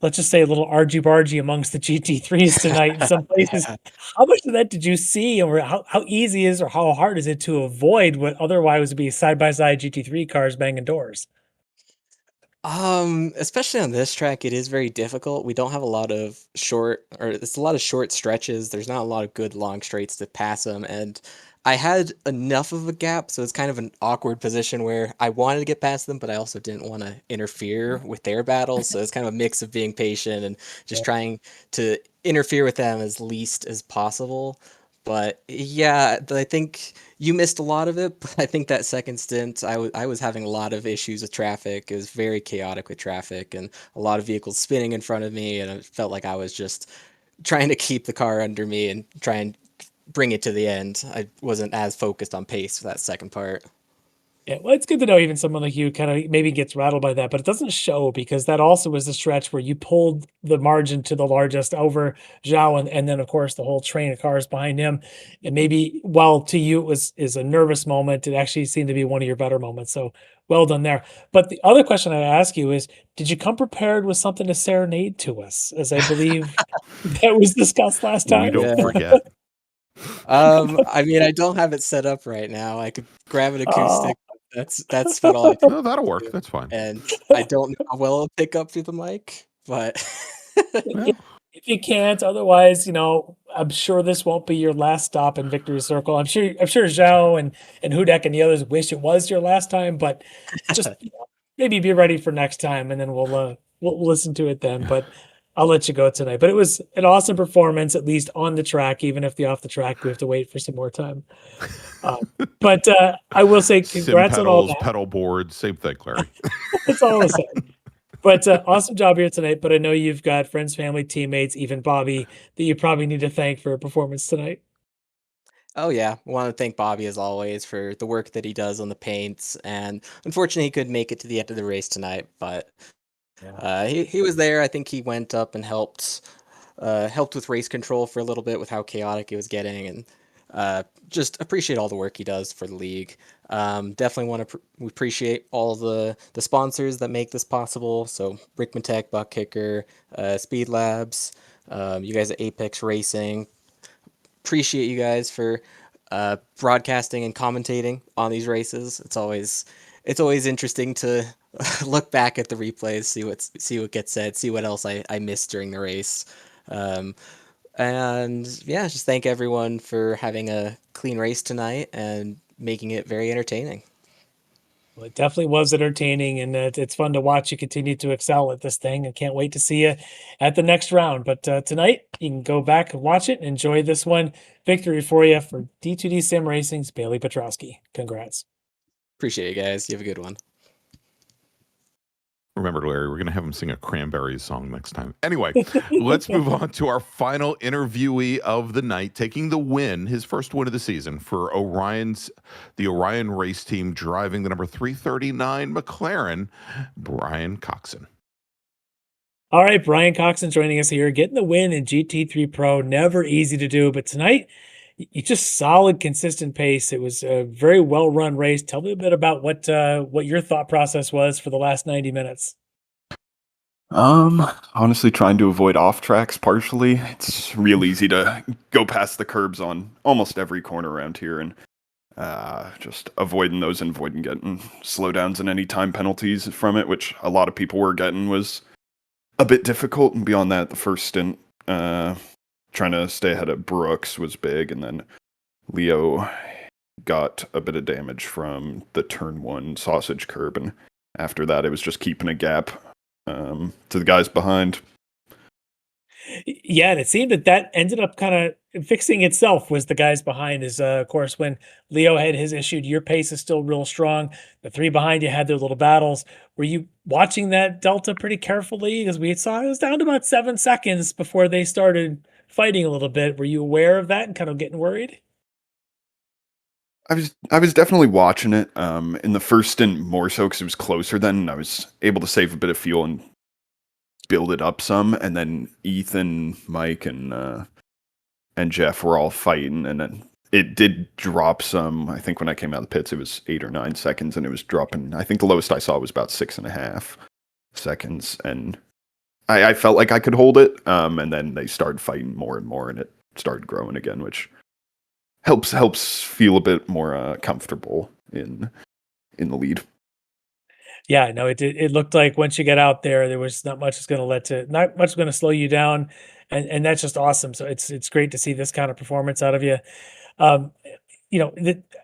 let's just say a little argy-bargy amongst the GT3s tonight in some places. How much of that did you see, or how easy is or how hard is it to avoid what otherwise would be side-by-side GT3 cars banging doors? Especially on this track, it is very difficult. We don't have a lot of it's a lot of short stretches. There's not a lot of good long straights to pass them, and I had enough of a gap, so it's kind of an awkward position where I wanted to get past them, but I also didn't want to interfere with their battles. So it's kind of a mix of being patient and just trying to interfere with them as least as possible. But yeah, I think you missed a lot of it. But I think that second stint, I was having a lot of issues with traffic. It was very chaotic with traffic and a lot of vehicles spinning in front of me. And it felt like I was just trying to keep the car under me and try and bring it to the end. I wasn't as focused on pace for that second part. Yeah, well, it's good to know even someone like you kind of maybe gets rattled by that, but it doesn't show because that also was the stretch where you pulled the margin to the largest over Zhao, and then of course the whole train of cars behind him. And maybe while to you it is a nervous moment, it actually seemed to be one of your better moments. So well done there. But the other question I ask you is, did you come prepared with something to serenade to us? As I believe that was discussed last We time. don't forget. I mean, I don't have it set up right now. I could grab an acoustic. That's about all I do. No, that'll work. That's fine. And I don't know how well it'll pick up through the mic, but If you can't, otherwise, I'm sure this won't be your last stop in Victory Circle. I'm sure Zhao and Hudek and the others wish it was your last time, but just maybe be ready for next time, and then we'll listen to it then. But I'll let you go tonight. But it was an awesome performance, at least on the track, even if the off the track we have to wait for some more time. But I will say congrats on all that. Pedal boards, same thing, Larry. It's all the same. But awesome job here tonight. But I know you've got friends, family, teammates, even Bobby, that you probably need to thank for a performance tonight. oh yeah, I want to thank Bobby as always for the work that he does on the paints. And unfortunately, he couldn't make it to the end of the race tonight, but he was there. I think he went up and helped with race control for a little bit with how chaotic it was getting, and just appreciate all the work he does for the league. Definitely want to appreciate all the sponsors that make this possible. So Ricmotech, Buck Kicker, Speed Labs, you guys at Apex Racing. Appreciate you guys for broadcasting and commentating on these races. It's always interesting to look back at the replays, see what gets said, see what else I missed during the race. And yeah, just thank everyone for having a clean race tonight and making it very entertaining. Well, it definitely was entertaining, and it's fun to watch you continue to excel at this thing. I can't wait to see you at the next round. But tonight, you can go back and watch it and enjoy this one. Victory for you for D2D Sim Racing's Bailey Petrowski. Congrats. Appreciate you guys. You have a good one. Remember, Larry, we're going to have him sing a Cranberries song next time. Anyway, let's move on to our final interviewee of the night, taking the win, his first win of the season for the Orion race team, driving the number 339 McLaren, Brian Coxon. All right, Brian Coxon joining us here, getting the win in GT3 Pro. Never easy to do, but tonight, you just solid, consistent pace. It was a very well-run race. Tell me a bit about what your thought process was for the last 90 minutes. Honestly, trying to avoid off tracks partially. It's real easy to go past the curbs on almost every corner around here, and just avoiding those and avoiding getting slowdowns and any time penalties from it, which a lot of people were getting, was a bit difficult. And beyond that, the first stint, trying to stay ahead of Brooks was big, and then Leo got a bit of damage from the turn one sausage curb, and after that it was just keeping a gap to the guys behind. Yeah, and it seemed that ended up kind of fixing itself. Was the guys behind is of course when Leo had his issue, your pace is still real strong. The three behind you had their little battles. Were you watching that delta pretty carefully? Because we saw it was down to about 7 seconds before they started fighting a little bit. Were you aware of that and kind of getting worried? I was definitely watching it in the first stint more so because it was closer then, and I was able to save a bit of fuel and build it up some. And then Ethan, Mike, and Jeff were all fighting, and then it did drop some. I think when I came out of the pits, it was 8 or 9 seconds, and it was dropping. I think the lowest I saw was about 6.5 seconds, and I felt like I could hold it, and then they started fighting more and more, and it started growing again, which helps feel a bit more comfortable in the lead. Yeah, no, it looked like once you get out there, there was not much not much going to slow you down, and that's just awesome. So it's great to see this kind of performance out of you. Um,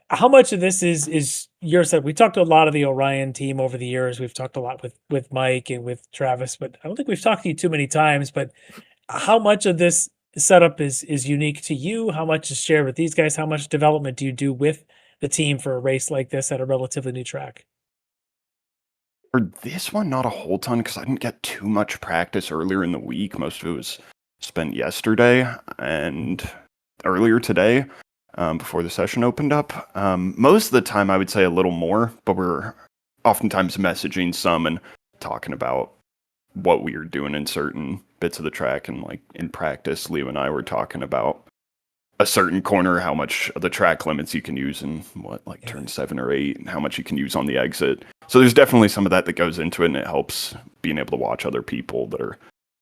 how much of this is your set? We talked to a lot of the Orion team over the years. We've talked a lot with Mike and with Travis, but I don't think we've talked to you too many times. But how much of this setup is unique to you? How much is shared with these guys? How much development do you do with the team for a race like this at a relatively new track? For this one, not a whole ton because I didn't get too much practice earlier in the week. Most of it was spent yesterday and earlier today, before the session opened up. Most of the time, I would say a little more, but we're oftentimes messaging some and talking about what we are doing in certain bits of the track. And like in practice, Leo and I were talking about a certain corner, how much of the track limits you can use in turn 7 or 8, and how much you can use on the exit. So there's definitely some of that goes into it, and it helps being able to watch other people that are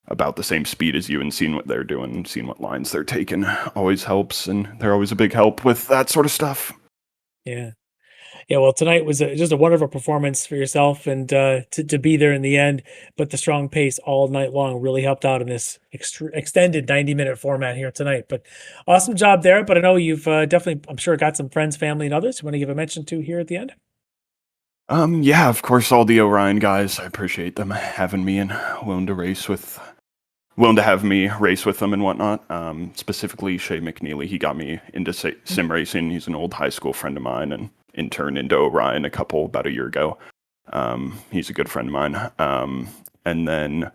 about the same speed as you and seeing what they're doing and seeing what lines they're taking always helps, and they're always a big help with that sort of stuff. Yeah. Yeah, well, tonight was just a wonderful performance for yourself, and to be there in the end, but the strong pace all night long really helped out in this extended 90-minute format here tonight. But awesome job there. But I know you've definitely, I'm sure, got some friends, family, and others you want to give a mention to here at the end. Yeah, of course, all the Orion guys. I appreciate them having me and willing to have me race with them and whatnot. Specifically, Shay McNeely. He got me into sim racing. He's an old high school friend of mine, and in turn into Orion about a year ago. He's a good friend of mine. And then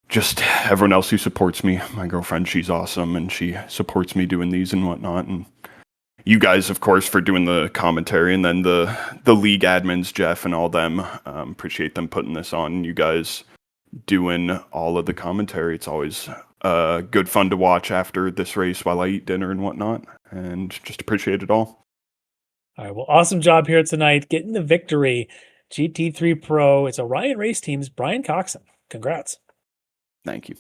just everyone else who supports me. My girlfriend, she's awesome, and she supports me doing these and whatnot. And you guys, of course, for doing the commentary, and then the league admins, Jeff and all them. Appreciate them putting this on. You guys doing all of the commentary. It's always good fun to watch after this race while I eat dinner and whatnot, and just appreciate it all. All right, well, awesome job here tonight, getting the victory. GT3 Pro, it's Orion Race Team's Brian Coxon. Congrats. Thank you.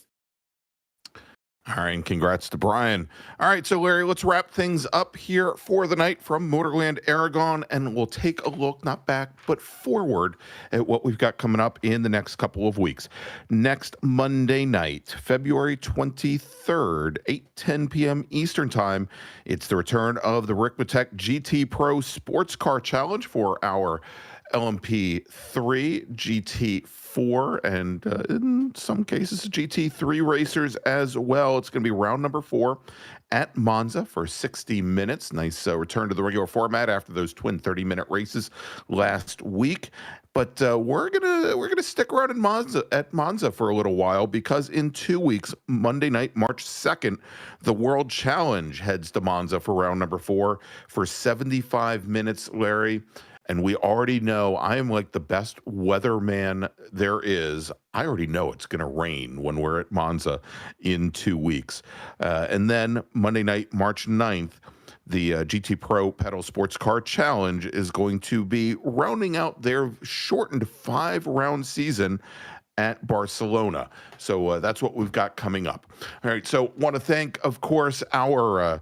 All right, and congrats to Brian. All right, so Larry, let's wrap things up here for the night from Motorland Aragon, and we'll take a look, not back, but forward at what we've got coming up in the next couple of weeks. Next Monday night, February 23rd, 8:10 p.m. Eastern Time, it's the return of the Ricmotech GT Pro Sports Car Challenge for our LMP3, GT4, and in some cases GT3 racers as well. It's going to be round number 4 at Monza for 60 minutes. Nice return to the regular format after those twin 30-minute races last week. But we're gonna stick around at Monza for a little while, because in 2 weeks, Monday night, March 2nd, the World Challenge heads to Monza for round number 4 for 75 minutes, Larry. And we already know I am like the best weatherman there is. I already know it's going to rain when we're at Monza in 2 weeks. And then Monday night, March 9th, the GT Pro Pedal Sports Car Challenge is going to be rounding out their shortened 5-round season at Barcelona. So that's what we've got coming up. All right, so want to thank, of course, our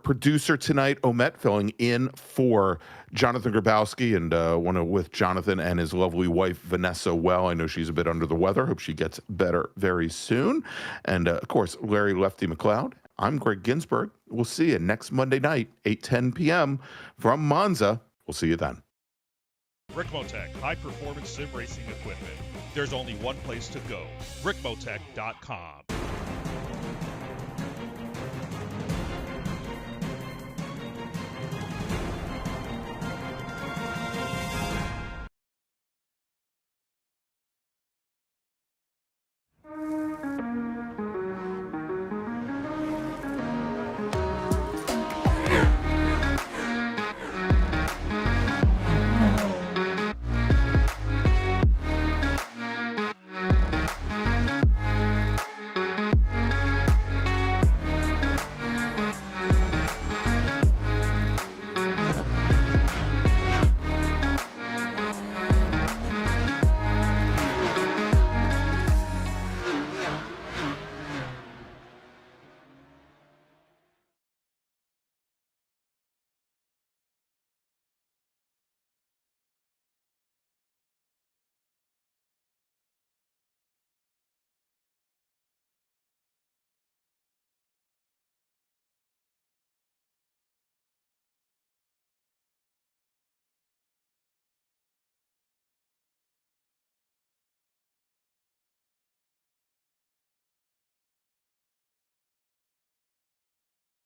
producer tonight, Omet, filling in for Jonathan Grabowski, and want to with Jonathan and his lovely wife, Vanessa, well. I know she's a bit under the weather. Hope she gets better very soon. And, of course, Larry Lefty McLeod. I'm Greg Ginsburg. We'll see you next Monday night, 8:10 p.m. from Monza. We'll see you then. Ricmotech, high-performance sim racing equipment. There's only one place to go, ricmotech.com.